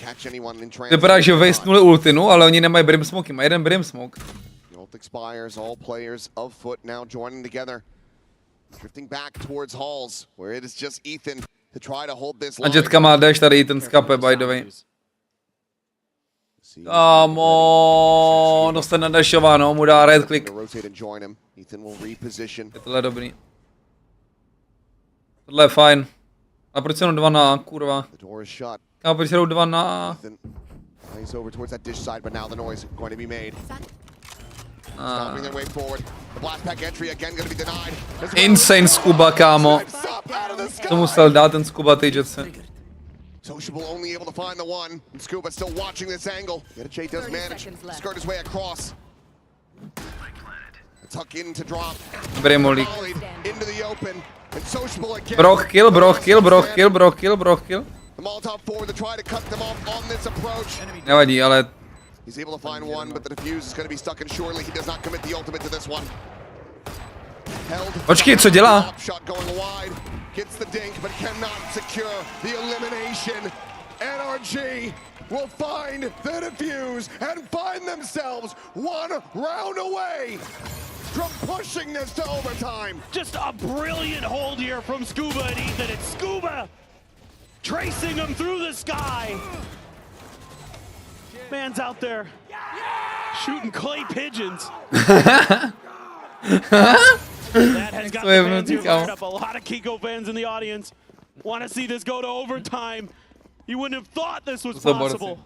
vypadá, že vejstnuli ultinu, ale oni nemají brim smoky, mají jeden brim smoke. A Jetka má dash, tady Ethan skape, by the way. Kámo, dostane dashováno, mu dá right click. Je tohle dobrý. Tohle je fajn. A proč se jenom 2 na, kurva? Kámo, proč se jenom 2 na... Insane scuba, kámo. To musel dát ten scuba tej Jetse. Sociable only able to find the one, and Scuba still watching this angle. Yet does manage to skirt his way across. Tuck in to drop. Bremolik. Into the open, and Sociable again. Brawk kill, Brawk kill, Brawk kill, Brawk kill, Brawk kill. The Molotov forward to try to cut them off on this approach. Nevadí, ale... He's able to find one, but the defuse is going to be stuck in surely. He does not commit the ultimate to this one. Počkej, co dělá? Gets the dink, but cannot secure the elimination. NRG will find the defuse and find themselves 1 round away from pushing this to overtime. Just a brilliant hold here from Scuba and Ethan. It's Scuba tracing him through the sky. Man's out there shooting clay pigeons. That has got the fans here fired up. A lot of Kiko fans in the audience want to see this go to overtime. You wouldn't have thought this was possible.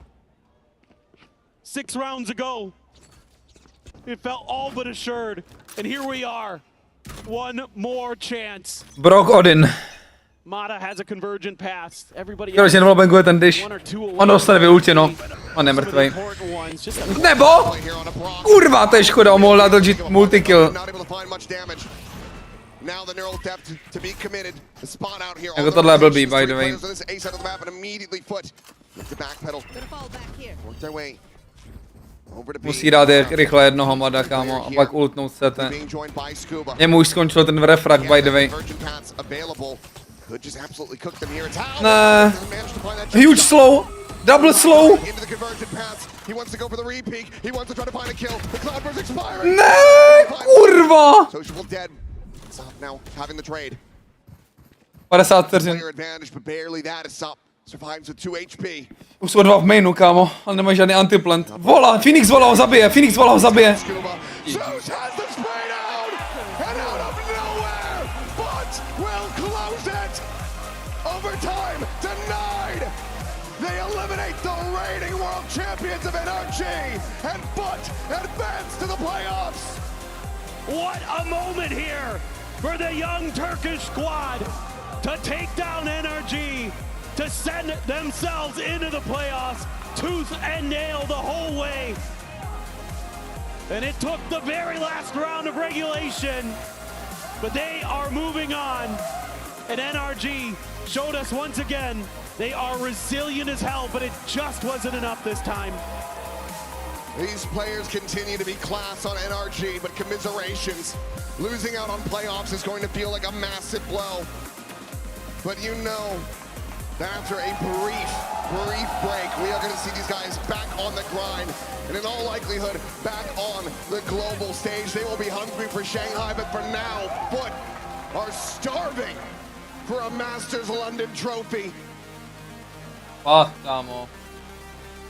6 rounds ago, it felt all but assured. And here we are. 1 more chance. Brawk Odin. Mada has a convergent pass. Everybody else je ten Dish. On dostane vyultěno. On je mrtvej. Nebo? Kurva, to je škoda, on mohl nadlžit multikill. Jako tohle je blbý, by the way. Look to backpedal. Work their way. Musí dát rychle jednoho mada, kámo, a pak ultnout CT. Jemu už skončil ten refrag, by the way. Ne. Huge slow. Double slow. Ne, kurva. 50 vteřin. Už jsou dva v mainu, kámo, ale nemají žádný antiplant. Vola, Phoenix Vola ho zabije, Phoenix Vola ho zabije. They eliminate the reigning world champions of NRG, and FUT advance to the playoffs. What a moment here for the young Turkish squad to take down NRG, to send themselves into the playoffs, tooth and nail the whole way. And it took the very last round of regulation, but they are moving on. And NRG showed us once again they are resilient as hell, but it just wasn't enough this time. These players continue to be class on NRG, but commiserations. Losing out on playoffs is going to feel like a massive blow. But you know that after a brief break, we are going to see these guys back on the grind. And in all likelihood, back on the global stage. They will be hungry for Shanghai, but for now, FUT are starving for a Masters London trophy. Fuck, kámo.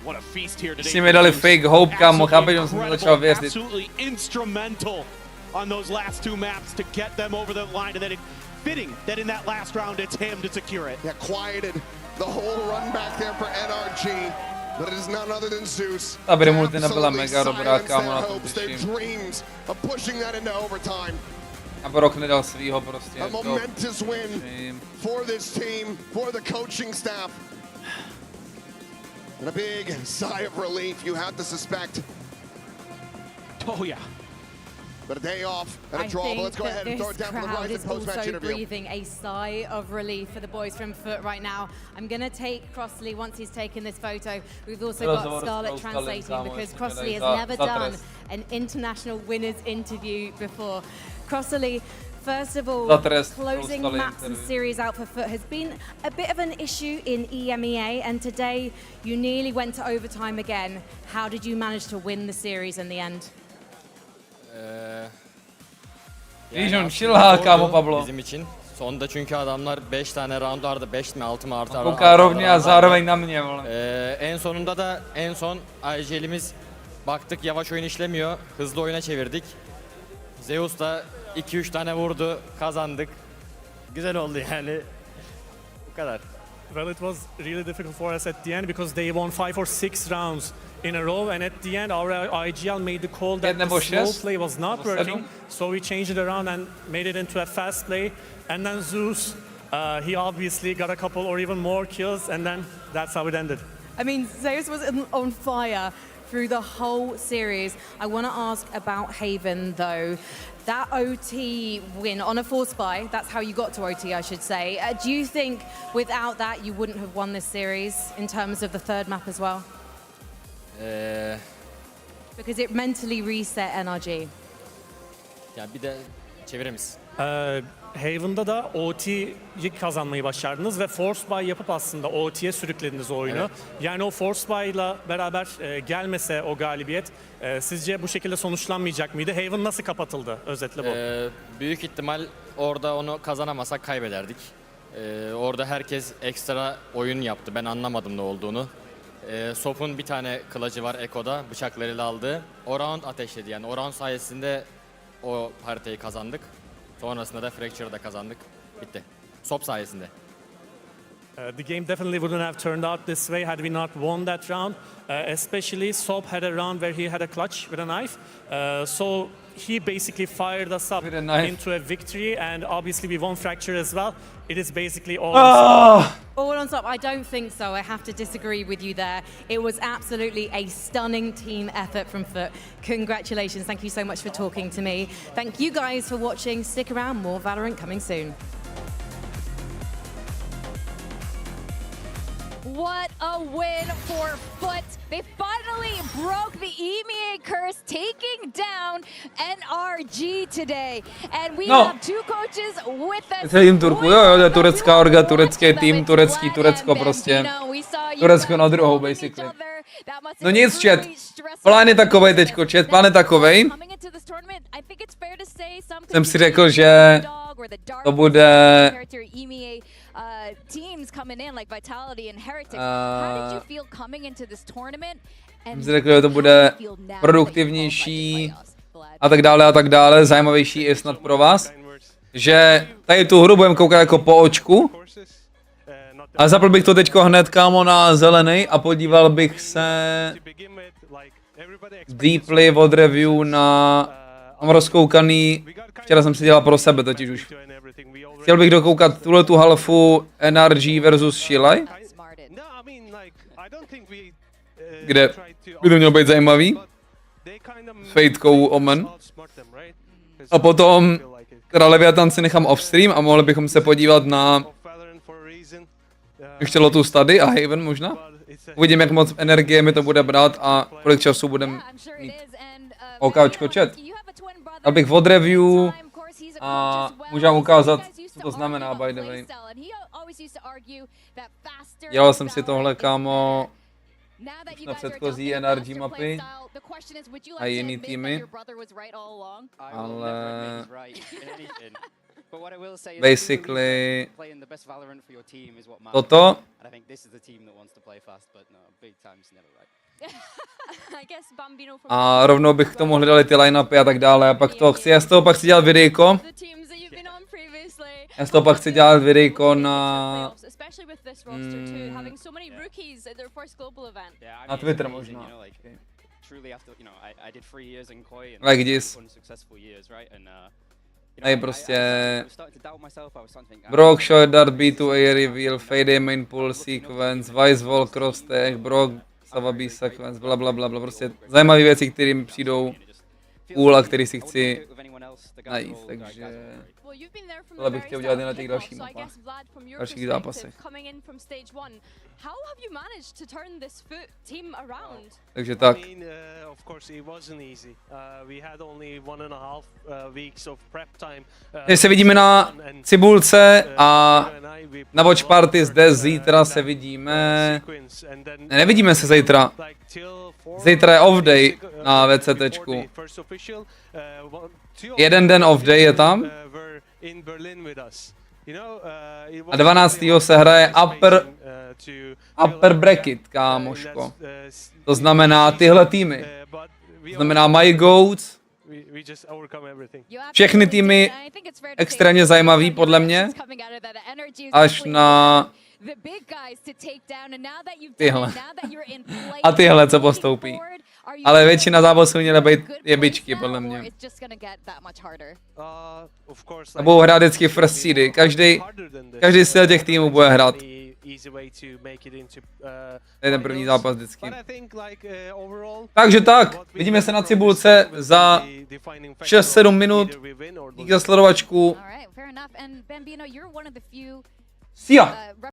What a feast here today. Když mi dali fake hope, kámo, chápeš, že jsem začal věřit. Absolutely instrumental on those last two maps to get them over the line, and then it fitting that in that last round it's him to secure it. Yeah, quieted the whole run back there for NRG, but it is none other than Zeus. Ta by multi nebyla mega dobrá, kámo, na to their dreams of pushing that into overtime. A brawk nedal svýho prostě. A momentous win for this team, for the coaching staff. And a big sigh of relief, you had to suspect. Oh yeah. But a day off and a draw. But let's go ahead and throw it down for the Rise and post-match interview. Breathing a sigh of relief for the boys from FUT right now. I'm going to take Crossley once he's taken this photo. We've also got Scarlett translating because Crossley has never done an international winners interview before. Crossley, first of all, closing maps and series out for FUT has been a bit of an issue in EMEA, and today you nearly went to overtime again. How did you manage to win the series in the end? Vision chill kámo, Pablo. Bizim için. Sonda çünkü adamlar 5 tane round vardı, 5 mi 6 mı artı. Kukarovně a zároveň na mě, vole. En sonunda da en son IGL'imiz baktık yavaş oyun işlemiyor. Hızlı oyuna çevirdik. Zeus da 2-3 tane vurdu, kazandık. Güzel oldu yani. Bu kadar. Well, it was really difficult for us at the end because they won 5 or 6 rounds in a row, and at the end our IGL made the call that the slow play was not working, so we changed it around and made it into a fast play. And then Zeus, he obviously got a couple or even more kills, and then that's how it ended. I mean, Zeus was on fire through the whole series. I want to ask about Haven though. That OT win on a force buy, that's how you got to OT, I should say. Do you think without that you wouldn't have won this series in terms of the third map as well? Because it mentally reset NRG. Ya bir de çevirir misin? Haven'da da OT'yi kazanmayı başardınız ve force buy yapıp aslında OT'ye sürüklediniz oyunu. Evet. Yani o force buy'la beraber gelmese o galibiyet sizce bu şekilde sonuçlanmayacak mıydı? Haven nasıl kapatıldı? Özetle bu. Büyük ihtimal orada onu kazanamasak kaybederdik. Orada herkes ekstra oyun yaptı. Ben anlamadım ne olduğunu. Sop'un bir tane kılıcı var Eko'da, bıçaklarıyla aldı. O round ateşledi yani. O round sayesinde o haritayı kazandık. Sonrasında da Fracture'da kazandık. Bitti. Sop sayesinde. The game definitely wouldn't have turned out this way had we not won that round. Especially Sop had a round where he had a clutch with a knife. So he basically fired us up into a victory, and obviously we won Fracture as well. It is basically all on Sop. All on Sop? I don't think so. I have to disagree with you there. It was absolutely a stunning team effort from FUT. Congratulations. Thank you so much for talking to me. Thank you guys for watching. Stick around. More Valorant coming soon. what a win for FUT. They finally broke the EMEA curse, taking down NRG today. And we have two coaches with us. Celým Turku, jo, turecká orga, turecký tým, Turecko prostě. Turecko na druhou, basically. No nic, chat. Plán je takovej teďko, chat, plán je takovej. Jsem si řekl, že to bude... Jsem si řekl, že to bude produktivnější a tak dále, zajímavější i snad pro vás. Že tady tu hru budeme koukat jako po očku. A zapl bych to teďko hned, kámo, na zelený a podíval bych se deeply od review na... Mám rozkoukaný, včera jsem si dělal pro sebe totiž už. Chtěl bych dokoukat tuhletu halfu NRG versus Shilai. Kde by to mělo být zajímavý. S fejtkou Omen. A potom teda Leviathan si nechám off-stream a mohli bychom se podívat na ještě Lotus Study a Haven možná. Uvidím, jak moc energie mi to bude brát a kolik času budeme mít. OKčko chat. Abych od review a můžu ukázat, co to znamená, by the way. Dělal jsem si tohle, kámo, na předchozí NRG mapy a jiný týmy, ale basically toto a rovnou bych k tomu hledali ty line-upy a tak dále a pak to chci, já z toho pak chci dělat videjko. Já z toho pak chci dělat videjko na na Twitter možná. Like this. Nej, prostě brawk, short dart, B2A reveal, fade main pull sequence, vice wall, cross tag, brawk, Savabi sequence, bla bla bla bla, prostě zajímavé věci, které mi přijdou cool a které si chci najít, takže tohle bych chtěl dělat i na těch dalších mapách, dalších zápasech. Takže tak. Teď se vidíme na Cibulce a na Watchparty zde zítra se vidíme. Ne, nevidíme se zítra. Zítra je off day na VCTčku. Jeden den off day je tam. A 12. se hraje upper bracket, kámoško. To znamená tyhle týmy. To znamená My Goats. Všechny týmy extrémně zajímavý podle mě. Až na tyhle. A tyhle, co postoupí. Ale většina zápasů měla být jebičky, podle mě. A budou hrát vždycky first seedy. Každý z těch týmů bude hrát. To je ten první zápas vždycky. Takže tak, vidíme se na Cibulce za 6-7 minut. Díky za sledovačku. See ya!